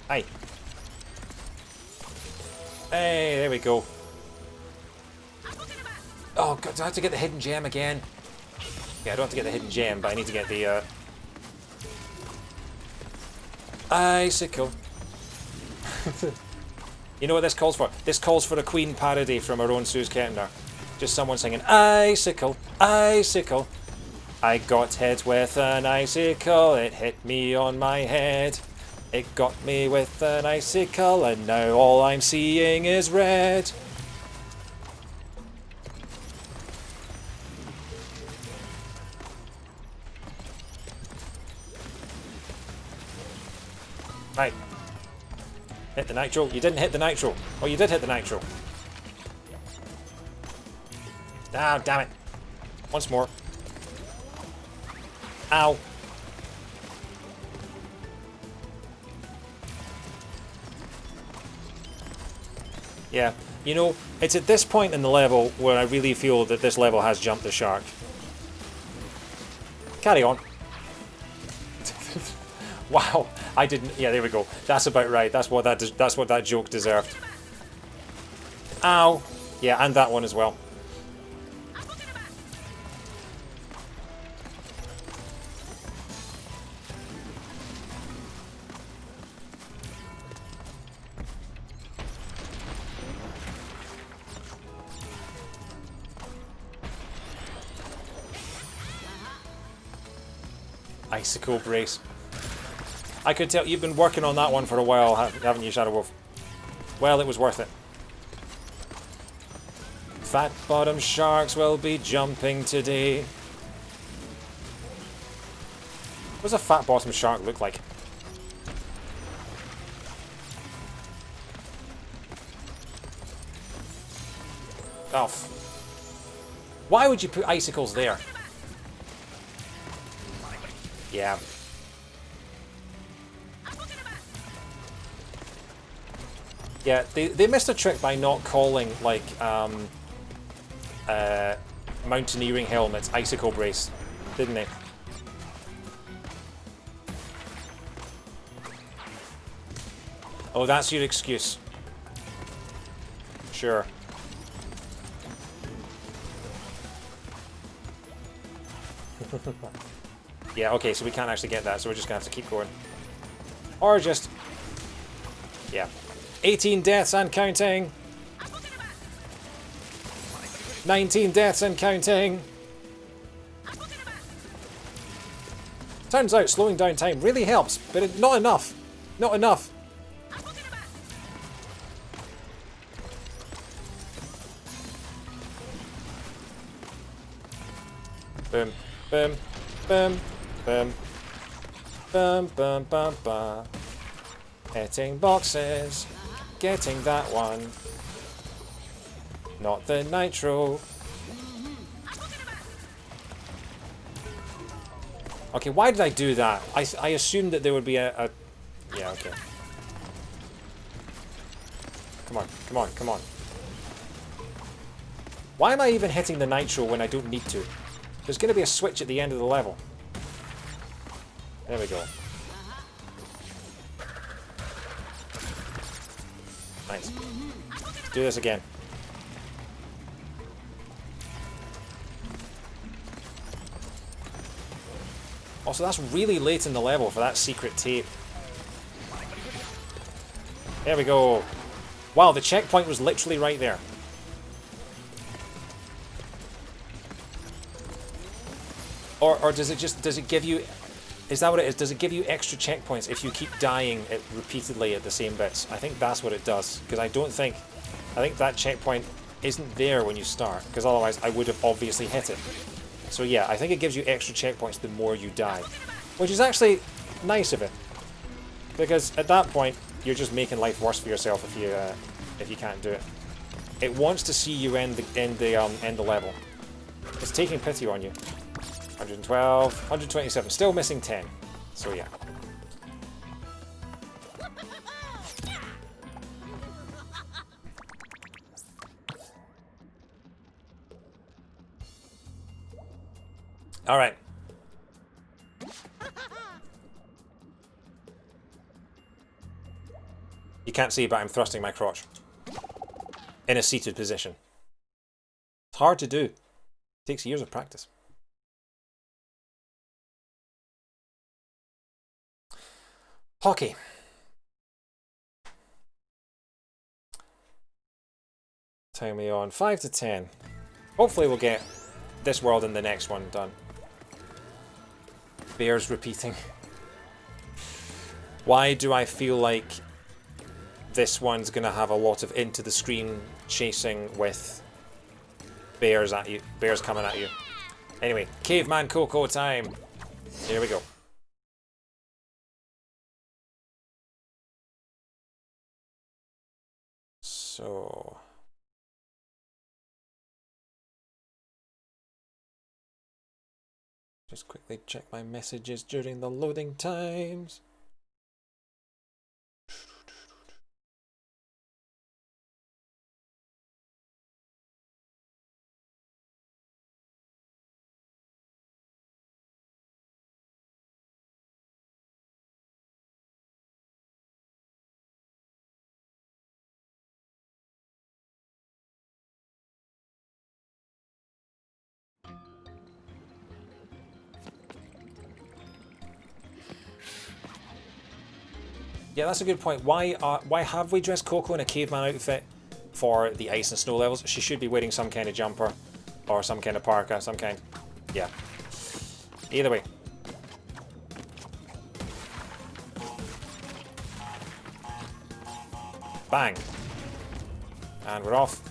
Hi. Hey, there we go. Oh god, do I have to get the hidden gem again? Yeah, I don't have to get the hidden gem, but I need to get the icicle. You know what this calls for? This calls for a Queen parody from our own Suze Kettner. Just someone singing, icicle, icicle. I got hit with an icicle, it hit me on my head. It got me with an icicle, and now all I'm seeing is red. Right. Hit the nitro. You didn't hit the nitro. Oh, you did hit the nitro. Ah, damn it. Once more. Ow. Yeah. You know, it's at this point in the level where I really feel that this level has jumped the shark. Carry on. Wow. I didn't... Yeah, there we go. That's about right. That's what that joke deserved. Ow. Yeah, and that one as well. Icicle brace. I could tell you've been working on that one for a while, haven't you, Shadow Wolf? Well, it was worth it. Fat bottom sharks will be jumping today. What does a fat bottom shark look like? Oh. Why would you put icicles there? Yeah. Yeah, they missed a trick by not calling, like, mountaineering helmets icicle brace, didn't they? Oh, that's your excuse. Sure. Yeah, okay, so we can't actually get that, so we're just gonna have to keep going. Or just... Yeah. 18 deaths and counting! 19 deaths and counting! Turns out slowing down time really helps, but not enough. Not enough. Boom, boom, boom, boom, boom, boom, boom, boom. Hitting boxes, getting that one. Not the nitro. Okay, why did I do that? I assumed that there would be a... Yeah, okay. Come on, come on, come on. Why am I even hitting the nitro when I don't need to? There's going to be a switch at the end of the level. There we go. Nice. Let's do this again. Also, that's really late in the level for that secret tape. There we go. Wow, the checkpoint was literally right there. Or does it give you... Is that what it is? Does it give you extra checkpoints if you keep dying repeatedly at the same bits? I think that's what it does. Because I think that checkpoint isn't there when you start. Because otherwise I would have obviously hit it. So yeah, I think it gives you extra checkpoints the more you die. Which is actually nice of it. Because at that point, you're just making life worse for yourself if you can't do it. It wants to see you end the level. It's taking pity on you. 112, 127, still missing 10. So yeah. All right. You can't see, but I'm thrusting my crotch in a seated position. It's hard to do. It takes years of practice. Hockey. Time me on 5 to 10. Hopefully we'll get this world and the next one done. Bears repeating. Why do I feel like this one's gonna have a lot of into the screen chasing with bears at you, bears coming at you? Anyway, Caveman Coco time. Here we go. So just quickly check my messages during the loading times. Yeah, that's a good point. Why have we dressed Coco in a caveman outfit for the ice and snow levels? She should be wearing some kind of jumper or some kind of parka, some kind. Yeah. Either way. Bang. And we're off.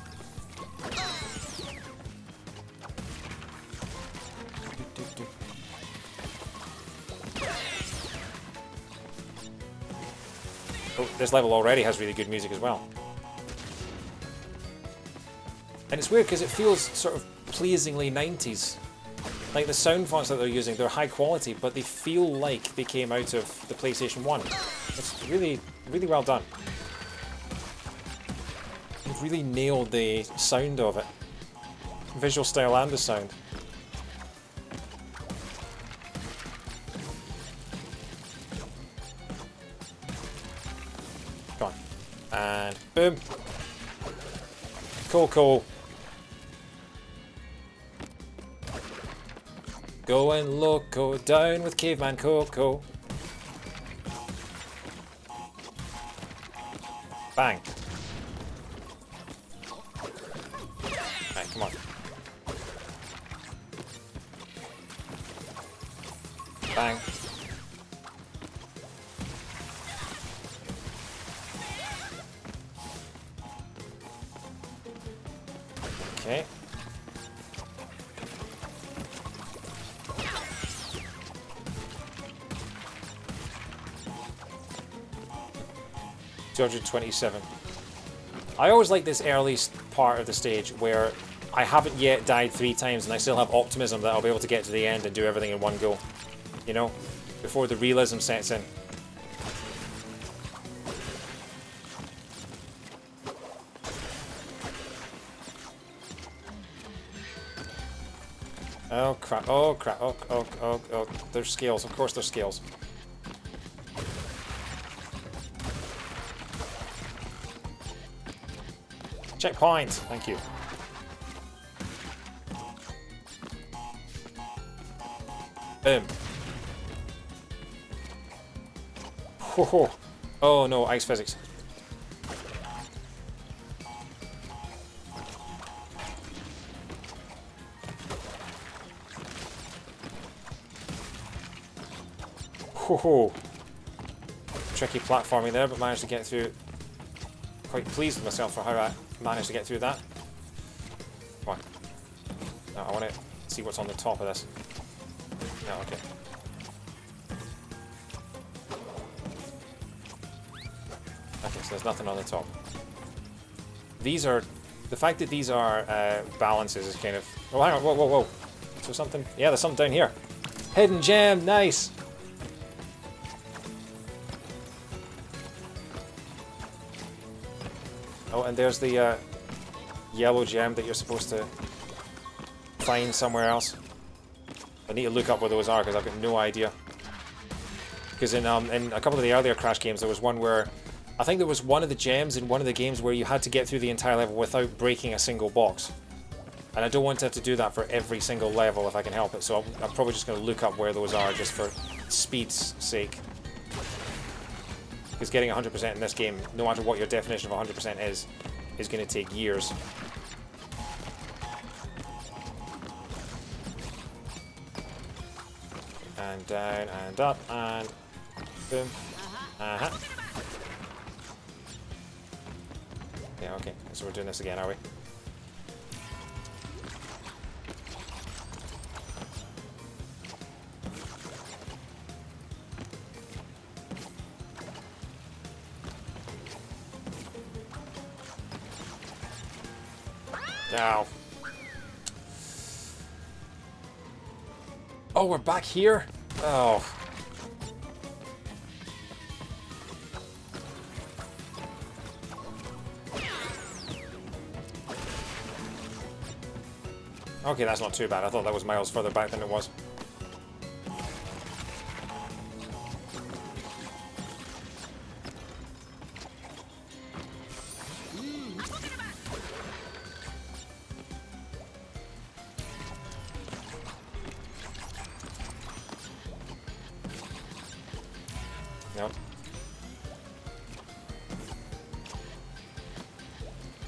Oh, this level already has really good music as well. And it's weird because it feels sort of pleasingly 90s. Like the sound fonts that they're using, they're high quality, but they feel like they came out of the PlayStation 1. It's really, really well done. They've really nailed the sound of it. Visual style and the sound. Come on. And boom. Cool, cool. Going loco, down with Caveman Coco. Bang. Right, come on. Bang. Okay. $227. I always like this early part of the stage where I haven't yet died 3 times and I still have optimism that I'll be able to get to the end and do everything in one go. You know? Before the realism sets in. Oh crap, oh crap, oh, there's scales, of course there's scales. Checkpoint, thank you. Boom. Whoa. Oh no, ice physics. Whoa. Tricky platforming there, but managed to get through. Quite pleased with myself for how I managed to get through that. Come on. No, I want to see what's on the top of this. No, okay. Okay, so there's nothing on the top. These are... The fact that these are balances is kind of... Oh, hang on, whoa. So something... Yeah, there's something down here. Hidden gem, nice! Oh, and there's the yellow gem that you're supposed to find somewhere else. I need to look up where those are because I've got no idea. Because in a couple of the earlier Crash games, there was one where I think there was one of the gems in one of the games where you had to get through the entire level without breaking a single box. And I don't want to have to do that for every single level if I can help it. So I'm probably just going to look up where those are just for speed's sake. Because getting 100% in this game, no matter what your definition of 100% is going to take years. And down, and up, and boom. Uh-huh. Yeah, okay. So we're doing this again, are we? Ow. Oh, we're back here? Oh. Okay, that's not too bad. I thought that was miles further back than it was. Nope.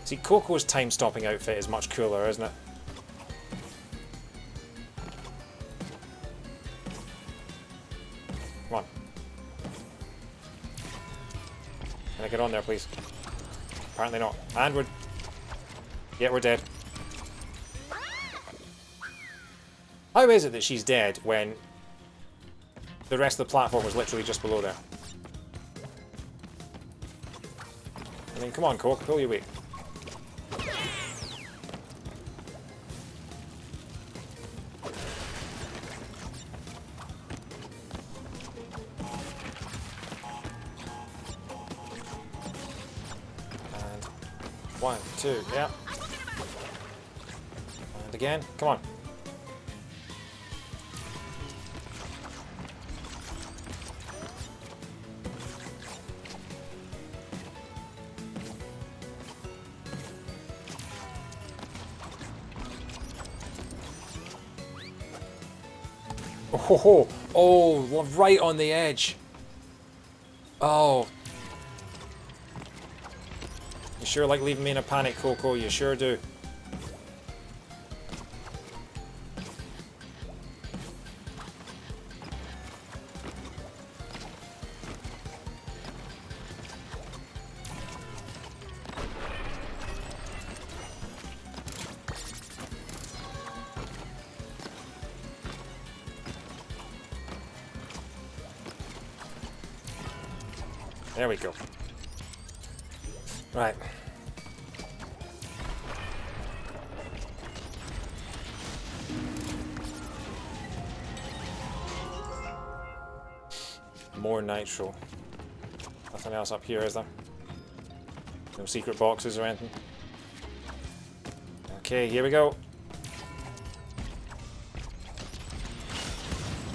See, Coco's time-stopping outfit is much cooler, isn't it? Come on. Can I get on there, please? Apparently not. And we're... Yeah, we're dead. How is it that she's dead when the rest of the platform was literally just below there? I mean, come on, Coke, pull your weight. And 1, 2, yeah. And again, come on. Oh, oh, right on the edge. Oh. You sure like leaving me in a panic, Coco? You sure do. There we go. Right. More nitro. Nothing else up here, is there? No secret boxes or anything? Okay, here we go.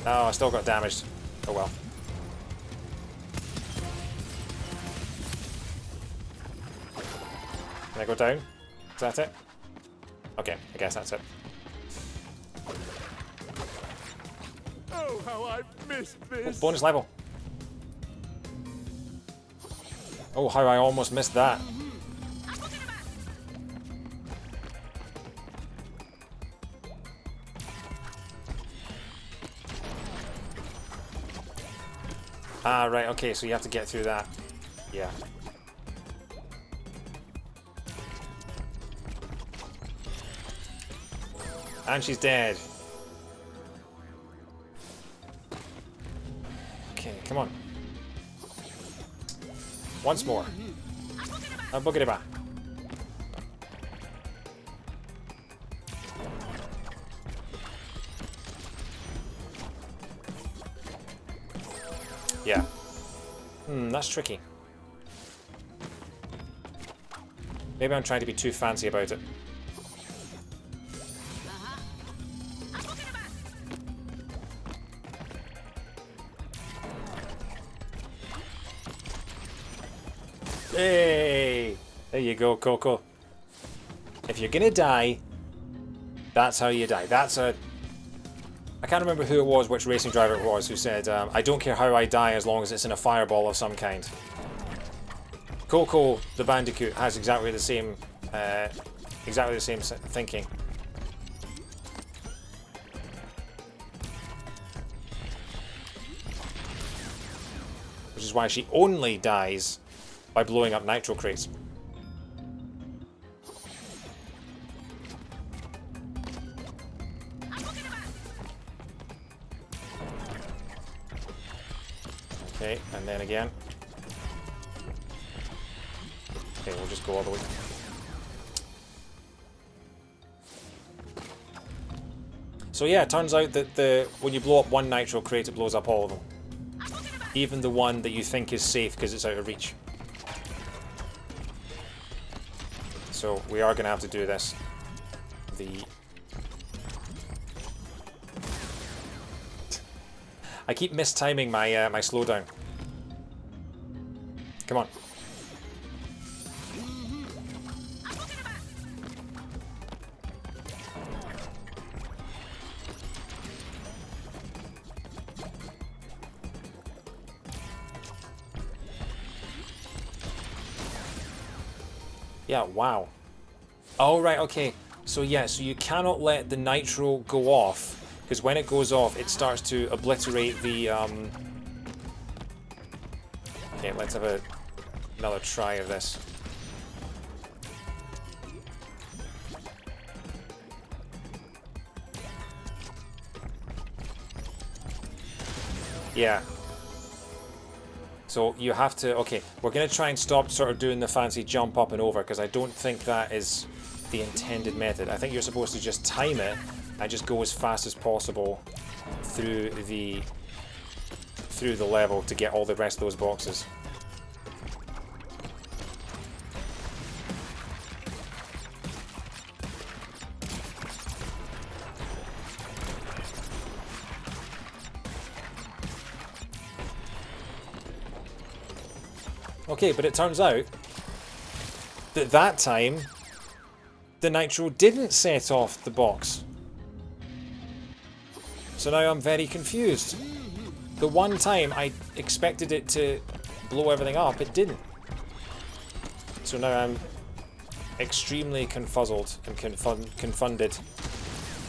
Oh, I still got damaged. Oh well. Can I go down? Is that it? Okay, I guess that's it. Oh, how I've missed Oh, this! bonus level. Oh, how I almost missed that. Ah, right, okay, so you have to get through that. Yeah. And she's dead. Okay, come on. Once more. A boogity-ba. Yeah. That's tricky. Maybe I'm trying to be too fancy about it. Hey! There you go, Coco. If you're gonna die, that's how you die. That's a... I can't remember who it was, which racing driver it was, who said, I don't care how I die as long as it's in a fireball of some kind. Coco, the Bandicoot, has exactly the same thinking. Which is why she only dies by blowing up nitro crates. Okay, and then again. Okay, we'll just go all the way. So yeah, it turns out that when you blow up one nitro crate, it blows up all of them. Even the one that you think is safe because it's out of reach. So we are going to have to do this. I keep mistiming my my slowdown. Come on. Yeah, wow. Oh, right, okay. So yeah, so you cannot let the nitro go off, because when it goes off, it starts to obliterate the, Okay, let's have another try of this. Yeah. So you have to... Okay, we're going to try and stop sort of doing the fancy jump up and over, because I don't think that is the intended method. I think you're supposed to just time it and just go as fast as possible through the level to get all the rest of those boxes. Okay, but it turns out that time the nitro didn't set off the box. So now I'm very confused. The one time I expected it to blow everything up, it didn't. So now I'm extremely confuzzled and confunded.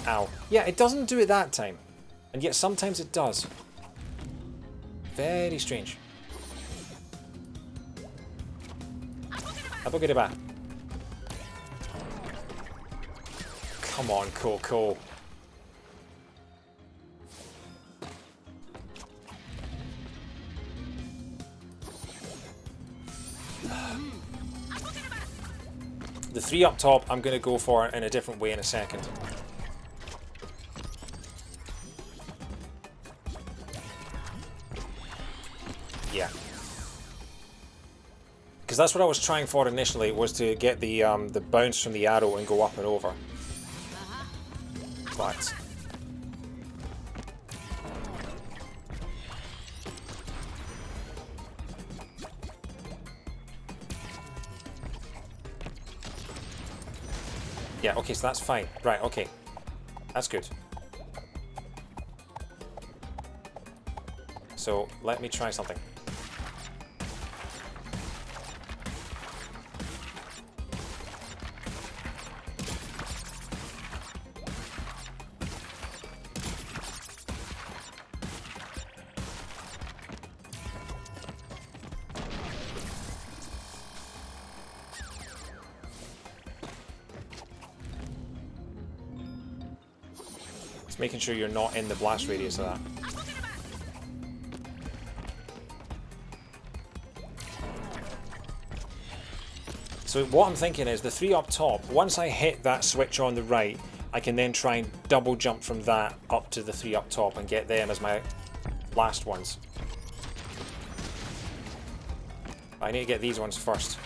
Ow. Yeah, it doesn't do it that time. And yet sometimes it does. Very strange. Abogedaba. Come on, cool. The 3 up top I'm going to go for in a different way in a second. Yeah. Because that's what I was trying for initially, was to get the bounce from the arrow and go up and over. But... yeah, okay, so that's fine. Right, okay. That's good. So, let me try something. Making sure you're not in the blast radius of that. So what I'm thinking is the 3 up top, once I hit that switch on the right, I can then try and double jump from that up to the 3 up top and get them as my last ones. I need to get these ones first.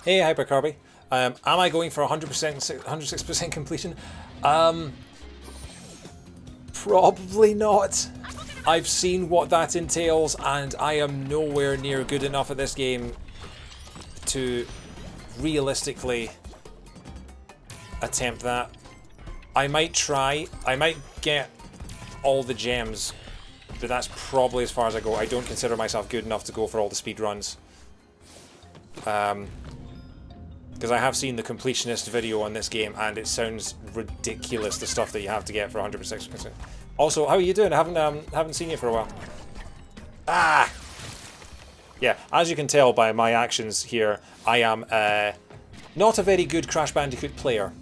Hey, Hyper Kirby. Am I going for 100%, 106% completion? Probably not. I've seen what that entails, and I am nowhere near good enough at this game to realistically attempt that. I might try. I might get all the gems, but that's probably as far as I go. I don't consider myself good enough to go for all the speed runs. Because I have seen the completionist video on this game, and it sounds ridiculous, the stuff that you have to get for 100%. Also, how are you doing? I haven't seen you for a while. Ah! Yeah, as you can tell by my actions here, I am not a very good Crash Bandicoot player.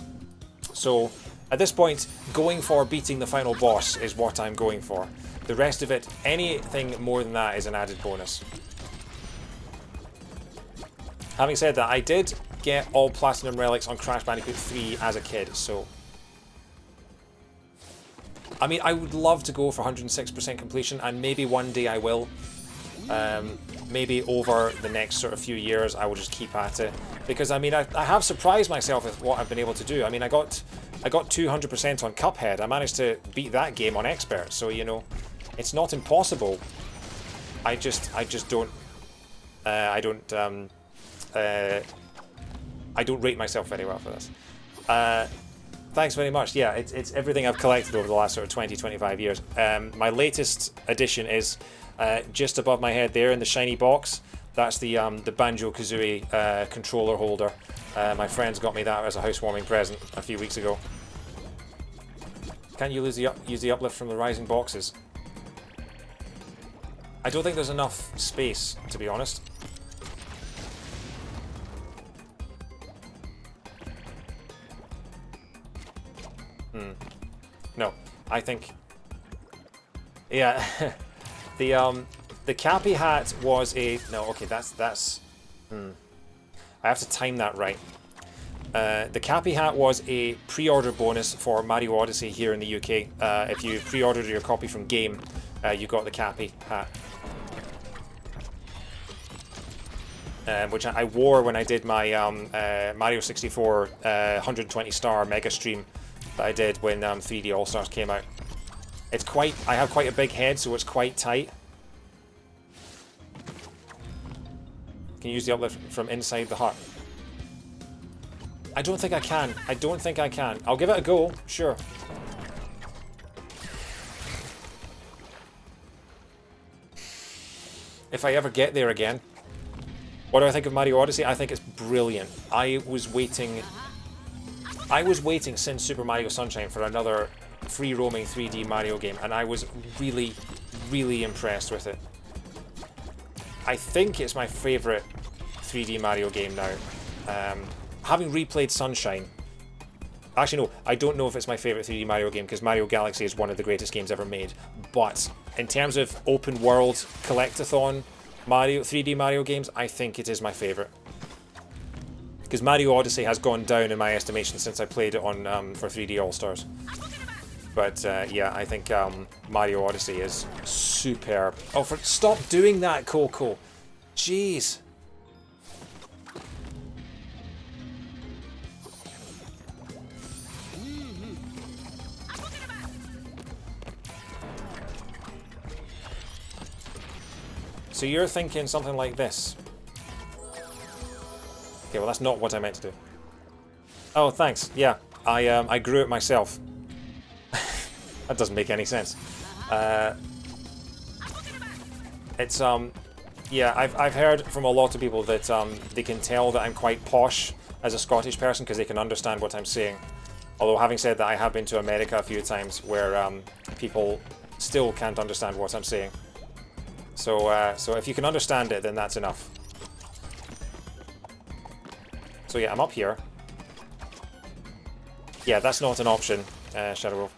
So, at this point, going for beating the final boss is what I'm going for. The rest of it, anything more than that is an added bonus. Having said that, I did get all Platinum Relics on Crash Bandicoot 3 as a kid, so... I mean, I would love to go for 106% completion, and maybe one day I will. Maybe over the next sort of few years I will just keep at it. Because, I mean, I have surprised myself with what I've been able to do. I mean, I got 200% on Cuphead. I managed to beat that game on Expert, so, you know, it's not impossible. I just don't I don't rate myself very well for this. Thanks very much. Yeah, it's everything I've collected over the last sort of 20-25 years. My latest addition is just above my head there in the shiny box. That's the Banjo-Kazooie controller holder. My friends got me that as a housewarming present a few weeks ago. Can't you use the uplift from the rising boxes? I don't think there's enough space, to be honest. No, I think... Yeah, the Cappy hat was a... No, okay, that's... I have to time that right. The Cappy hat was a pre-order bonus for Mario Odyssey here in the UK. If you pre-ordered your copy from Game, you got the Cappy hat. Which I wore when I did my Mario 64 120 star mega stream that I did when 3D All Stars came out. It's quite... I have quite a big head, so it's quite tight. Can you use the uplift from inside the heart? I don't think I can. I don't think I can. I'll give it a go, sure. If I ever get there again. What do I think of Mario Odyssey? I think it's brilliant. I was waiting since Super Mario Sunshine for another free-roaming 3D Mario game, and I was really, really impressed with it. I think it's my favourite 3D Mario game now. Having replayed Sunshine... Actually, no, I don't know if it's my favourite 3D Mario game, because Mario Galaxy is one of the greatest games ever made. But, in terms of open-world, collectathon, 3D Mario games, I think it is my favourite. Because Mario Odyssey has gone down in my estimation since I played it on for 3D All-Stars. But yeah, I think Mario Odyssey is superb. Oh, stop doing that, Coco! Jeez! So you're thinking something like this. Okay, well that's not what I meant to do. Oh, thanks. Yeah, I grew it myself. That doesn't make any sense. It's yeah, I've heard from a lot of people that they can tell that I'm quite posh as a Scottish person because they can understand what I'm saying. Although having said that, I have been to America a few times where people still can't understand what I'm saying. So so if you can understand it, then that's enough. So yeah, I'm up here. Yeah, that's not an option, Shadow Wolf.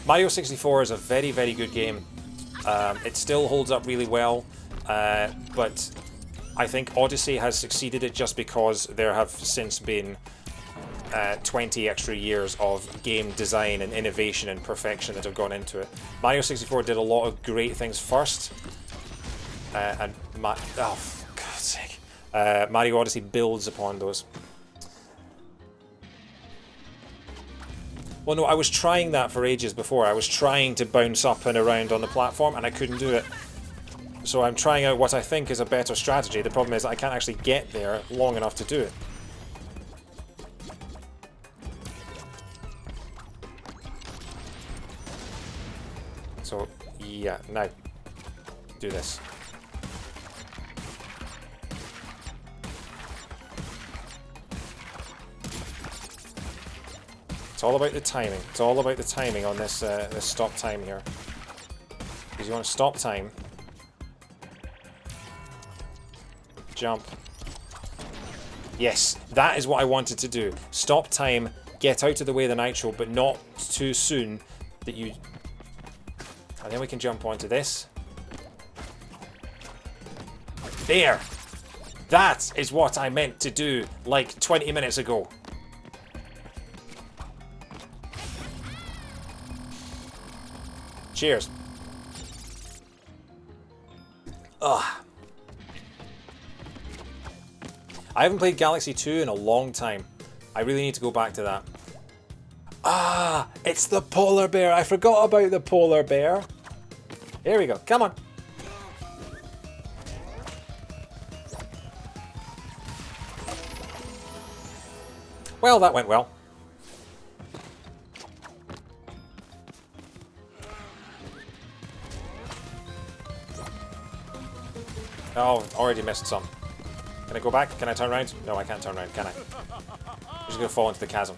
Mario 64 is a very, very good game. It still holds up really well, but I think Odyssey has succeeded it just because there have since been 20 extra years of game design and innovation and perfection that have gone into it. Mario 64 did a lot of great things first, and oh, for God's sake. Mario Odyssey builds upon those. Well, no, I was trying that for ages before. I was trying to bounce up and around on the platform, and I couldn't do it. So I'm trying out what I think is a better strategy. The problem is I can't actually get there long enough to do it. So, yeah, now, do this. It's all about the timing. It's all about the timing on this this stop time here. Because you want to stop time. Jump. Yes, that is what I wanted to do. Stop time, get out of the way of the nitro, but not too soon that you... And then we can jump onto this. There! That is what I meant to do like 20 minutes ago. Cheers. Ugh. I haven't played Galaxy 2 in a long time. I really need to go back to that. Ah, it's the polar bear. I forgot about the polar bear. Here we go. Come on. Well, that went well. Oh, already missed some. Can I go back? Can I turn around? No, I can't turn around, can I? I'm just gonna fall into the chasm.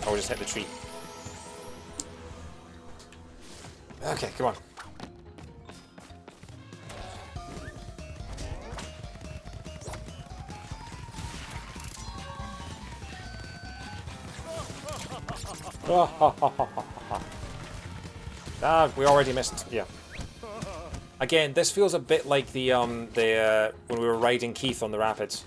Or just hit the tree. Okay, come on. Ah, we already missed. Yeah. Again, this feels a bit like the when we were riding Keith on the rapids.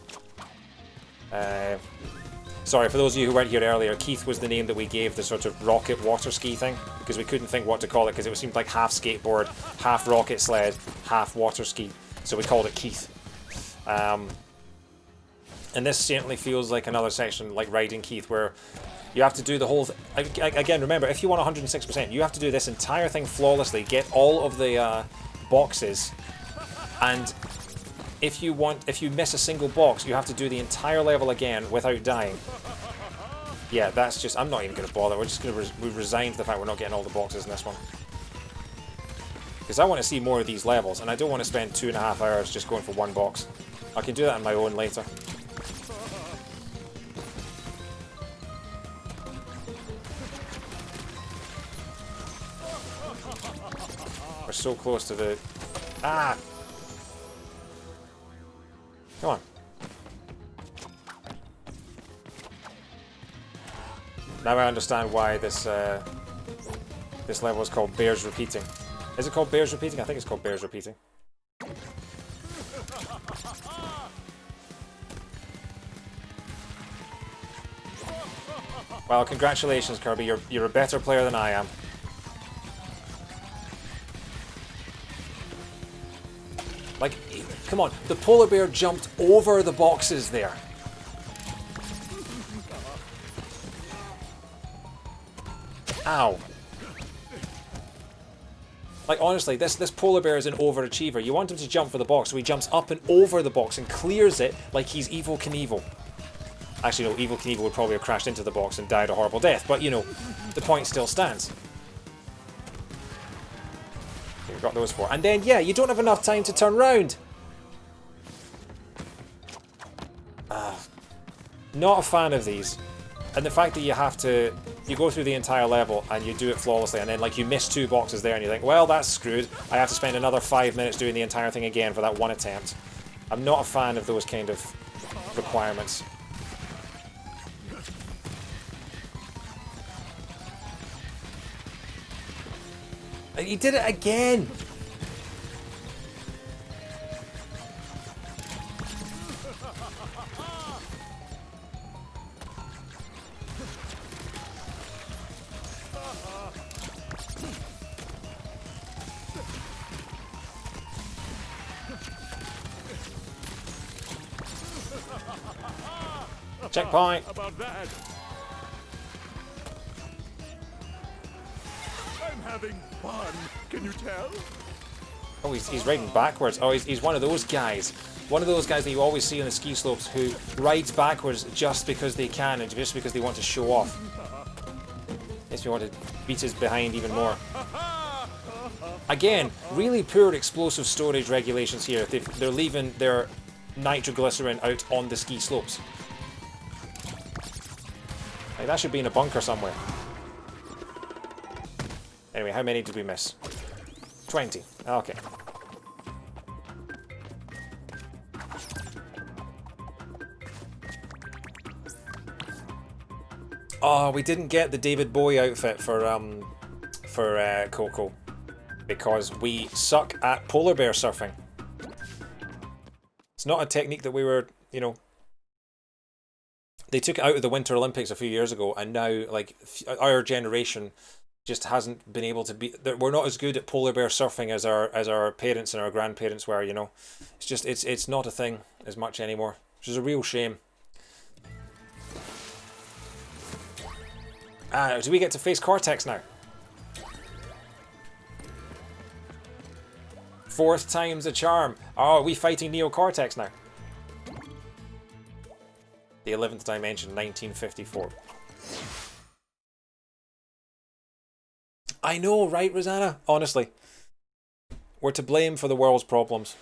Sorry, for those of you who weren't here earlier, Keith was the name that we gave the sort of rocket water ski thing, because we couldn't think what to call it, because it seemed like half skateboard, half rocket sled, half water ski. So we called it Keith. And this certainly feels like another section like riding Keith, where you have to do the whole again, remember, if you want 106%, you have to do this entire thing flawlessly, get all of the boxes, and if you miss a single box, you have to do the entire level again without dying. Yeah, that's just, I'm not even going to bother. We're just going to we resigned to the fact we're not getting all the boxes in this one. Because I want to see more of these levels, and I don't want to spend 2.5 hours just going for one box. I can do that on my own later. We're so close to the... Ah! Come on. Now I understand why this this level is called Bears Repeating. Is it called Bears Repeating? I think it's called Bears Repeating. Well, congratulations, Kirby. You're a better player than I am. Like, come on, the polar bear jumped over the boxes there. Ow. Like, honestly, this polar bear is an overachiever. You want him to jump for the box, so he jumps up and over the box and clears it like he's Evel Knievel. Actually, no, Evel Knievel would probably have crashed into the box and died a horrible death, but, you know, the point still stands. We've got those four. And then, yeah, you don't have enough time to turn round. Not a fan of these. And the fact that you go through the entire level and you do it flawlessly, and then like you miss 2 boxes there and you think, well, that's screwed. I have to spend another 5 minutes doing the entire thing again for that one attempt. I'm not a fan of those kind of requirements. And he did it again! Checkpoint! About that. I'm having fun. Can you tell? Oh, he's riding backwards. Oh, he's one of those guys. One of those guys that you always see on the ski slopes who rides backwards just because they can and just because they want to show off. Makes me want to beat his behind even more. Again, really poor explosive storage regulations here. They're leaving their nitroglycerin out on the ski slopes. Like, that should be in a bunker somewhere. Anyway, how many did we miss? 20. Okay. Oh, we didn't get the David Bowie outfit for Coco because we suck at polar bear surfing. It's not a technique that we were, you know. They took it out of the Winter Olympics a few years ago, and now, like, our generation just hasn't been able to be. We're not as good at polar bear surfing as our parents and our grandparents were. You know, it's just it's not a thing as much anymore, which is a real shame. Do we get to face Cortex now? 4th time's a charm. Oh, are we fighting Neo Cortex now? The 11th Dimension, 1954. I know, right, Rosanna? Honestly. We're to blame for the world's problems.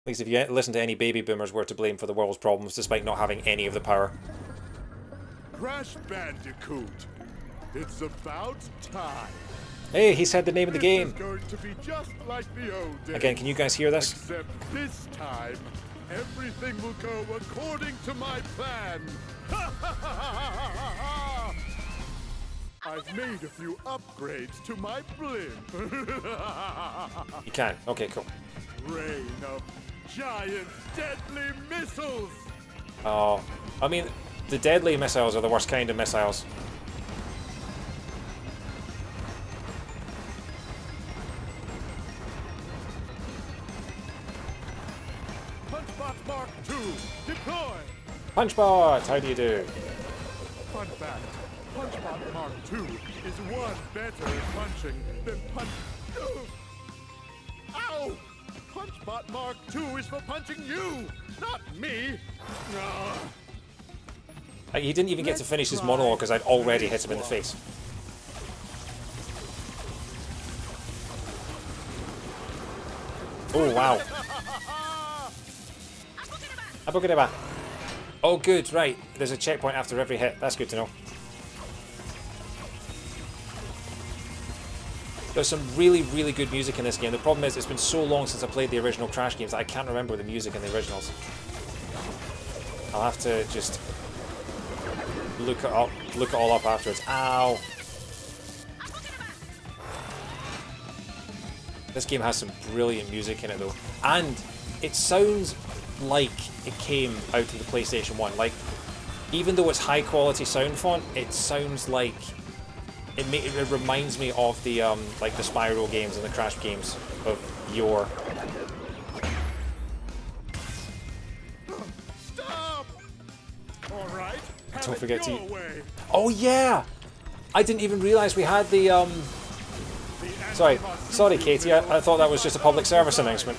At least if you listen to any baby boomers, we're to blame for the world's problems, despite not having any of the power. Crash Bandicoot. It's about time. Hey, he said the name of the game. This is going to be just like the old days. Again, can you guys hear this? Except this time, everything will go according to my plan. I've made a few upgrades to my blimp. You can. Okay, cool. Rain of giant deadly missiles. Oh, I mean, the deadly missiles are the worst kind of missiles. Punchbot Mark II, deploy. Punchbot, how do you do? Fun fact, Punchbot Mark II is one better at punching than Ow! Punchbot Mark II is for punching you, not me. He didn't even get to finish his monologue because I'd already hit him in the face. Oh, wow. Abogedaba. Oh, good, right. There's a checkpoint after every hit. That's good to know. There's some really, really good music in this game. The problem is it's been so long since I played the original Crash games that I can't remember the music in the originals. I'll have to just look it all up afterwards. Ow! This game has some brilliant music in it though. And it sounds like it came out of the PlayStation 1. Like, even though it's high quality sound font, it sounds like it reminds me of the like the Spyro games and the Crash games of yore. Stop! All right. Don't forget to. Oh yeah! I didn't even realize we had the Sorry, Katie. I thought that was just a public service announcement.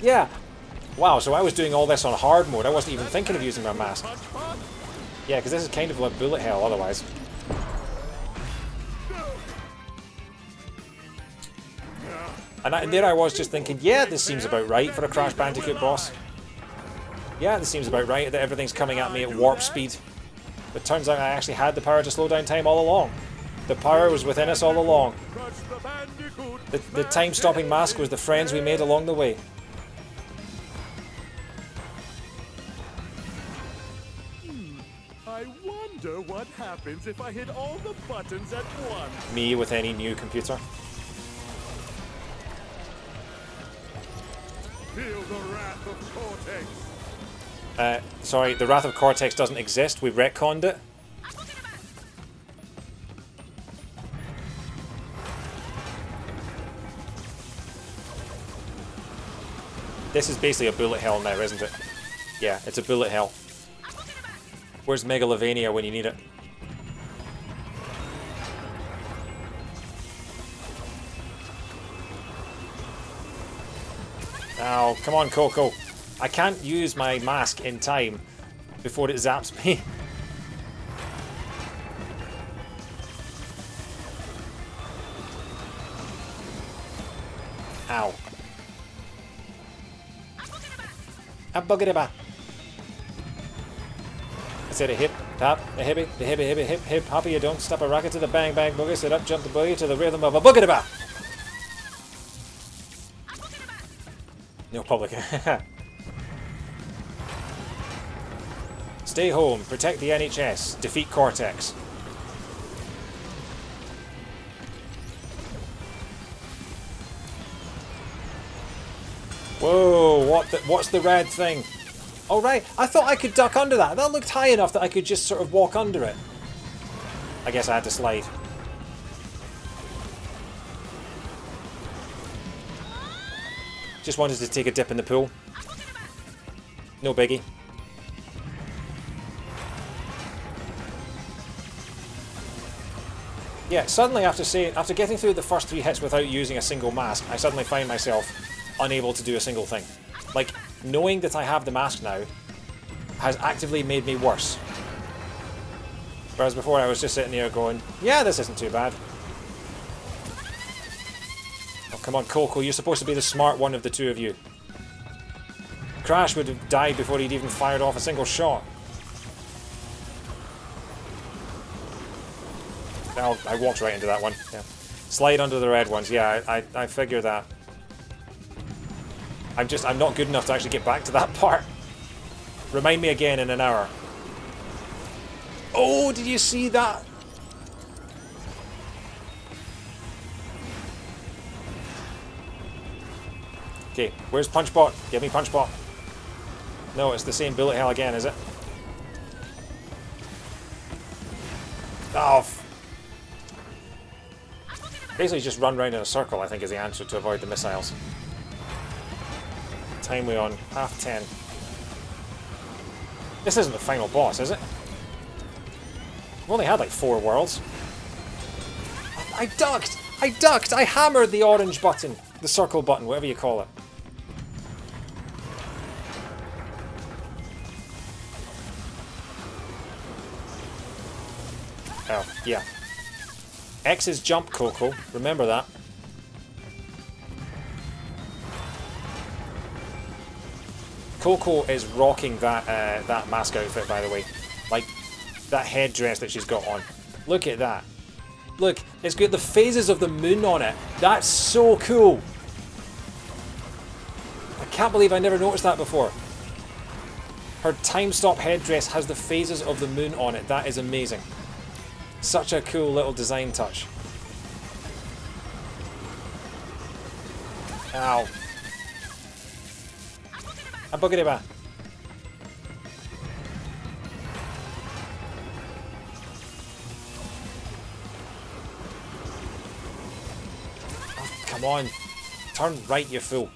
Yeah. Wow. So I was doing all this on hard mode. I wasn't even thinking of using my mask. Yeah, because this is kind of like bullet hell otherwise. And there I was just thinking, yeah, this seems about right for a Crash Bandicoot boss. Yeah, this seems about right, that everything's coming at me at warp speed. But turns out I actually had the power to slow down time all along. The power was within us all along. The time-stopping mask was the friends we made along the way. I wonder what happens if I hit all the buttons at once. Me with any new computer. Feel the wrath of Cortex. Sorry, the Wrath of Cortex doesn't exist. We retconned it. This is basically a bullet hell now, isn't it? Yeah, it's a bullet hell. Where's Megalovania when you need it? Oh, come on, Coco. I can't use my mask in time before it zaps me. Ow. A buggeraba. I said a hip, tap, a hippie, the hippie, hippie, hip, hip, hoppy, you don't stop a rocket to the bang, bang, boogie, sit up, jump the boogie to the rhythm of a buggeraba. No public. Stay home, protect the NHS, defeat Cortex. Whoa, what's the red thing? Oh right, I thought I could duck under that. That looked high enough that I could just sort of walk under it. I guess I had to slide. Just wanted to take a dip in the pool. No biggie. Yeah, suddenly after getting through the first 3 hits without using a single mask, I suddenly find myself unable to do a single thing. Like, knowing that I have the mask now has actively made me worse. Whereas before I was just sitting there going, yeah, this isn't too bad. Oh, come on, Coco, you're supposed to be the smart one of the two of you. Crash would have died before he'd even fired off a single shot. Oh, I walked right into that one. Yeah. Slide under the red ones. Yeah, I figure that. I'm not good enough to actually get back to that part. Remind me again in an hour. Oh, did you see that? Okay, where's Punchbot? Give me Punchbot. No, it's the same bullet hell again, is it? Oh. Basically just run round in a circle, I think, is the answer to avoid the missiles. Time we're on 10:30. This isn't the final boss, is it? We've only had like 4 worlds. I ducked! I ducked! I hammered the orange button. The circle button, whatever you call it. Oh, yeah. X is jump, Coco. Remember that. Coco is rocking that that mask outfit, by the way. Like, that headdress that she's got on. Look at that. Look, it's got the phases of the moon on it. That's so cool. I can't believe I never noticed that before. Her time stop headdress has the phases of the moon on it. That is amazing. Such a cool little design touch. Ow. A buggity ba. Oh, come on. Turn right, you fool.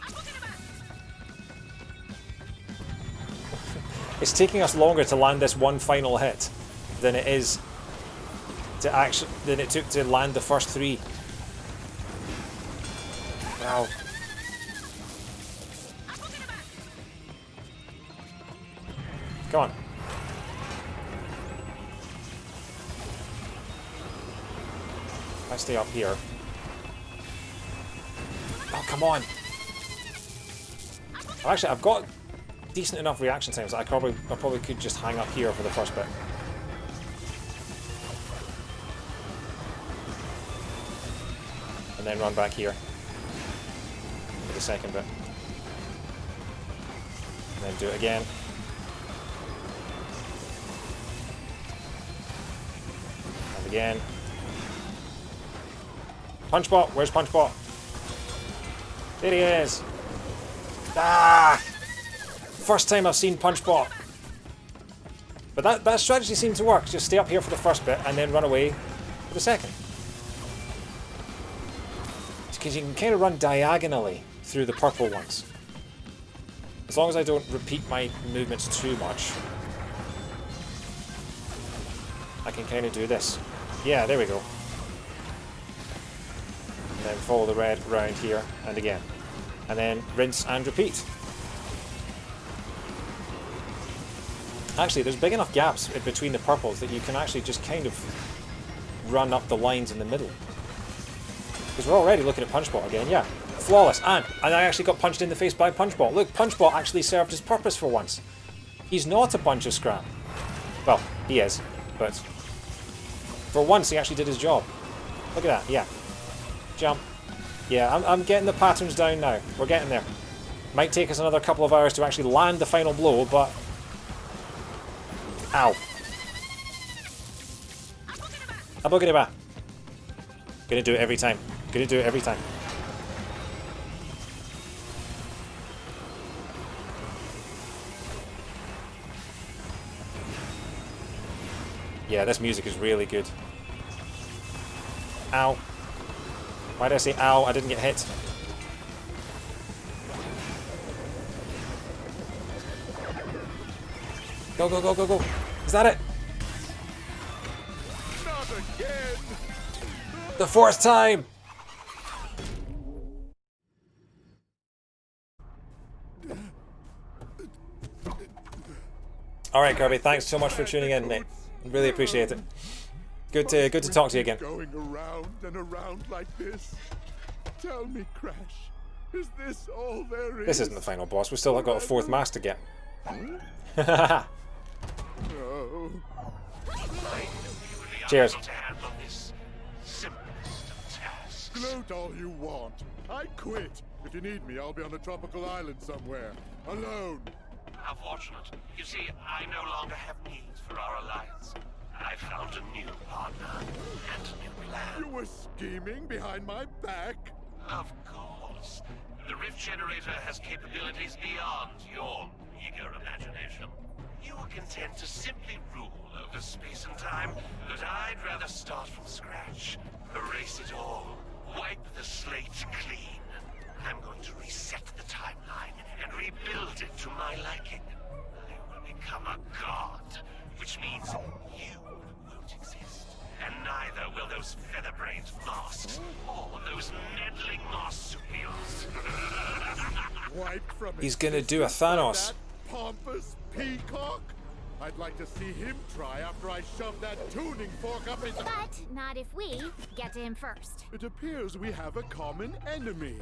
It's taking us longer to land this one final hit than it is than it took to land the first 3. Wow. Come on. I stay up here. Oh, come on. Actually, I've got decent enough reaction times that I probably could just hang up here for the first bit. And then run back here for the second bit. And then do it again. And again. Punchbot! Where's Punchbot? There he is! Ah! First time I've seen Punchbot. But that strategy seemed to work. Just stay up here for the first bit and then run away for the second. Because you can kind of run diagonally through the purple ones. As long as I don't repeat my movements too much, I can kind of do this. Yeah, there we go. And then follow the red round here and again. And then rinse and repeat. Actually, there's big enough gaps in between the purples that you can actually just kind of run up the lines in the middle. Because we're already looking at Punchbot again, yeah. Flawless. And I actually got punched in the face by Punchbot. Look, Punchbot actually served his purpose for once. He's not a bunch of scrap. Well, he is, but for once he actually did his job. Look at that, yeah. Jump. Yeah, I'm getting the patterns down now. We're getting there. Might take us another couple of hours to actually land the final blow, but... Ow. A buggity ba. Gonna do it every time. Gonna do it every time. Yeah, this music is really good. Ow. Why did I say ow? I didn't get hit. Go, go, go, go, go. Is that it? Not again! The fourth time! Alright, Kirby, thanks so much for tuning in, mate. Really appreciate it. Good to talk to you again. Going around and around like this. Tell me, Crash, is this all there is? This isn't the final boss, we've still got a fourth mask to get. No. Cheers. Gloat all you want. I quit. If you need me, I'll be on a tropical island somewhere. Alone. How fortunate. You see, I no longer have needs for our alliance. I found a new partner and a new plan. You were scheming behind my back? Of course. The Rift Generator has capabilities beyond your eager imagination. You were content to simply rule over space and time, but I'd rather start from scratch. Erase it all. Wipe the slate clean. I'm going to reset the timeline and rebuild it to my liking. I will become a god, which means you won't exist. And neither will those feather-brained masks or those meddling marsupials. Wiped from He's gonna do a Thanos. That pompous peacock? I'd like to see him try after I shove that tuning fork up his... But not if we get to him first. It appears we have a common enemy.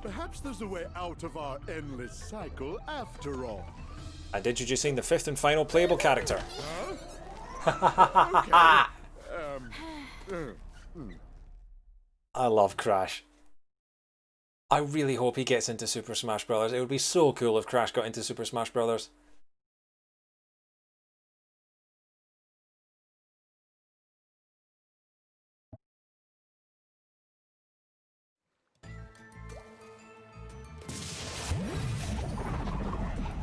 Perhaps there's a way out of our endless cycle after all. And introducing the fifth and final playable character. Huh? Okay. I love Crash. I really hope he gets into Super Smash Bros. It would be so cool if Crash got into Super Smash Bros.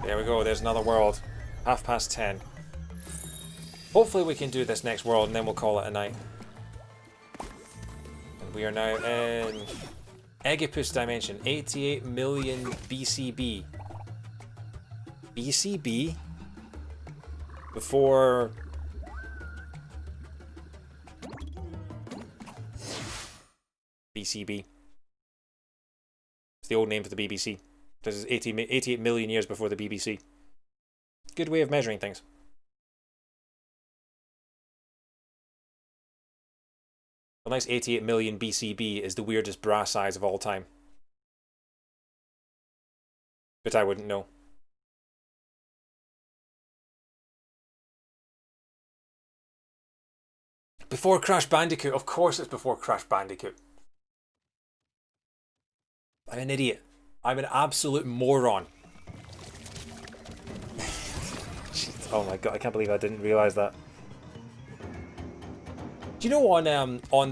There we go, there's another world. 10:30. Hopefully we can do this next world and then we'll call it a night. And we are now in Eggipus Dimension, 88 million BCB. BCB? Before... BCB. It's the old name for the BBC. This is 88 million years before the BBC. Good way of measuring things. A nice 88 million BCB is the weirdest bra size of all time. But I wouldn't know. Before Crash Bandicoot. Of course it's before Crash Bandicoot. I'm an idiot. I'm an absolute moron. Oh my god, I can't believe I didn't realise that. Do you know on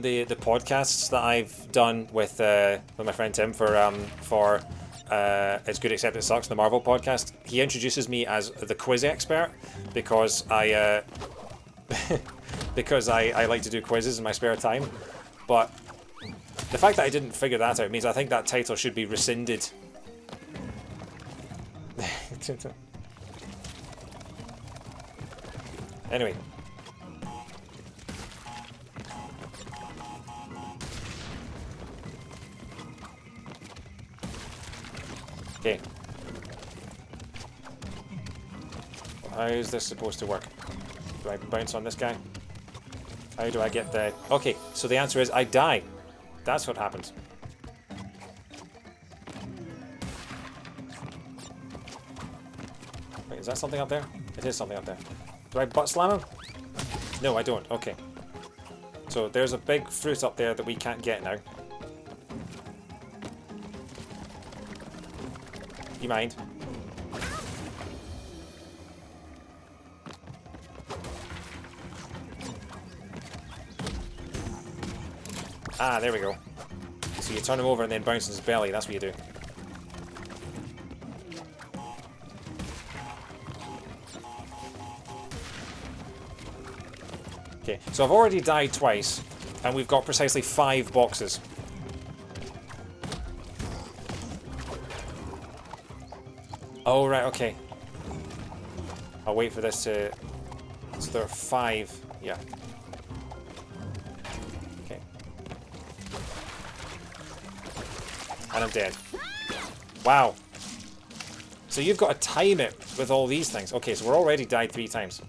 the podcasts that I've done with my friend Tim for It's Good Except It Sucks, the Marvel podcast, he introduces me as the quiz expert because I because I like to do quizzes in my spare time. But the fact that I didn't figure that out means I think that title should be rescinded. Anyway. Okay. How is this supposed to work? Do I bounce on this guy? How do I get the... Okay, so the answer is I die. That's what happens. Wait, is that something up there? It is something up there. Do I butt slam him? No, I don't. Okay. So there's a big fruit up there that we can't get now. You mind? Ah, there we go. So you turn him over and then bounce in his belly. That's what you do. Okay, so I've already died twice, and we've got precisely 5 boxes. Oh, right, okay. I'll wait for this to... So there are 5, yeah. Okay. And I'm dead. Wow. So you've got to time it with all these things. Okay, so we're already died 3 times.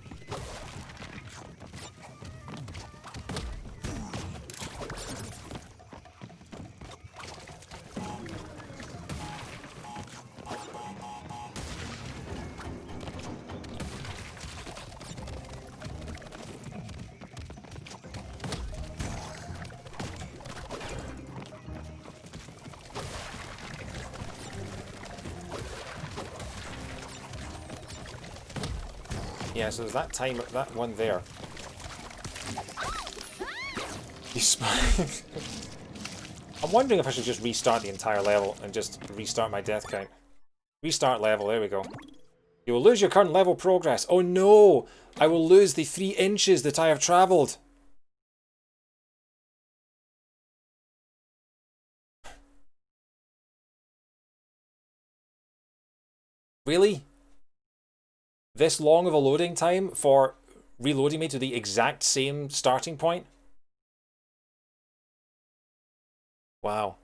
Yeah, so there's that time, that one there. I'm wondering if I should just restart the entire level and just restart my death count. Restart level, there we go. You will lose your current level progress. Oh no! I will lose the 3 inches that I have travelled. Really? This long of a loading time for reloading me to the exact same starting point? Wow.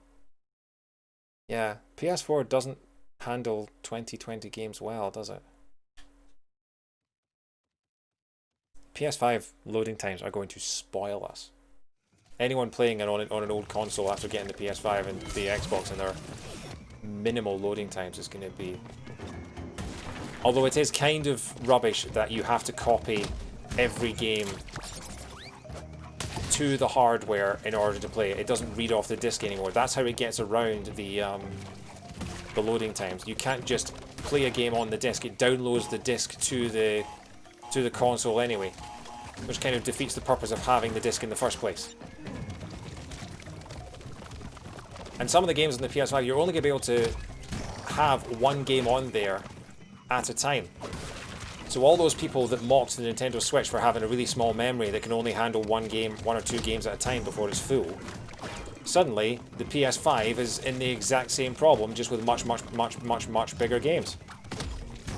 Yeah, PS4 doesn't handle 2020 games well, does it? PS5 loading times are going to spoil us. Anyone playing on an old console after getting the PS5 and the Xbox and their minimal loading times is going to be... Although it is kind of rubbish that you have to copy every game to the hardware in order to play it. It doesn't read off the disc anymore. That's how it gets around the loading times. You can't just play a game on the disc. It downloads the disc to the console anyway, which kind of defeats the purpose of having the disc in the first place. And some of the games on the PS5, you're only going to be able to have one game on there at a time. So all those people that mocked the Nintendo Switch for having a really small memory that can only handle one or 2 games at a time before it's full, suddenly the PS5 is in the exact same problem, just with much bigger games.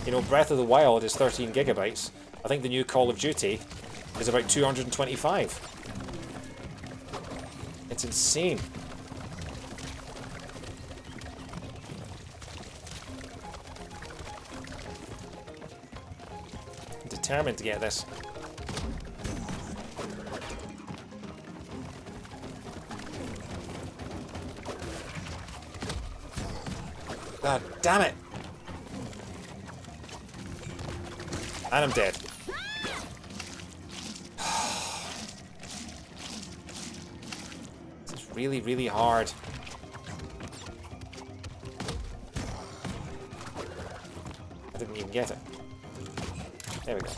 You know, Breath of the Wild is 13 gigabytes. I think the new Call of Duty is about 225. It's insane. Determined to get this. God damn it! And I'm dead. This is really, really hard. I didn't even get it. There we go.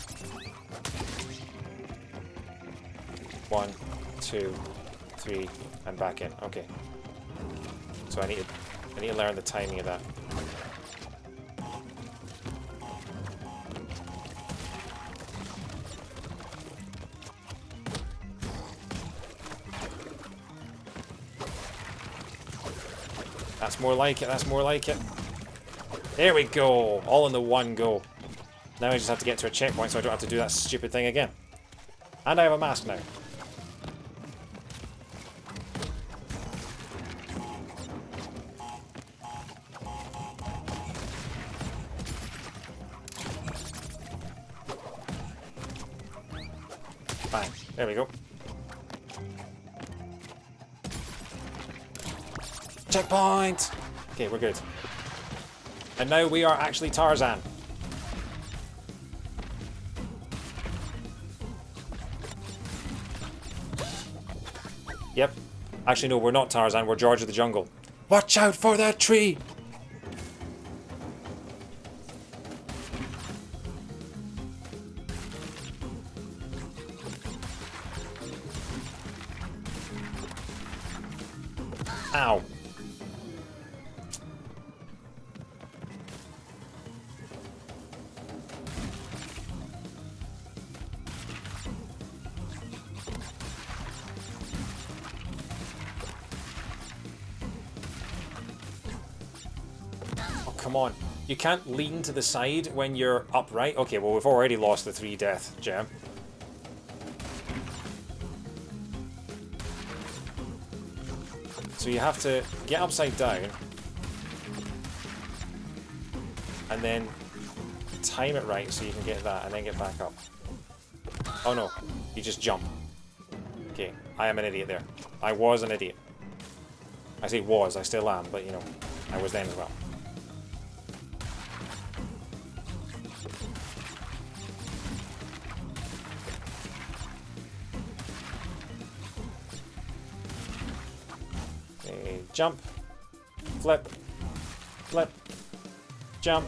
1, 2, 3, and back in. Okay. So I need to learn the timing of that. That's more like it. That's more like it. There we go. All in the one go. Now I just have to get to a checkpoint so I don't have to do that stupid thing again. And I have a mask now. Bang. There we go. Checkpoint! Okay, we're good. And now we are actually Tarzan. Yep. Actually, no, we're not Tarzan, we're George of the Jungle. Watch out for that tree! Ow. Come on. You can't lean to the side when you're upright. Okay, well, we've already lost the 3 death gem. So you have to get upside down and then time it right so you can get that, and then get back up. Oh no, you just jump. Okay, I am an idiot there. I was an idiot. I say was, I still am, but you know, I was then as well. Okay, jump, flip, flip, jump,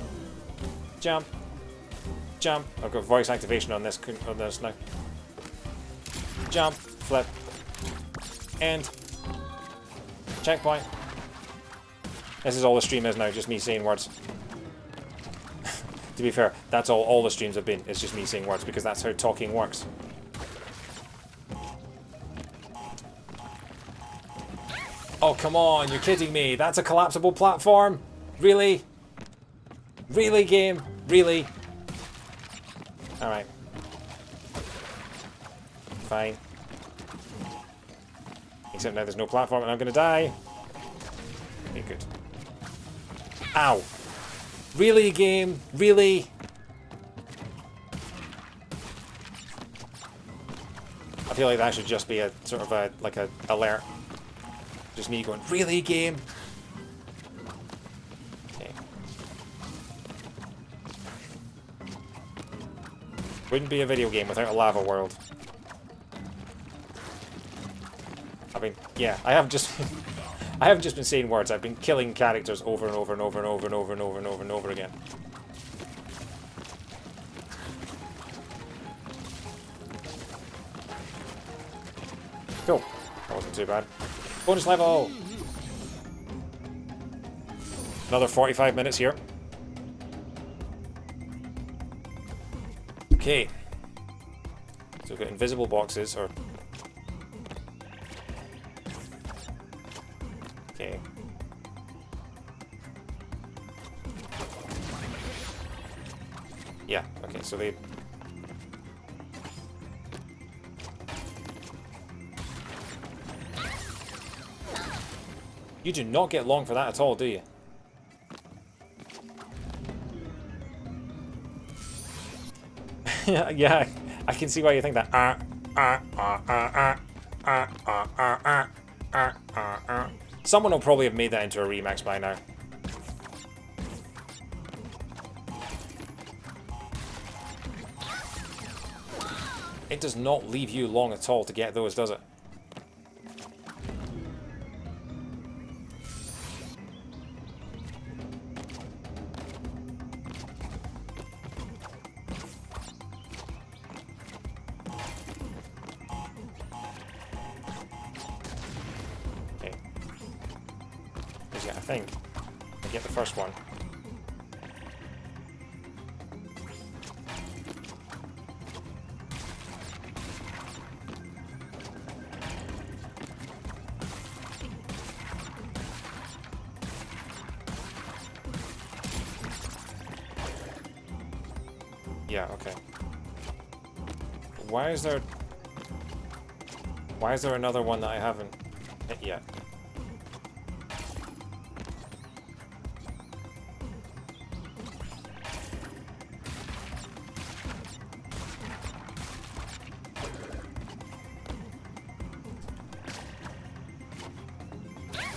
jump, jump. I've got voice activation on this now. Jump, flip, and checkpoint. This is all the stream is now, just me saying words. To be fair, that's all the streams have been. It's just me saying words because that's how talking works. Oh, come on, you're kidding me. That's a collapsible platform? Really? Really, game? Really? Alright. Fine. Except now there's no platform and I'm gonna die. Okay, good. Ow! Really, game? Really? I feel like that should just be a sort of a like a alert. Just me going, really, game? Okay. Wouldn't be a video game without a lava world. I mean, yeah, I haven't just been saying words. I've been killing characters over and over and over and over and over and over and over and over again. Cool. That wasn't too bad. Bonus level! Another 45 minutes here. Okay. So we've got invisible boxes, or... Okay. Yeah, okay, so they... You do not get long for that at all, do you? Yeah, I can see why you think that. Someone will probably have made that into a remix by now. It does not leave you long at all to get those, does it? I think I get the first one. Yeah, okay. Why is there another one that I haven't hit yet?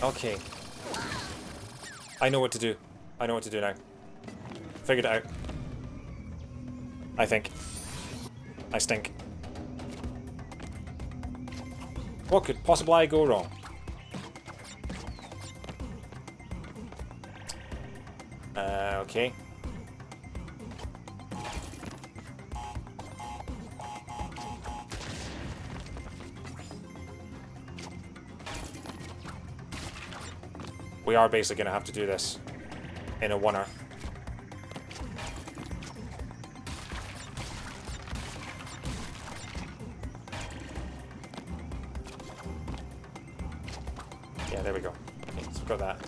Okay. I know what to do. I know what to do now. Figured it out. I think. I stink. What could possibly go wrong? Okay. We are basically going to have to do this in a oneer. Yeah, there we go. Okay, so we've got that.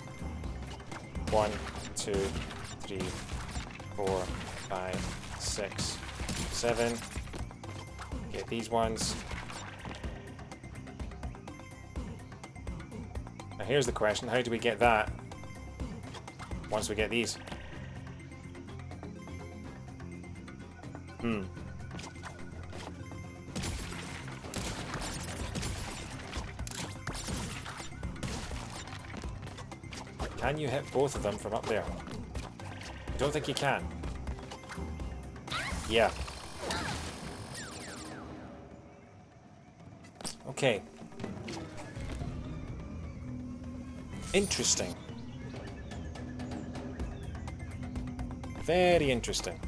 1, 2, 3, 4, 5, 6, 7. Get these ones. Now here's the question, how do we get that once we get these? Can you hit both of them from up there? I don't think you can. Yeah. Okay. Interesting. Very interesting.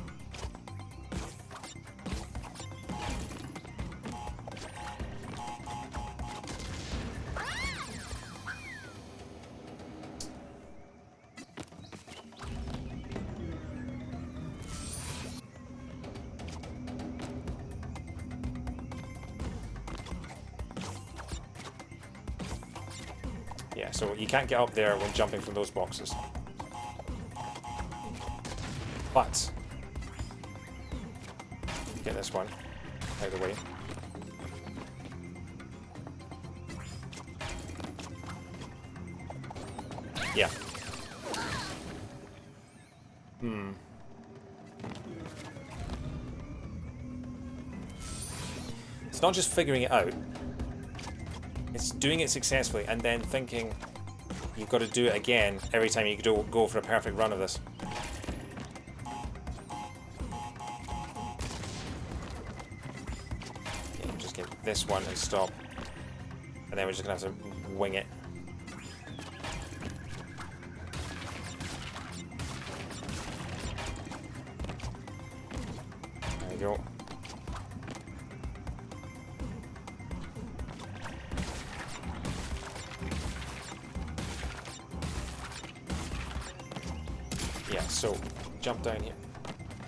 Yeah, so you can't get up there when jumping from those boxes. But get this one out of the way. Yeah. It's not just figuring it out. It's doing it successfully and then thinking you've got to do it again every time you go for a perfect run of this. Okay, just get this one and stop. And then we're just going to have to wing it. There we go. Yeah, so jump down here.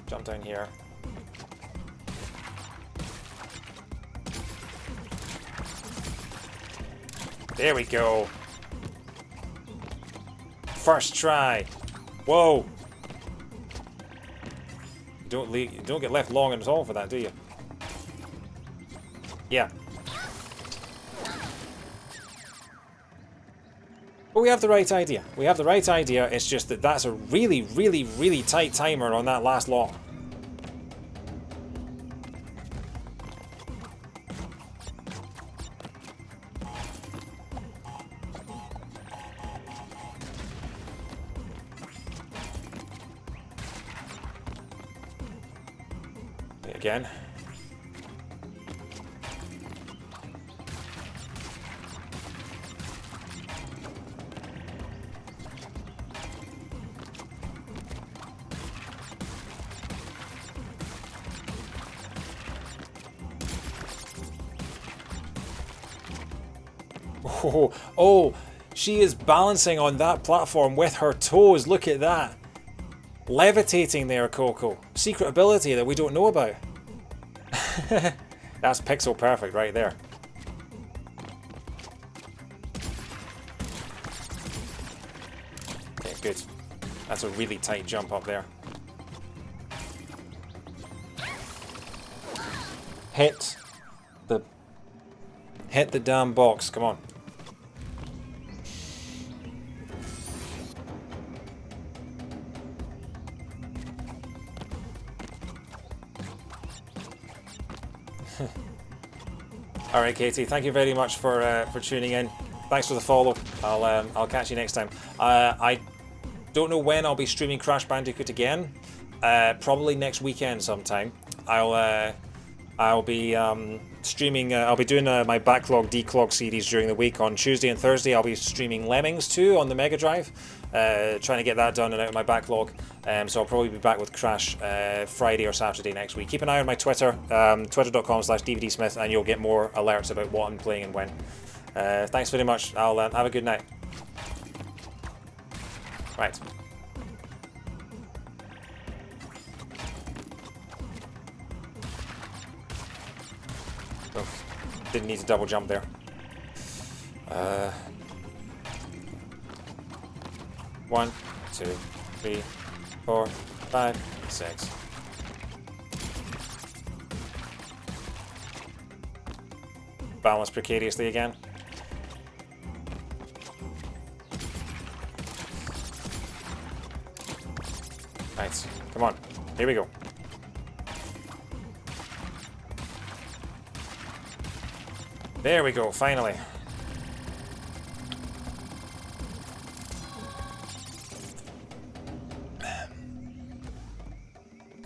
Jump down here. There we go. First try. Whoa. You don't get left long at all for that, do you? Yeah. But we have the right idea. We have the right idea. It's just that that's a really, really, really tight timer on that last law. Again. Oh, she is balancing on that platform with her toes. Look at that. Levitating there, Coco. Secret ability that we don't know about. That's pixel perfect right there. Okay, good. That's a really tight jump up there. Hit the damn box, come on. All right, Katie. Thank you very much for tuning in. Thanks for the follow. I'll catch you next time. I don't know when I'll be streaming Crash Bandicoot again. Probably next weekend sometime. I'll be streaming. I'll be doing my backlog declog series during the week. On Tuesday and Thursday, I'll be streaming Lemmings 2 on the Mega Drive. Trying to get that done and out of my backlog. So I'll probably be back with Crash Friday or Saturday next week. Keep an eye on my Twitter, twitter.com/DVDsmith, and you'll get more alerts about what I'm playing and when. Thanks very much. I'll have a good night. Right. Oh, didn't need to double jump there. 1, 2, 3, 4, 5, 6. Balance precariously again. Right, come on, here we go. There we go, finally.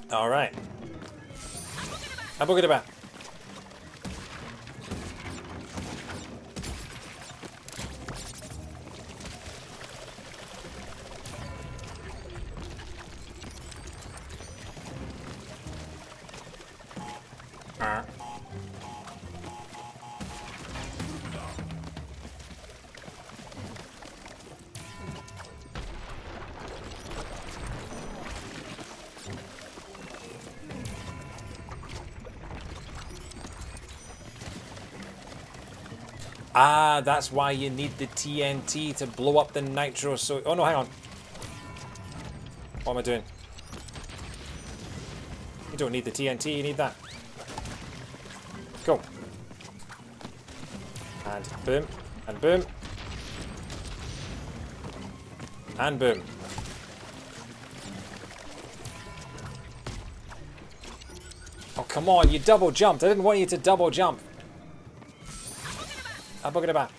Alright. Have a good about. Ah, that's why you need the TNT to blow up the nitro. So, oh no, hang on. What am I doing? You don't need the TNT, you need that. Go. And boom, and boom. And boom. Oh, come on, you double jumped. I didn't want you to double jump. I'll book it about.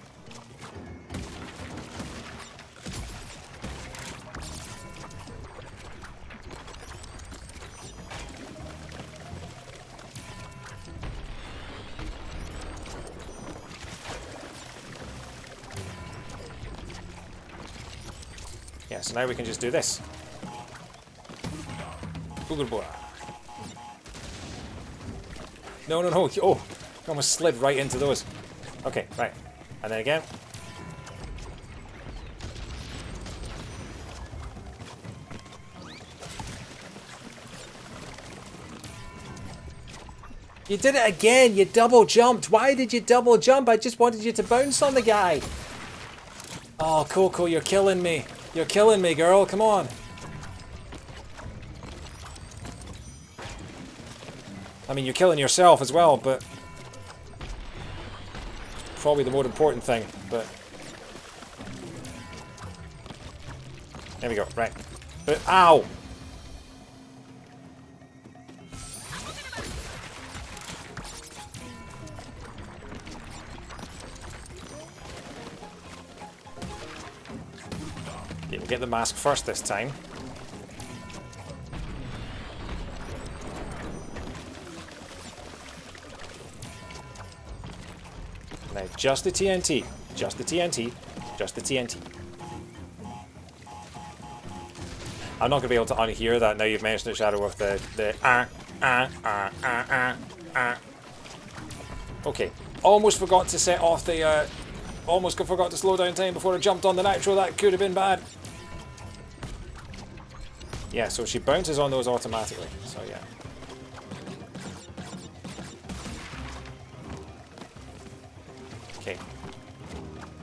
Yeah, so now we can just do this. Booger boy. No, no, no. Oh, I almost slid right into those. Okay, right. And then again. You did it again! You double jumped! Why did you double jump? I just wanted you to bounce on the guy! Oh, Coco, you're killing me. You're killing me, girl. Come on. I mean, you're killing yourself as well, but... probably the more important thing, but there we go, right. But ow! Okay, we'll get the mask first this time. Now, just the TNT. Just the TNT. Just the TNT. I'm not going to be able to unhear that now you've mentioned it, Shadow, with the Okay. Almost forgot to set off the, almost forgot to slow down time before I jumped on the nitro. That could have been bad. Yeah, so she bounces on those automatically. So, yeah. Okay.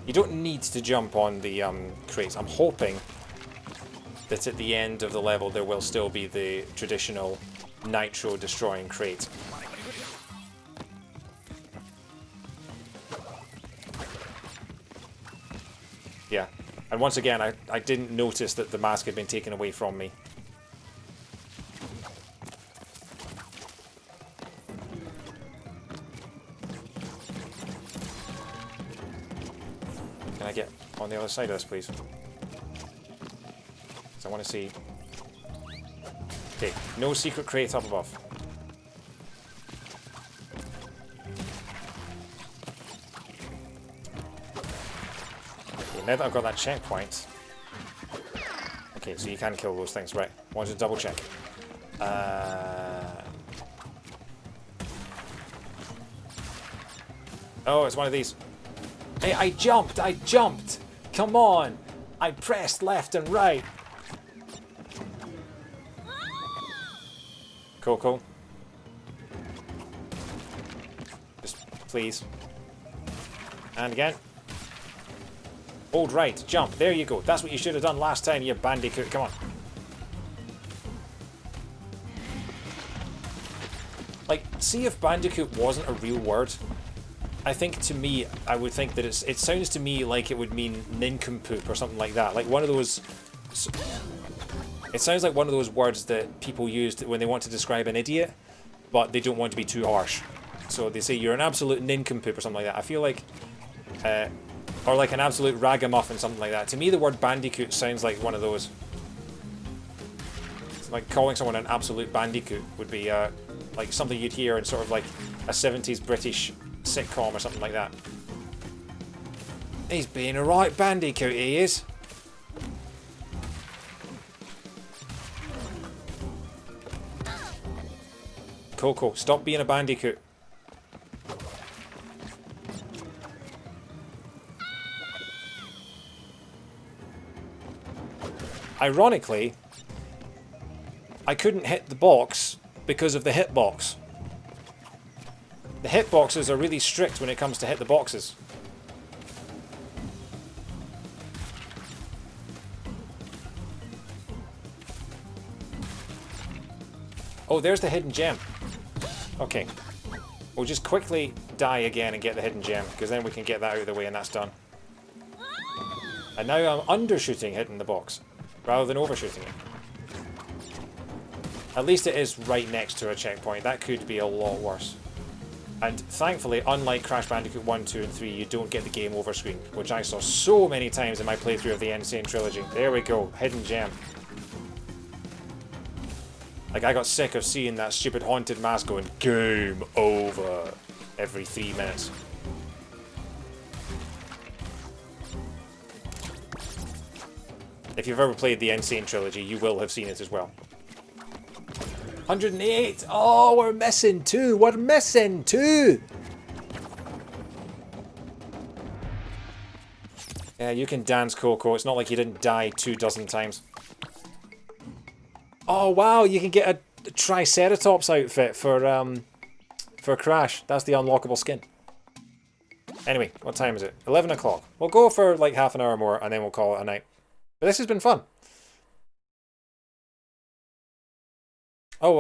You don't need to jump on the crates. I'm hoping that at the end of the level there will still be the traditional nitro destroying crate. Yeah. And once again, I didn't notice that the mask had been taken away from me. Can I get on the other side of this, please? Because I want to see... Okay, no secret crate up above. Okay, now that I've got that checkpoint... Okay, so you can kill those things, right. I wanted to double check. Oh, it's one of these. Hey, I jumped! I jumped! Come on! I pressed left and right! Cool, cool. Just, please. And again. Hold right, jump. There you go. That's what you should have done last time, you bandicoot. Come on. Like, see if bandicoot wasn't a real word. I think, to me, I would think that it sounds to me like it would mean nincompoop or something like that. Like one of those... It sounds like one of those words that people use when they want to describe an idiot, but they don't want to be too harsh. So they say you're an absolute nincompoop or something like that. I feel like, or like an absolute ragamuffin, something like that. To me, the word bandicoot sounds like one of those. It's like calling someone an absolute bandicoot would be like something you'd hear in sort of like a 70s British sitcom or something like that. He's being a right bandicoot, he is. Coco, stop being a bandicoot. Ironically, I couldn't hit the box because of the hitbox. The hitboxes are really strict when it comes to hit the boxes. Oh, there's the hidden gem. Okay. We'll just quickly die again and get the hidden gem, because then we can get that out of the way and that's done. And now I'm undershooting hitting the box, rather than overshooting it. At least it is right next to a checkpoint. That could be a lot worse. And thankfully, unlike Crash Bandicoot 1, 2 and 3, you don't get the game over screen, which I saw so many times in my playthrough of the Insane Trilogy. There we go, hidden gem. Like, I got sick of seeing that stupid haunted mask going, game over, every 3 minutes. If you've ever played the Insane Trilogy, you will have seen it as well. 108! Oh, we're missing 2! We're missing 2! Yeah, you can dance, Coco. It's not like you didn't die 24 times. Oh wow, you can get a Triceratops outfit for Crash. That's the unlockable skin. Anyway, what time is it? 11 o'clock. We'll go for like half an hour more and then we'll call it a night. But this has been fun. Oh,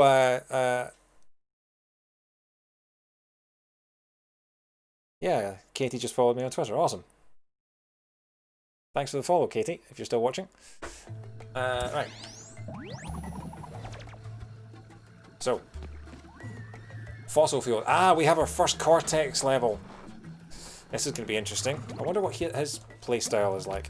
yeah, Katie just followed me on Twitter. Awesome. Thanks for the follow, Katie, if you're still watching. Right. So, fossil fuel. Ah, we have our first Cortex level. This is going to be interesting. I wonder what his playstyle is like.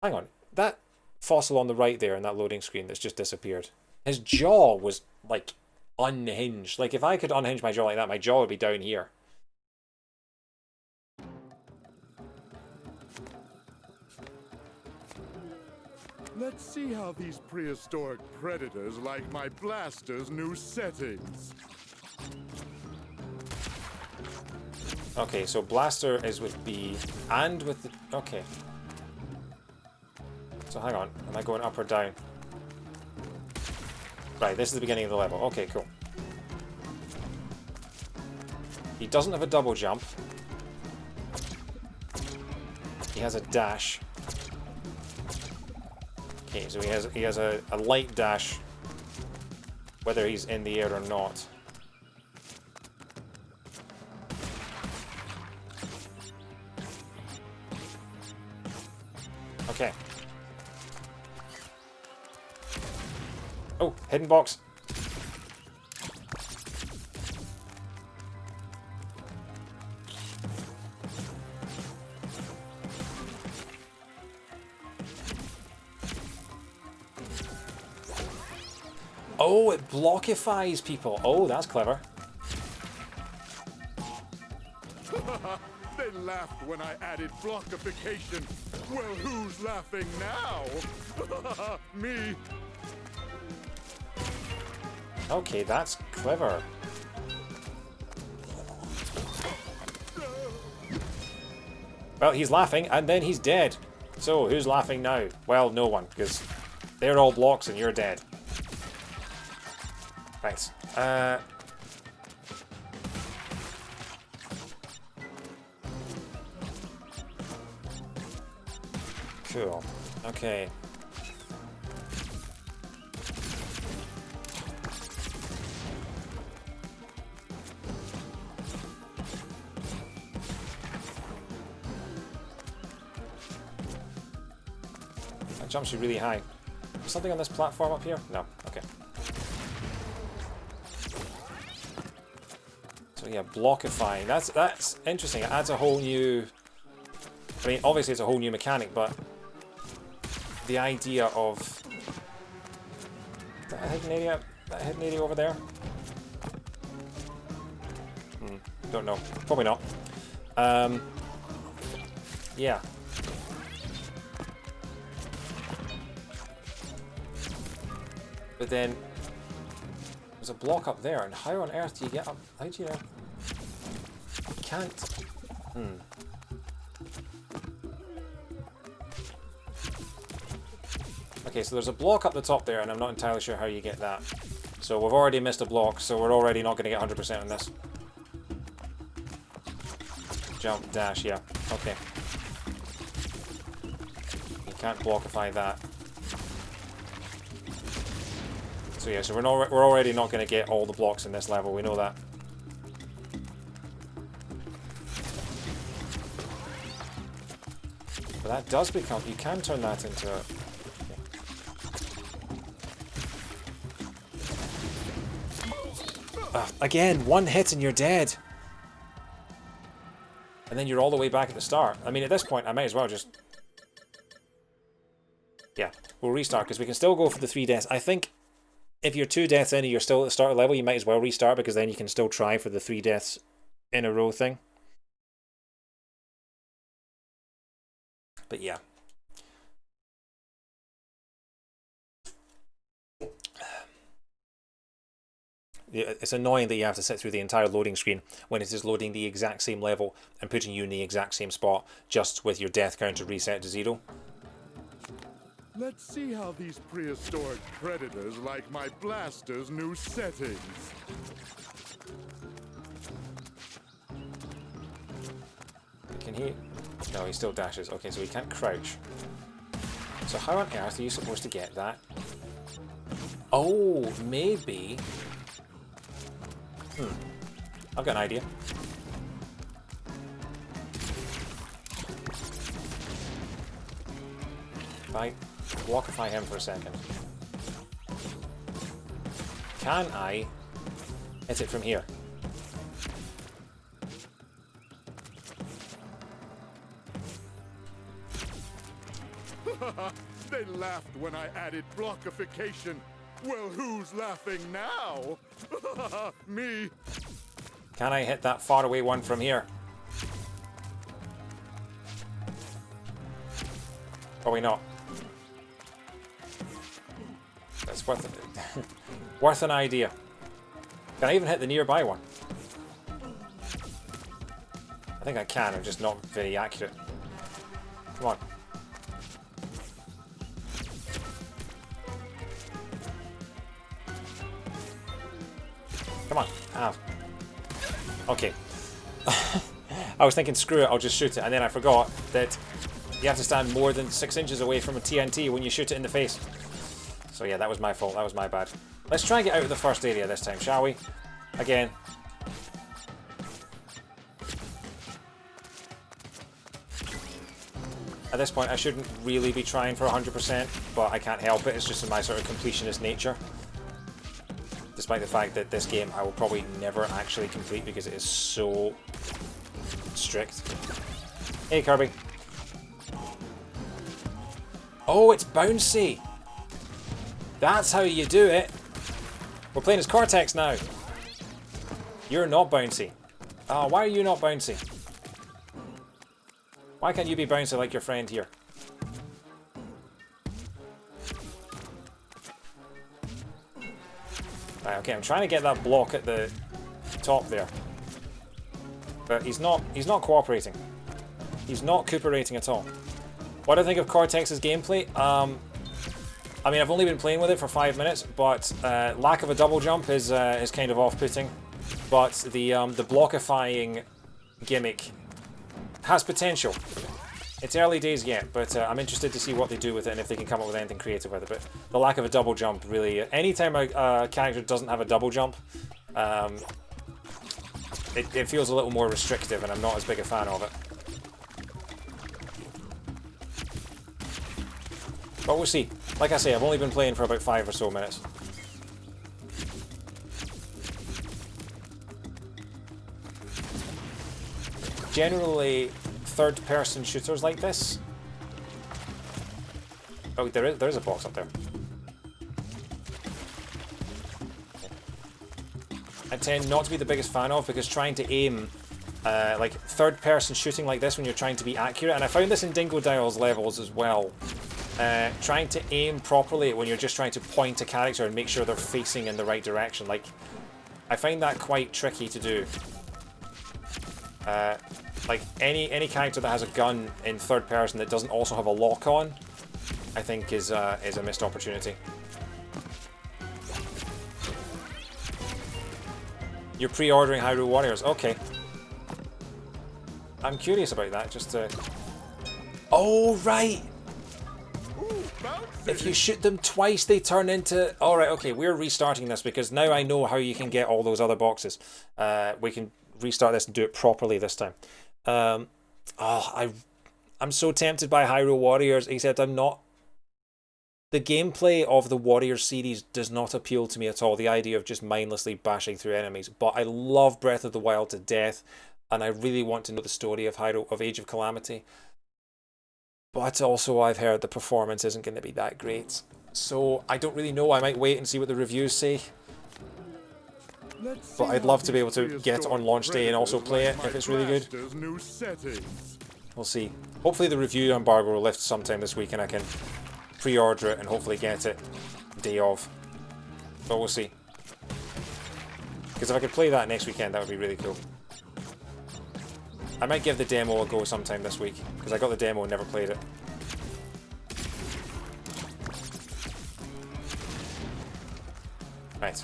Hang on, that fossil on the right there in that loading screen that's just disappeared. His jaw was, like, unhinged. Like, if I could unhinge my jaw like that, my jaw would be down here. Let's see how these prehistoric predators like my blaster's new settings. Okay, so blaster is with B and with the... Okay. So hang on, am I going up or down? Right, this is the beginning of the level. Okay, cool. He doesn't have a double jump. He has a dash. Okay, so he has a light dash, whether he's in the air or not. Okay. Oh, hidden box. Oh, it blockifies people. Oh, that's clever. They laughed when I added blockification. Well, who's laughing now? Me. Okay, that's clever. Well, he's laughing, and then he's dead. So, who's laughing now? Well, no one, because they're all blocks and you're dead. Right. Cool. Okay. That jumps you really high. Something on this platform up here? No. Okay. So yeah, blockifying. That's interesting. It adds a whole new... I mean, obviously it's a whole new mechanic, but the idea of... Is that a hidden area? That hidden area over there? Don't know. Probably not. Yeah. But then there's a block up there, and how on earth do you get up? How do you know? You can't. Okay, so there's a block up the top there, and I'm not entirely sure how you get that. So we've already missed a block, so we're already not going to get 100% on this. Jump, dash, yeah. Okay. You can't blockify that. So yeah, so we're already not going to get all the blocks in this level, we know that. But that does become... You can turn that into... Again, one hit and you're dead. And then you're all the way back at the start. I mean, at this point, I might as well just... Yeah, we'll restart, because we can still go for the 3 deaths. I think if you're 2 deaths in and you're still at the start of the level, you might as well restart, because then you can still try for the 3 deaths in a row thing. But yeah. It's annoying that you have to sit through the entire loading screen when it is loading the exact same level and putting you in the exact same spot, just with your death counter reset to 0. Let's see how these prehistoric predators like my blaster's new settings. Can he? No, he still dashes. Okay, so he can't crouch. So how on earth are you supposed to get that? Oh, maybe... I've got an idea. If I blockify him for a second. Can I hit it from here? They laughed when I added blockification. Well, who's laughing now? Me. Can I hit that faraway one from here? Probably not. That's worth it. Worth an idea. Can I even hit the nearby one? I think I can, I'm just not very accurate. Come on. Come on. Ah. Okay. I was thinking, screw it, I'll just shoot it, and then I forgot that you have to stand more than 6 inches away from a TNT when you shoot it in the face. So yeah, that was my fault, that was my bad. Let's try and get out of the first area this time, shall we? Again. At this point, I shouldn't really be trying for 100%, but I can't help it, it's just in my sort of completionist nature. Despite the fact that this game I will probably never actually complete because it is so strict. Hey, Kirby. Oh, it's bouncy. That's how you do it. We're playing as Cortex now. You're not bouncy. Oh, why are you not bouncy? Why can't you be bouncy like your friend here? Right, okay, I'm trying to get that block at the top there. But he's not cooperating. He's not cooperating at all. What do I think of Cortex's gameplay? I mean, I've only been playing with it for 5 minutes, but lack of a double jump is kind of off-putting. But the blockifying gimmick has potential. It's early days yet, but I'm interested to see what they do with it and if they can come up with anything creative with it. But the lack of a double jump really... Anytime a character doesn't have a double jump, it feels a little more restrictive, and I'm not as big a fan of it. But we'll see. Like I say, I've only been playing for about 5 or so minutes. Generally, third-person shooters like this... Oh, there is a box up there. I tend not to be the biggest fan of, because trying to aim like third-person shooting like this when you're trying to be accurate, and I found this in Dingodile's levels as well, trying to aim properly when you're just trying to point a character and make sure they're facing in the right direction, like, I find that quite tricky to do. Like, any character that has a gun in third person that doesn't also have a lock on, I think is a missed opportunity. You're pre-ordering Hyrule Warriors, okay. I'm curious about that, just to... Oh, right! If you shoot them twice, they turn into... Alright, okay, we're restarting this, because now I know how you can get all those other boxes. We can restart this and do it properly this time. I'm so tempted by Hyrule Warriors, except I'm not... The gameplay of the Warriors series does not appeal to me at all, the idea of just mindlessly bashing through enemies. But I love Breath of the Wild to death, and I really want to know the story of Age of Calamity. But also I've heard the performance isn't going to be that great. So I don't really know, I might wait and see what the reviews say. But I'd love to be able to get it on launch day and also play it if it's really good. We'll see. Hopefully the review embargo will lift sometime this week and I can pre-order it and hopefully get it day of. But we'll see. Because if I could play that next weekend, that would be really cool. I might give the demo a go sometime this week, because I got the demo and never played it. Right.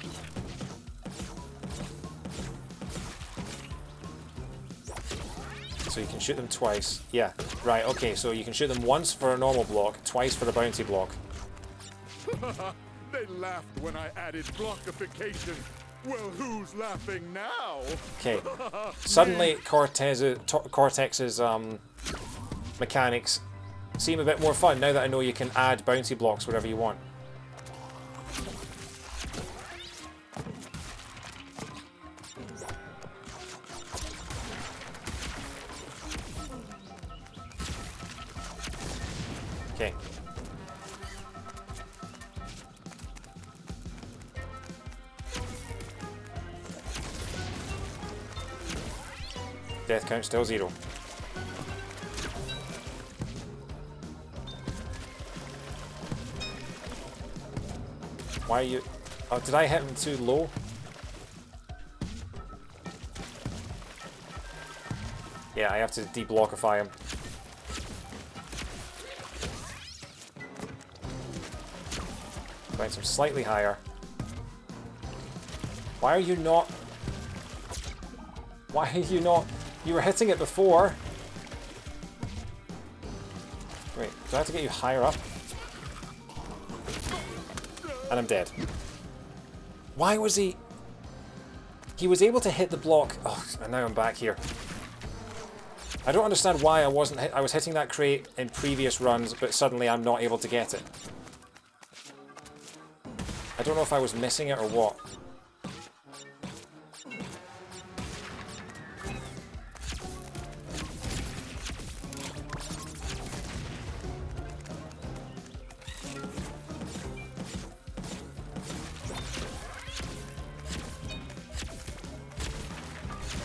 So you can shoot them twice. Yeah, right, okay, so you can shoot them once for a normal block, twice for a bounty block. They laughed when I added blockification. Well, who's laughing now? Okay. Suddenly, Cortex's mechanics seem a bit more fun now that I know you can add bounty blocks wherever you want. Okay. Death count still 0. Why are you... Oh, did I hit him too low? Yeah, I have to deblockify him. Bounce him slightly higher. Why are you not... Why are you not... You were hitting it before. Wait, do I have to get you higher up? And I'm dead. Why was he... He was able to hit the block... Oh, and now I'm back here. I don't understand why I wasn't... I was hitting that crate in previous runs, but suddenly I'm not able to get it. I don't know if I was missing it or what.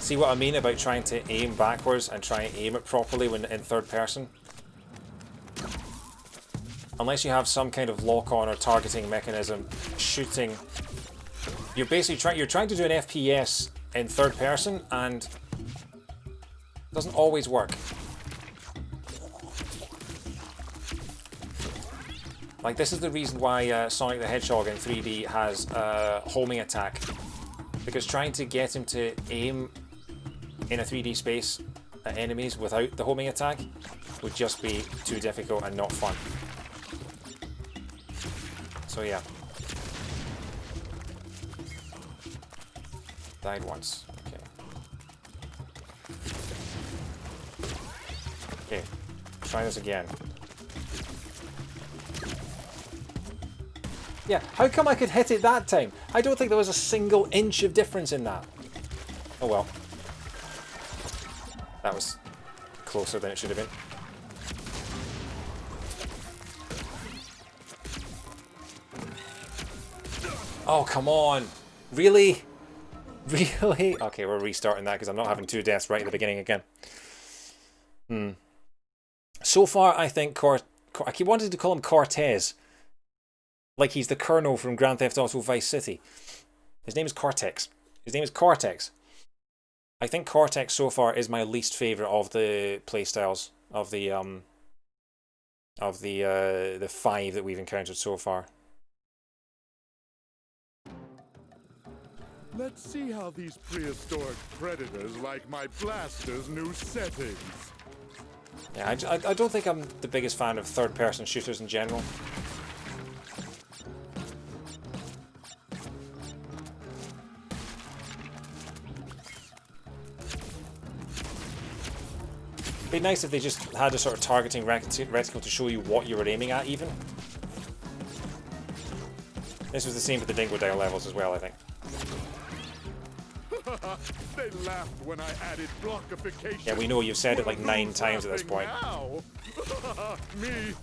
See what I mean about trying to aim backwards and try and aim it properly when in third person? Unless you have some kind of lock-on or targeting mechanism, shooting... You're basically trying to do an FPS in third person and it doesn't always work. Like, this is the reason why Sonic the Hedgehog in 3D has a homing attack. Because trying to get him to aim in a 3D space at enemies without the homing attack would just be too difficult and not fun. So yeah. Died once. Okay. Okay. Try this again. Yeah, how come I could hit it that time? I don't think there was a single inch of difference in that. Oh well. That was closer than it should have been. Oh, come on. Really? Really? Okay, we're restarting that because I'm not having 2 deaths right at the beginning again. So far, I think I keep wanting to call him Cortez. Like he's the Colonel from Grand Theft Auto Vice City. His name is Cortex. His name is Cortex. I think Cortex so far is my least favourite of the playstyles of the 5 that we've encountered so far. Let's see how these prehistoric predators like my blaster's new settings. Yeah, I don't think I'm the biggest fan of third-person shooters in general. It'd be nice if they just had a sort of targeting reticle to show you what you were aiming at, even. This was the same with the Dingodile levels as well, I think. They laughed when I added blockification. Yeah, we know you've said it like 9 times at this point. Now? Me.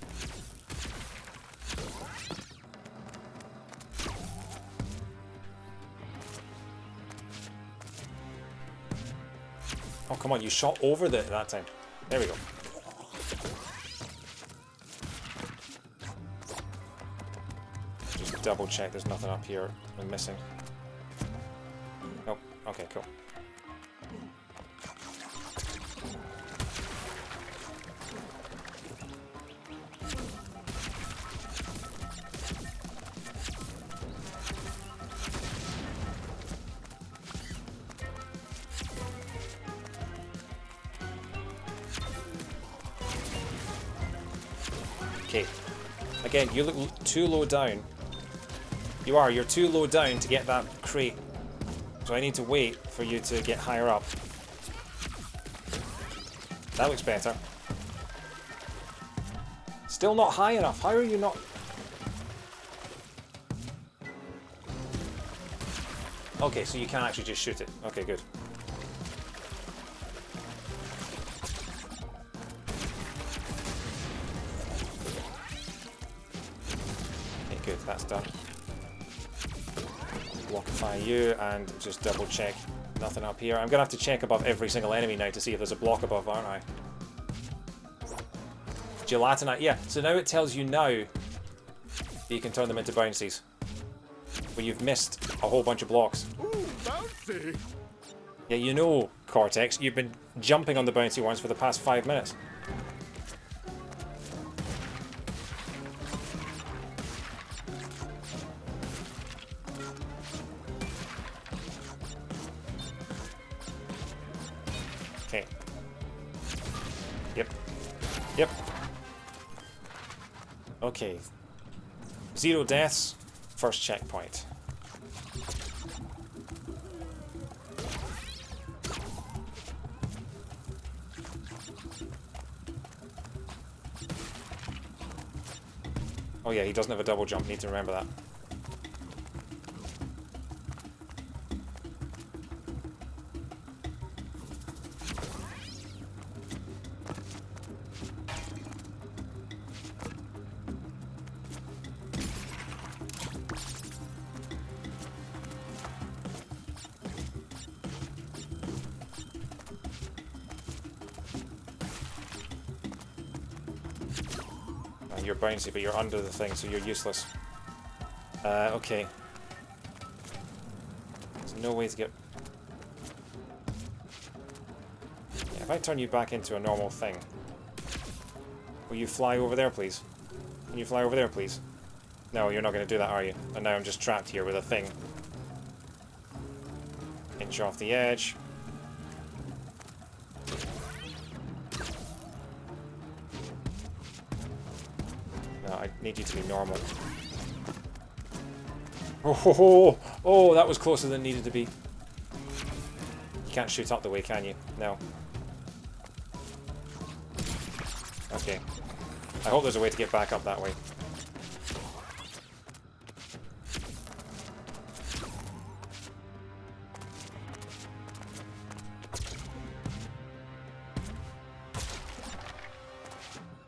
Oh, come on, you shot over that time. There we go. Just double check there's nothing up here I'm missing. Nope. Okay, cool. Okay. Again, you look too low down. You're too low down to get that crate. So I need to wait for you to get higher up. That looks better. Still not high enough. How are you not... Okay, so you can actually just shoot it. Okay, good. Okay, good. That's done. Blockify you and just double check nothing up here. I'm gonna have to check above every single enemy now to see if there's a block above, aren't I? Gelatinite, yeah, so now it tells you now that you can turn them into bouncies when you've missed a whole bunch of blocks. Ooh, bouncy. Yeah, you know, Cortex, you've been jumping on the bouncy ones for the past 5 minutes. Okay. Yep. Yep. Okay. 0 deaths. First checkpoint. Oh yeah, he doesn't have a double jump. Need to remember that. You're bouncy, but you're under the thing, so you're useless. Okay. There's no way to get... Yeah, if I turn you back into a normal thing... Will you fly over there, please? Can you fly over there, please? No, you're not going to do that, are you? And now I'm just trapped here with a thing. Inch off the edge. I need you to be normal. Oh, that was closer than needed to be. You can't shoot up the way, can you? No. Okay. I hope there's a way to get back up that way.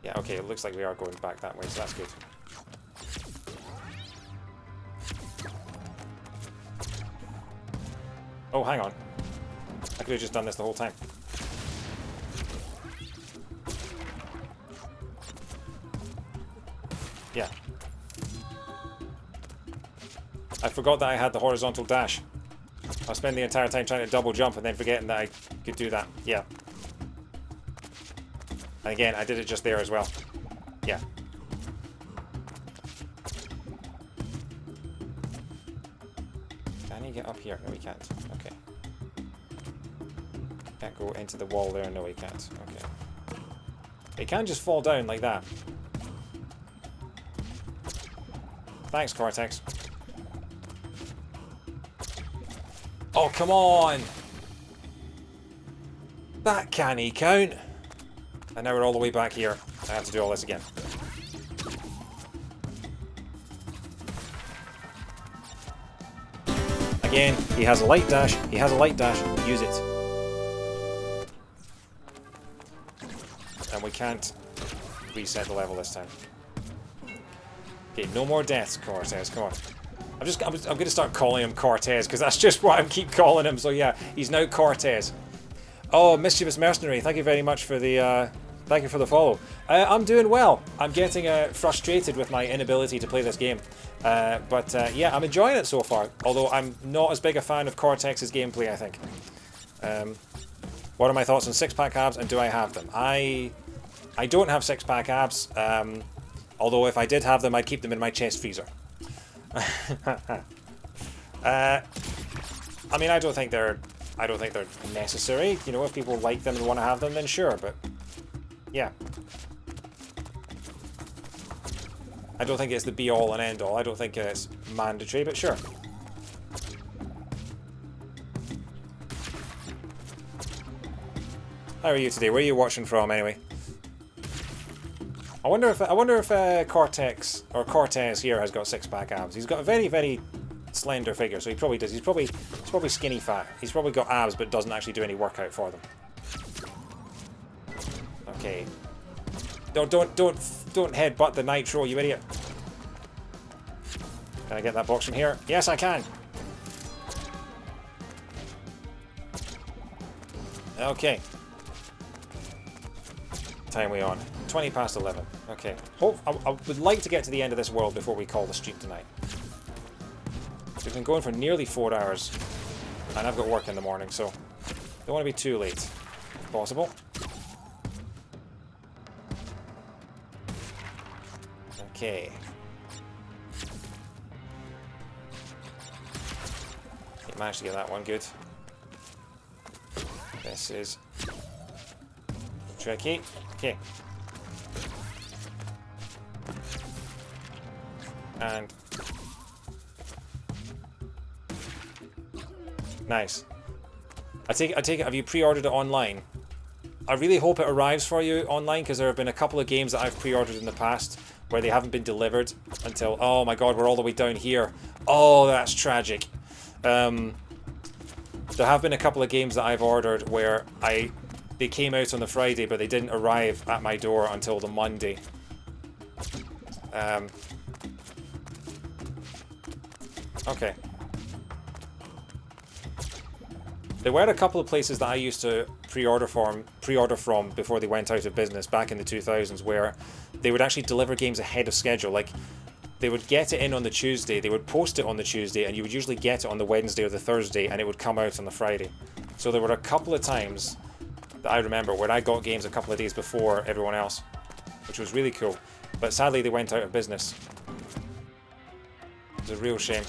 Yeah, okay, it looks like we are going back that way, so that's good. Oh, hang on. I could have just done this the whole time. Yeah. I forgot that I had the horizontal dash. I spent the entire time trying to double jump and then forgetting that I could do that. Yeah. And again, I did it just there as well. Yeah. Can he get up here? No, he can't. Okay. Can't go into the wall there. No, he can't. Okay. He can just fall down like that. Thanks, Cortex. Oh, come on! That can he count? And now we're all the way back here. I have to do all this again. Again, he has a light dash. He has a light dash. Use it. And we can't reset the level this time. Okay, no more deaths, Cortez. Come on. I'm going to start calling him Cortez because that's just what I keep calling him. So yeah, he's now Cortez. Oh, Mischievous Mercenary, thank you very much for the thank you for the follow. I'm doing well. I'm getting frustrated with my inability to play this game, but yeah, I'm enjoying it so far. Although I'm not as big a fan of Cortex's gameplay, I think. What are my thoughts on six-pack abs, and do I have them? I don't have six-pack abs. Although if I did have them, I'd keep them in my chest freezer. I mean, I don't think they're necessary. You know, if people like them and want to have them, then sure. But yeah, I don't think it's the be-all and end-all. I don't think it's mandatory, but sure. How are you today? Where are you watching from, anyway? I wonder if Cortex or Cortez here has got six-pack abs. He's got a very, very slender figure, so he probably does. He's probably skinny fat. He's probably got abs, but doesn't actually do any workout for them. Okay. Don't headbutt the nitro, you idiot. Can I get that box from here? Yes, I can. Okay. Time we on. 20 past 11. Okay. I would like to get to the end of this world before we call the stream tonight. We've been going for nearly 4 hours, and I've got work in the morning, so don't want to be too late, if possible. Okay. Okay, managed to get that one good. This is tricky. Okay. And nice. I take it. Have you pre-ordered it online? I really hope it arrives for you online, because there have been a couple of games that I've pre-ordered in the past where they haven't been delivered until. Oh my god, we're all the way down here. Oh, that's tragic. There have been a couple of games that I've ordered where they came out on the Friday, but they didn't arrive at my door until the Monday. Okay. There were a couple of places that I used to pre-order from before they went out of business back in the 2000s, where they would actually deliver games ahead of schedule. Like, they would get it in on the Tuesday, they would post it on the Tuesday, and you would usually get it on the Wednesday or the Thursday, and it would come out on the Friday. So there were a couple of times that I remember where I got games a couple of days before everyone else, which was really cool. But sadly, they went out of business. It's a real shame.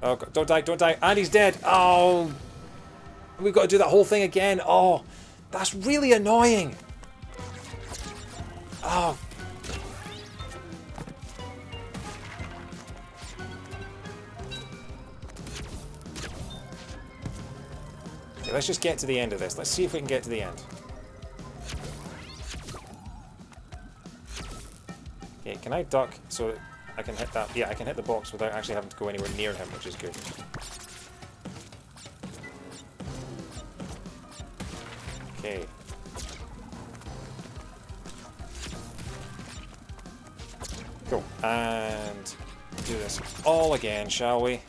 Oh, God, don't die, don't die. And he's dead. Oh, we've got to do that whole thing again. Oh, that's really annoying. Oh. Okay, let's just get to the end of this. Let's see if we can get to the end. Okay, can I duck so that I can hit that? Yeah, I can hit the box without actually having to go anywhere near him, which is good. Okay. Cool. And do this all again, shall we?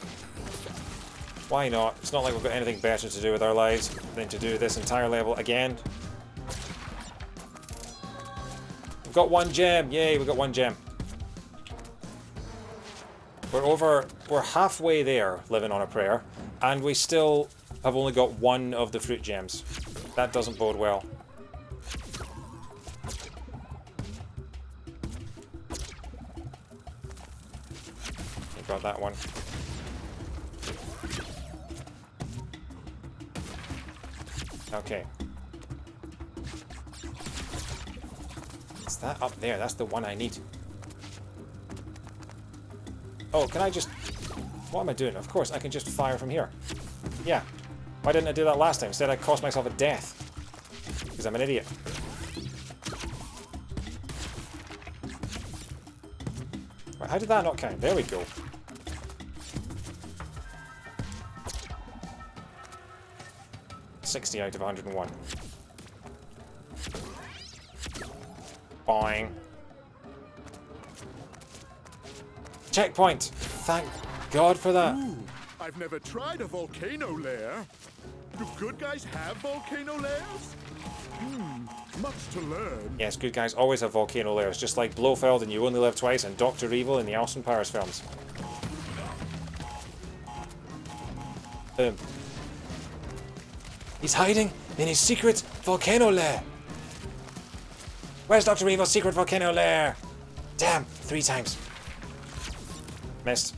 Why not? It's not like we've got anything better to do with our lives than to do this entire level again. We've got 1 gem. Yay, we've got 1 gem. We're halfway there, living on a prayer, and we still have only got 1 of the fruit gems. That doesn't bode well. We got that one. Okay. Is that up there? That's the one I need. Oh, can I just... What am I doing? Of course, I can just fire from here. Yeah. Why didn't I do that last time? Instead, I cost myself a death. Because I'm an idiot. Right, how did that not count? There we go. $60 out of 101. Boing. Checkpoint! Thank God for that. Ooh, I've never tried a volcano lair. Do good guys have volcano lairs? Much to learn. Yes, good guys always have volcano lairs, just like Blofeld in You Only Live Twice and Dr. Evil in the Austin Powers films. Boom. He's hiding in his secret volcano lair. Where's Dr. Evil's secret volcano lair? Damn, 3 times. Missed.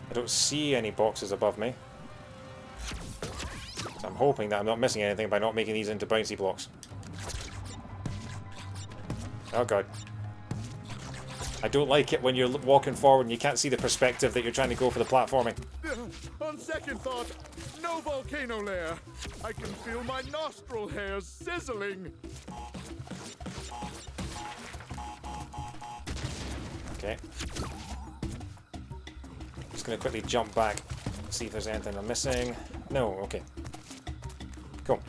I don't see any boxes above me. So I'm hoping that I'm not missing anything by not making these into bouncy blocks. Oh god. I don't like it when you're walking forward and you can't see the perspective that you're trying to go for the platforming. On second thought, no volcano lair. I can feel my nostril hairs sizzling. Okay. Just gonna quickly jump back, see if there's anything I'm missing. No, okay. Cool.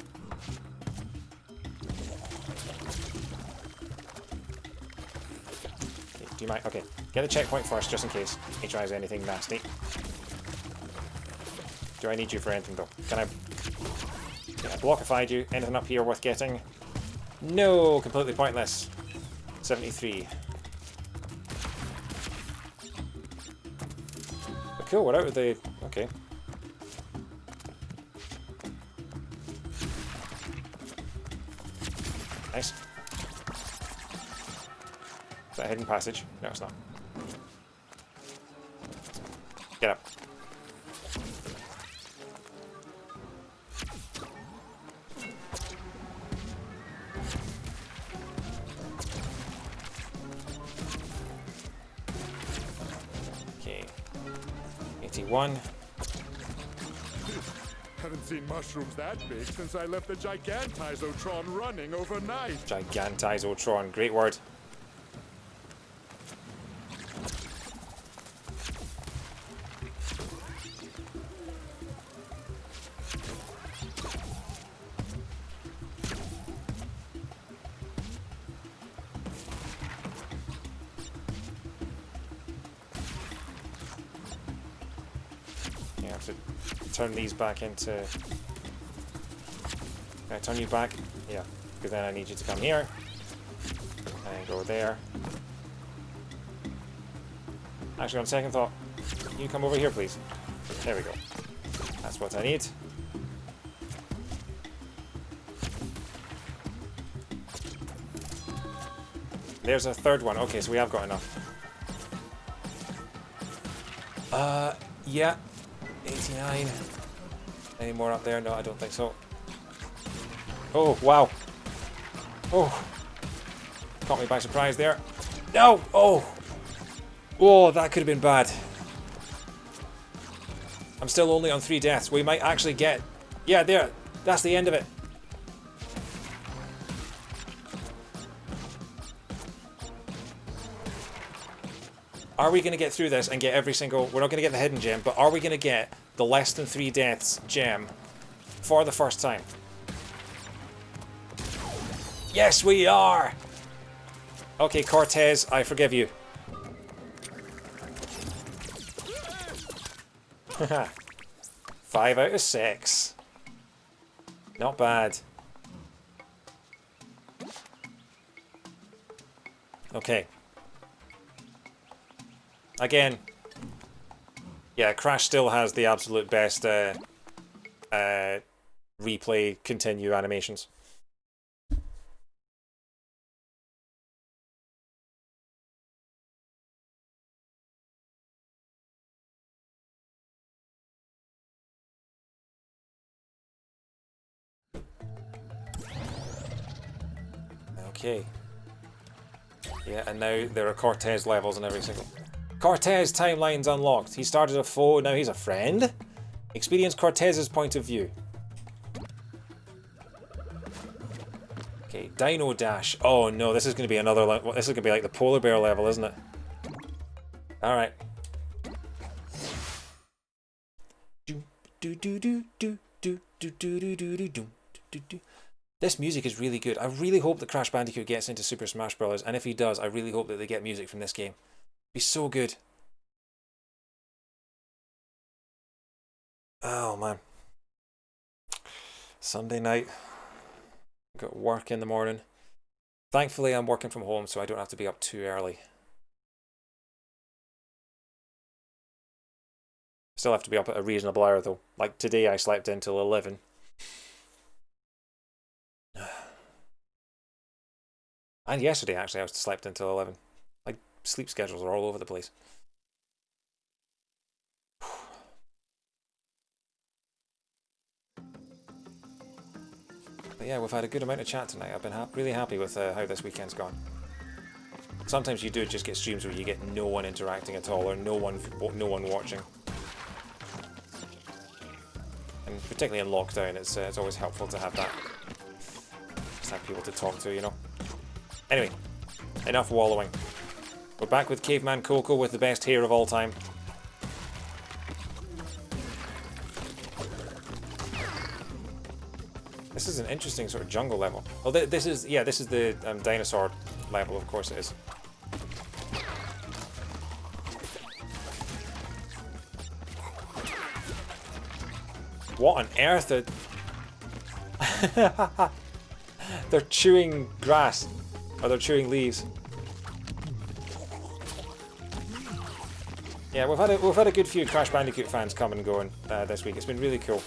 Okay, do you mind? Okay, get the checkpoint first, just in case he tries anything nasty. Do I need you for anything though? Can I... Yeah, blockified you. Anything up here worth getting? No, completely pointless. 73. But cool, we're out of the... Okay. Nice. Is that a hidden passage? No, it's not. Get up. Okay. 81. Haven't seen mushrooms that big since I left the Gigantizotron running overnight. Gigantizotron, great word. Yeah, I have to turn these back into... Can I turn you back? Yeah, because then I need you to come here. And go there. Actually, on second thought, can you come over here, please? There we go. That's what I need. There's a third one. Okay, so we have got enough. Yeah. 89. Any more up there? No, I don't think so. Oh, wow. Oh. Caught me by surprise there. No! Oh! Oh, that could have been bad. I'm still only on 3 deaths. We might actually get... Yeah, there. That's the end of it. Are we going to get through this and get every single... We're not going to get the hidden gem, but are we going to get the less than 3 deaths gem for the first time? Yes, we are! Okay, Cortez, I forgive you. 5 out of 6. Not bad. Okay. Again. Yeah, Crash still has the absolute best replay continue animations. Okay. Yeah, and now there are Cortez levels in every single... Cortez timeline's unlocked. He started a foe, now he's a friend? Experience Cortez's point of view. Okay, Dino Dash. Oh no, this is going to be another... This is going to be like the polar bear level, isn't it? Alright. This music is really good. I really hope that Crash Bandicoot gets into Super Smash Bros. And if he does, I really hope that they get music from this game. It'd be so good. Oh man. Sunday night. Got work in the morning. Thankfully I'm working from home so I don't have to be up too early. Still have to be up at a reasonable hour though. Like today I slept in till 11. And yesterday actually I slept until 11. Like sleep schedules are all over the place. But yeah, we've had a good amount of chat tonight. I've been really happy with how this weekend's gone. Sometimes you do just get streams where you get no one interacting at all or no one watching. And particularly in lockdown, it's always helpful to have that. Just have people to talk to, you know. Anyway, enough wallowing. We're back with Caveman Coco with the best hair of all time. This is an interesting sort of jungle level. Oh, this is the dinosaur level, of course it is. What on earth are... They're chewing grass. Or they're chewing leaves. Yeah, we've had a good few Crash Bandicoot fans come and go this week. It's been really cool.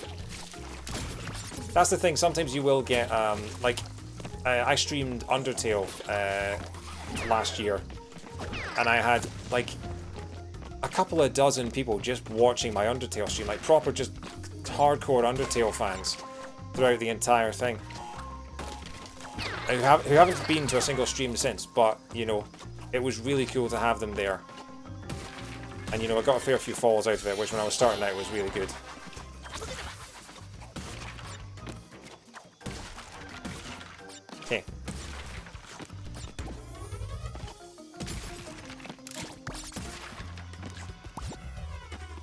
That's the thing. Sometimes you will get I streamed Undertale last year, and I had like a couple of dozen people just watching my Undertale stream, like proper just hardcore Undertale fans throughout the entire thing. Who haven't been to a single stream since, but you know, it was really cool to have them there. And you know, I got a fair few falls out of it, which when I was starting out was really good. Okay.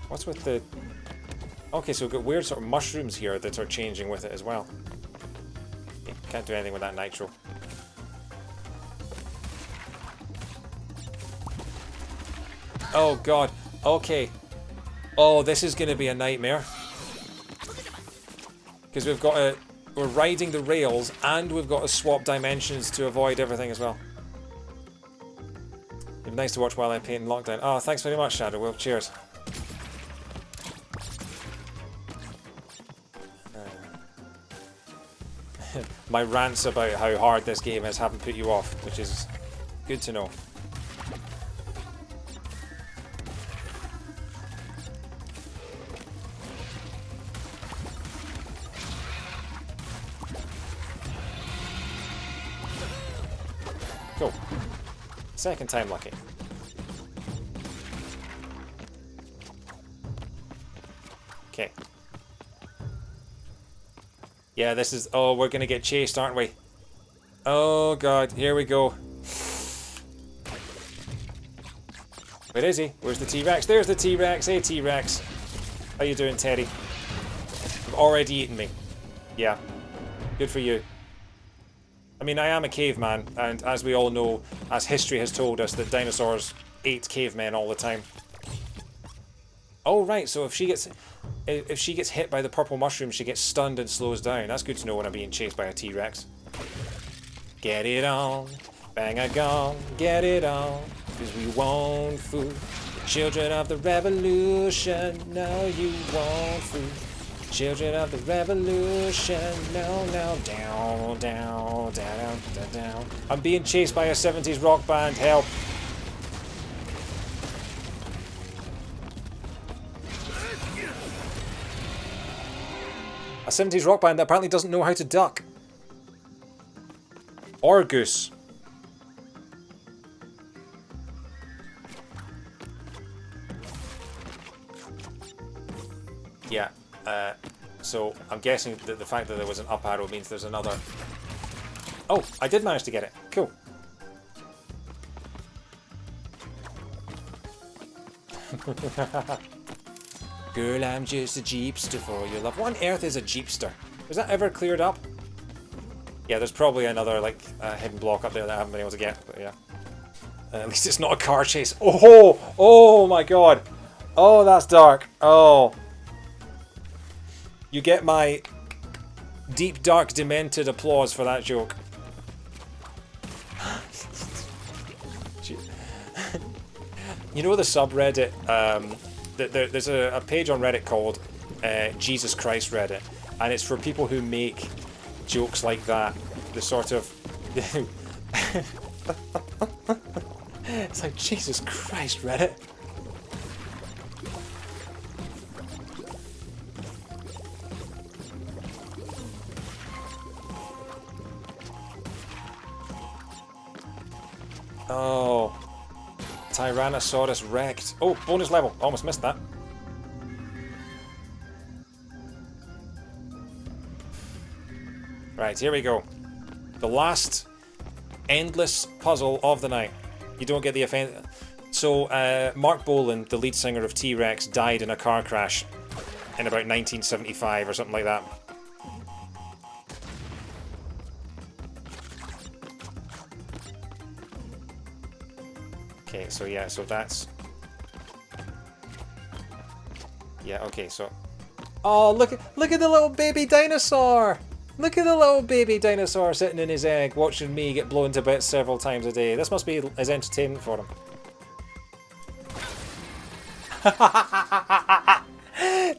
What's with the... Okay, so we've got weird sort of mushrooms here that are changing with it as well. Okay, can't do anything with that nitro. Oh god. Okay. Oh, this is going to be a nightmare. Because we've got to... We're riding the rails and we've got to swap dimensions to avoid everything as well. It'd be nice to watch while I paint in lockdown. Oh, thanks very much, Shadow. Well, cheers. My rants about how hard this game is haven't put you off, which is good to know. Cool. Second time lucky. Okay. Yeah, this is... Oh, we're gonna get chased, aren't we? Oh god, here we go. Where is he? Where's the T-Rex? There's the T-Rex. Hey, T-Rex. How you doing, Teddy? You've already eaten me. Yeah. Good for you. I mean, I am a caveman, and as we all know, as history has told us, that dinosaurs ate cavemen all the time. Oh, right, so if she gets hit by the purple mushroom, she gets stunned and slows down. That's good to know when I'm being chased by a T-Rex. Get it on. Bang a gong. Get it on. Because we want food. The children of the revolution. No, you want food. Children of the revolution. No, no. Down, down, down, down, down. I'm being chased by a 70s rock band. Help. A 70s rock band that apparently doesn't know how to duck. Or goose. Yeah, so I'm guessing that the fact that there was an up arrow means there's another... Oh, I did manage to get it. Cool. Girl, I'm just a jeepster for your love. What on earth is a jeepster? Was that ever cleared up? Yeah, there's probably another, like, hidden block up there that I haven't been able to get, but yeah. At least it's not a car chase. Oh! Oh my god! Oh, that's dark. Oh. You get my deep, dark, demented applause for that joke. You know the subreddit, there's a page on Reddit called Jesus Christ Reddit, and it's for people who make jokes like that. The sort of... It's like, Jesus Christ, Reddit. Oh. Tyrannosaurus wrecked. Oh, bonus level. Almost missed that. Right, here we go. The last endless puzzle of the night. You don't get the offense. So, Mark Bolan, the lead singer of T-Rex, died in a car crash in about 1975 or something like that. Okay, so yeah, so that's... Yeah, okay, so... Oh, look at the little baby dinosaur! Look at the little baby dinosaur sitting in his egg, watching me get blown to bits several times a day. This must be as entertainment for him.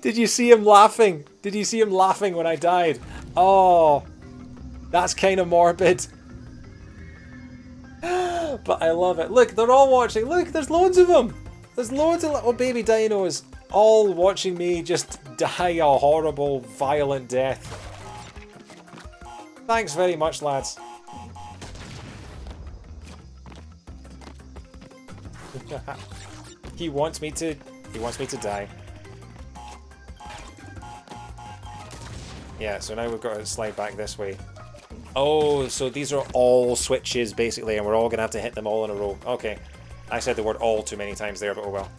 Did you see him laughing? Did you see him laughing when I died? Oh, that's kind of morbid. But I love it. Look, they're all watching. Look, there's loads of them. There's loads of little baby dinos all watching me just die a horrible, violent death. Thanks very much, lads. He wants me to die. Yeah, so now we've got to slide back this way. Oh, so these are all switches, basically, and we're all going to have to hit them all in a row. Okay. I said the word all too many times there, but oh well.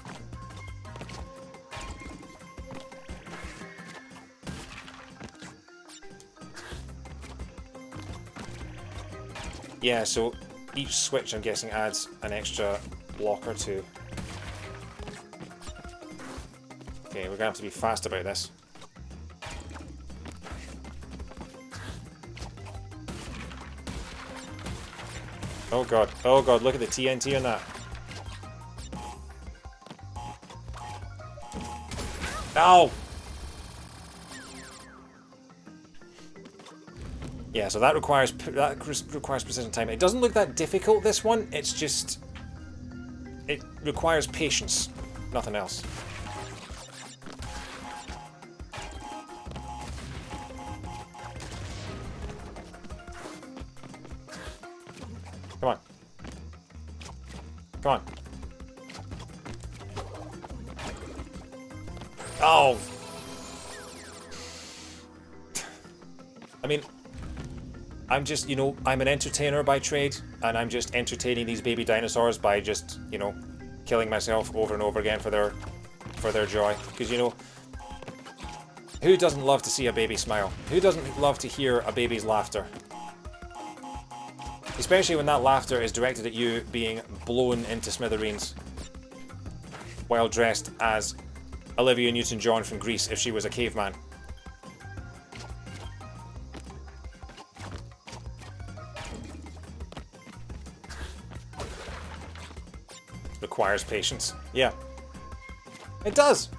Yeah, so each switch, I'm guessing, adds an extra block or two. Okay, we're going to have to be fast about this. Oh god, look at the TNT on that. Ow! Yeah, so that requires precision time. It doesn't look that difficult, this one. It's just... It requires patience. Nothing else. Come on. Come on. Oh! I mean, I'm just, you know, I'm an entertainer by trade, and I'm just entertaining these baby dinosaurs by just, you know, killing myself over and over again for their joy. Because, you know, who doesn't love to see a baby smile? Who doesn't love to hear a baby's laughter? Especially when that laughter is directed at you being blown into smithereens while dressed as Olivia Newton-John from Grease if she was a caveman. Requires patience. Yeah. It does!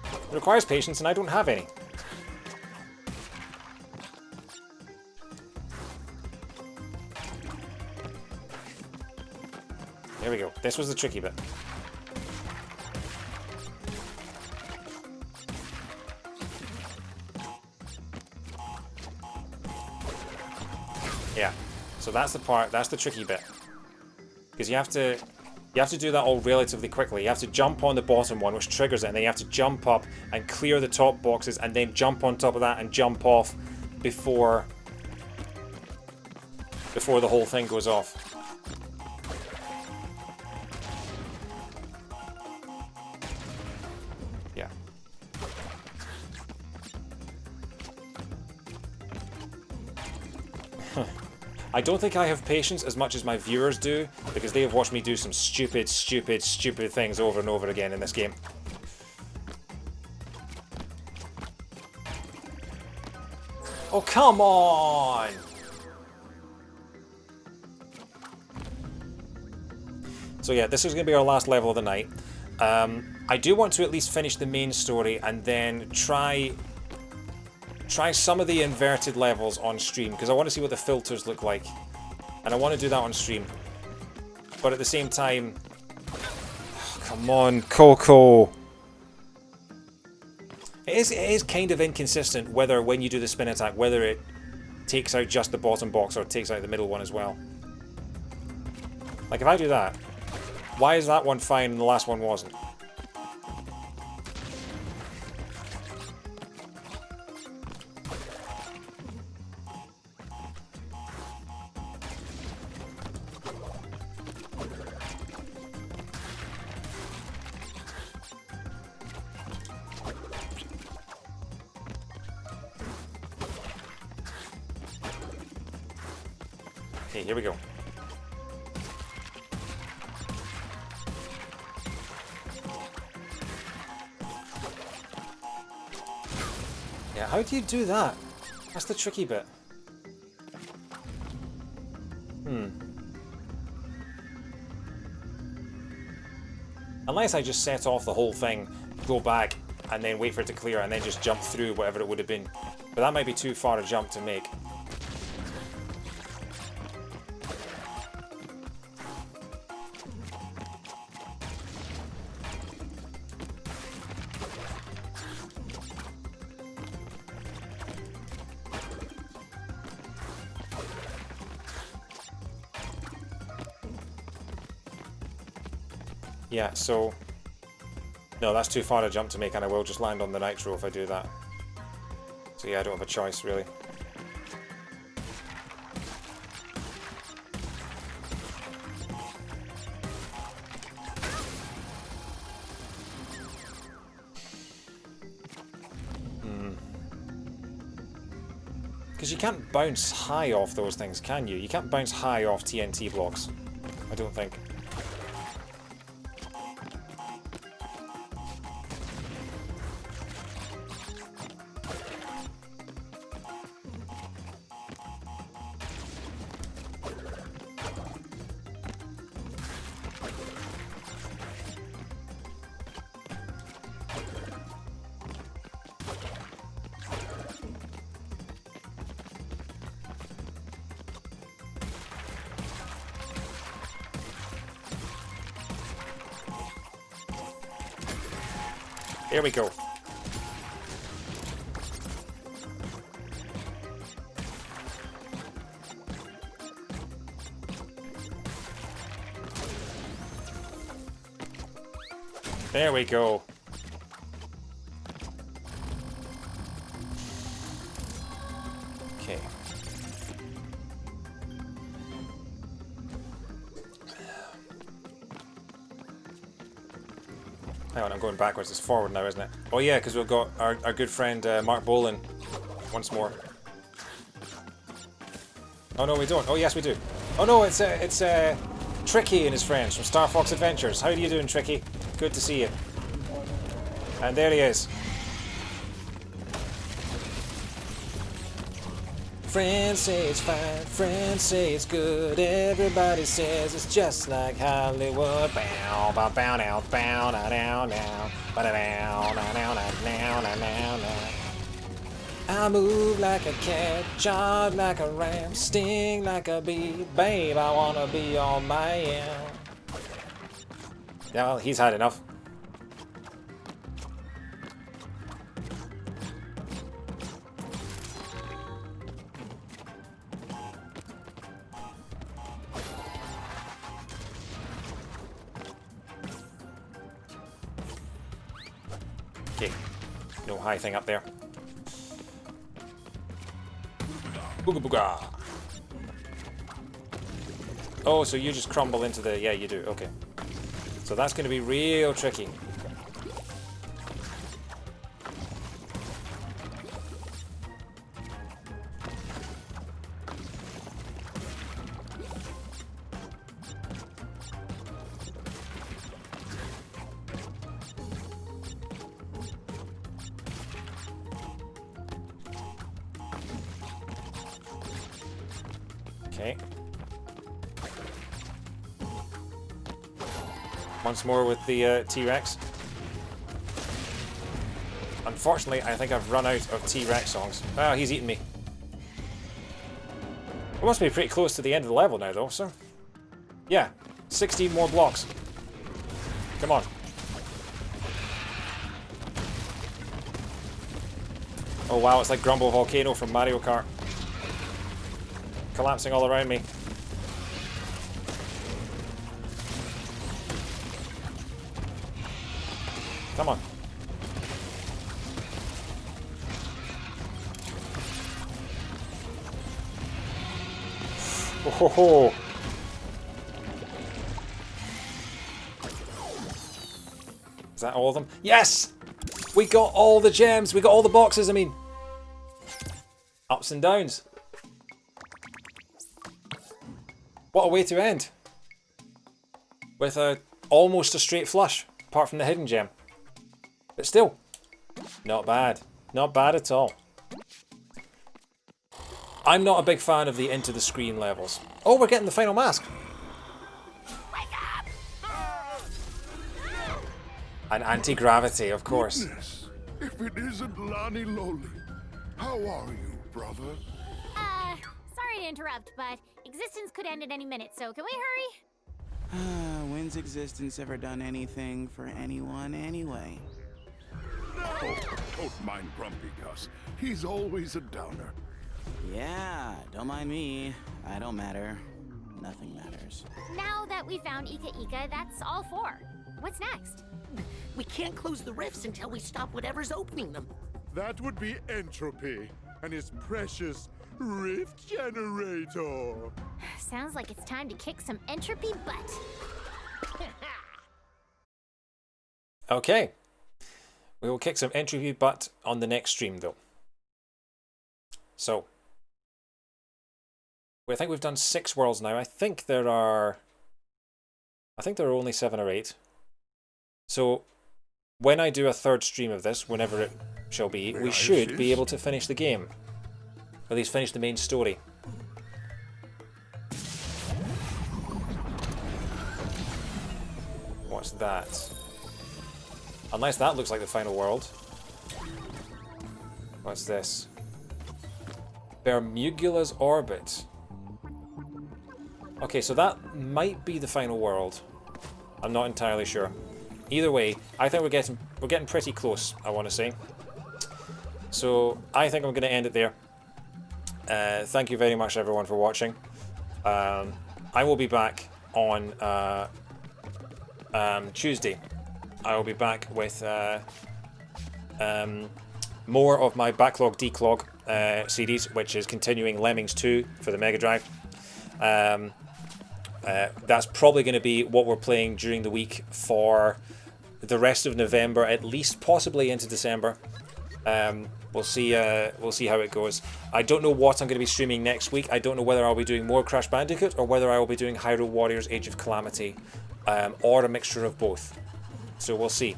It requires patience and I don't have any. There we go. This was the tricky bit. Yeah. So that's the part, that's the tricky bit. Because you have to do that all relatively quickly. You have to jump on the bottom one, which triggers it, and then you have to jump up and clear the top boxes, and then jump on top of that and jump off before the whole thing goes off. Yeah. I don't think I have patience as much as my viewers do, because they have watched me do some stupid things over and over again in this game. Oh, come on! So yeah, this is going to be our last level of the night. I do want to at least finish the main story and then try some of the inverted levels on stream, because I want to see what the filters look like, and I want to do that on stream. But at the same time, oh, come on, Coco. It is kind of inconsistent whether when you do the spin attack, whether it takes out just the bottom box or it takes out the middle one as well. Like if I do that, why is that one fine and the last one wasn't? Okay, here we go. Yeah, how do you do that? That's the tricky bit. Unless I just set off the whole thing, go back, and then wait for it to clear, and then just jump through whatever it would have been. But that might be too far a jump to make. Yeah, so... No, that's too far a jump to make, and I will just land on the nitro if I do that. So yeah, I don't have a choice, really. Because you can't bounce high off those things, can you? You can't bounce high off TNT blocks. I don't think. Here we go. There we go. Okay. Hang on, I'm going backwards. It's forward now, isn't it? Oh yeah, because we've got our good friend Mark Bolan once more. Oh no, we don't. Oh yes, we do. Oh no, it's Tricky and his friends from Star Fox Adventures. How are you doing, Tricky? Good to see you. And there he is. Friends say it's fine, friends say it's good, everybody says it's just like Hollywood. Bow, bow, bow, now, bow, now, now, now, ba da now, now, now, now, now, now, now. I move like a cat, charge like a ram, sting like a bee, babe, I wanna be your man. Yeah, well, he's had enough. Okay, no high thing up there. Booga booga. Oh, so you just crumble into the... Yeah, you do. Okay. So that's going to be real tricky. Okay. Once more with the T-Rex. Unfortunately, I think I've run out of T-Rex songs. Oh, he's eating me. We must be pretty close to the end of the level now, though, sir. Yeah, 16 more blocks. Come on. Oh wow, it's like Grumble Volcano from Mario Kart. Collapsing all around me. Come on. Oh ho ho. Is that all of them? Yes! We got all the gems. We got all the boxes, I mean. Ups and downs. What a way to end. With almost a straight flush, apart from the hidden gem. But still, not bad. Not bad at all. I'm not a big fan of the into the screen levels. Oh, we're getting the final mask. An anti-gravity, of course. Goodness, if it isn't Lonnie Loli. How are you, brother? Sorry to interrupt, but existence could end at any minute, so can we hurry? When's existence ever done anything for anyone anyway? No! Don't mind Grumpy Gus. He's always a downer. Yeah, don't mind me. I don't matter. Nothing matters. Now that we found Ika Ika, that's all four. What's next? We can't close the rifts until we stop whatever's opening them. That would be Entropy and his precious rift generator. Sounds like it's time to kick some entropy butt. Okay. We will kick some entropy butt on the next stream, though. So, I think we've done 6 worlds now. I think there are only 7 or 8. So, when I do a 3rd stream of this, whenever it shall be, we should be able to finish the game. Or at least finish the main story. What's that? Unless that looks like the final world. What's this? Bermugula's Orbit. Okay, so that might be the final world. I'm not entirely sure. Either way, I think we're getting pretty close, I want to say. So I think I'm going to end it there. Thank you very much, everyone, for watching. I will be back on Tuesday. I will be back with more of my Backlog Declog series, which is continuing Lemmings 2 for the Mega Drive. That's probably going to be what we're playing during the week for the rest of November, at least possibly into December. We'll see how it goes. I don't know what I'm going to be streaming next week. I don't know whether I'll be doing more Crash Bandicoot or whether I will be doing Hyrule Warriors Age of Calamity, or a mixture of both. So we'll see.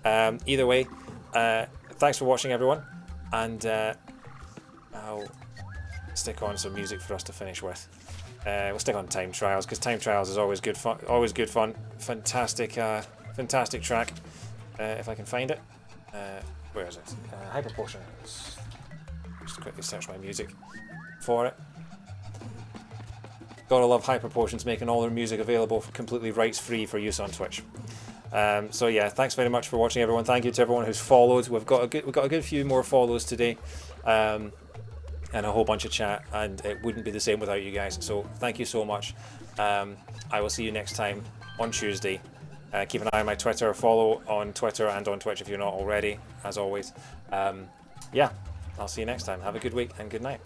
Either way, thanks for watching, everyone, and I'll stick on some music for us to finish with. We'll stick on Time Trials, because Time Trials is always good fun. Always good fun. Fantastic, fantastic track. If I can find it. Where is it? Hyper Potion. Just quickly search my music for it. Gotta love Hyper Potions making all their music available for completely rights-free for use on Twitch. So yeah, thanks very much for watching, everyone. Thank you to everyone who's followed. We've got a good few more follows today, and a whole bunch of chat, and it wouldn't be the same without you guys. So thank you so much. I will see you next time on Tuesday. Keep an eye on my Twitter. Follow on Twitter and on Twitch if you're not already, as always. Yeah, I'll see you next time. Have a good week and good night.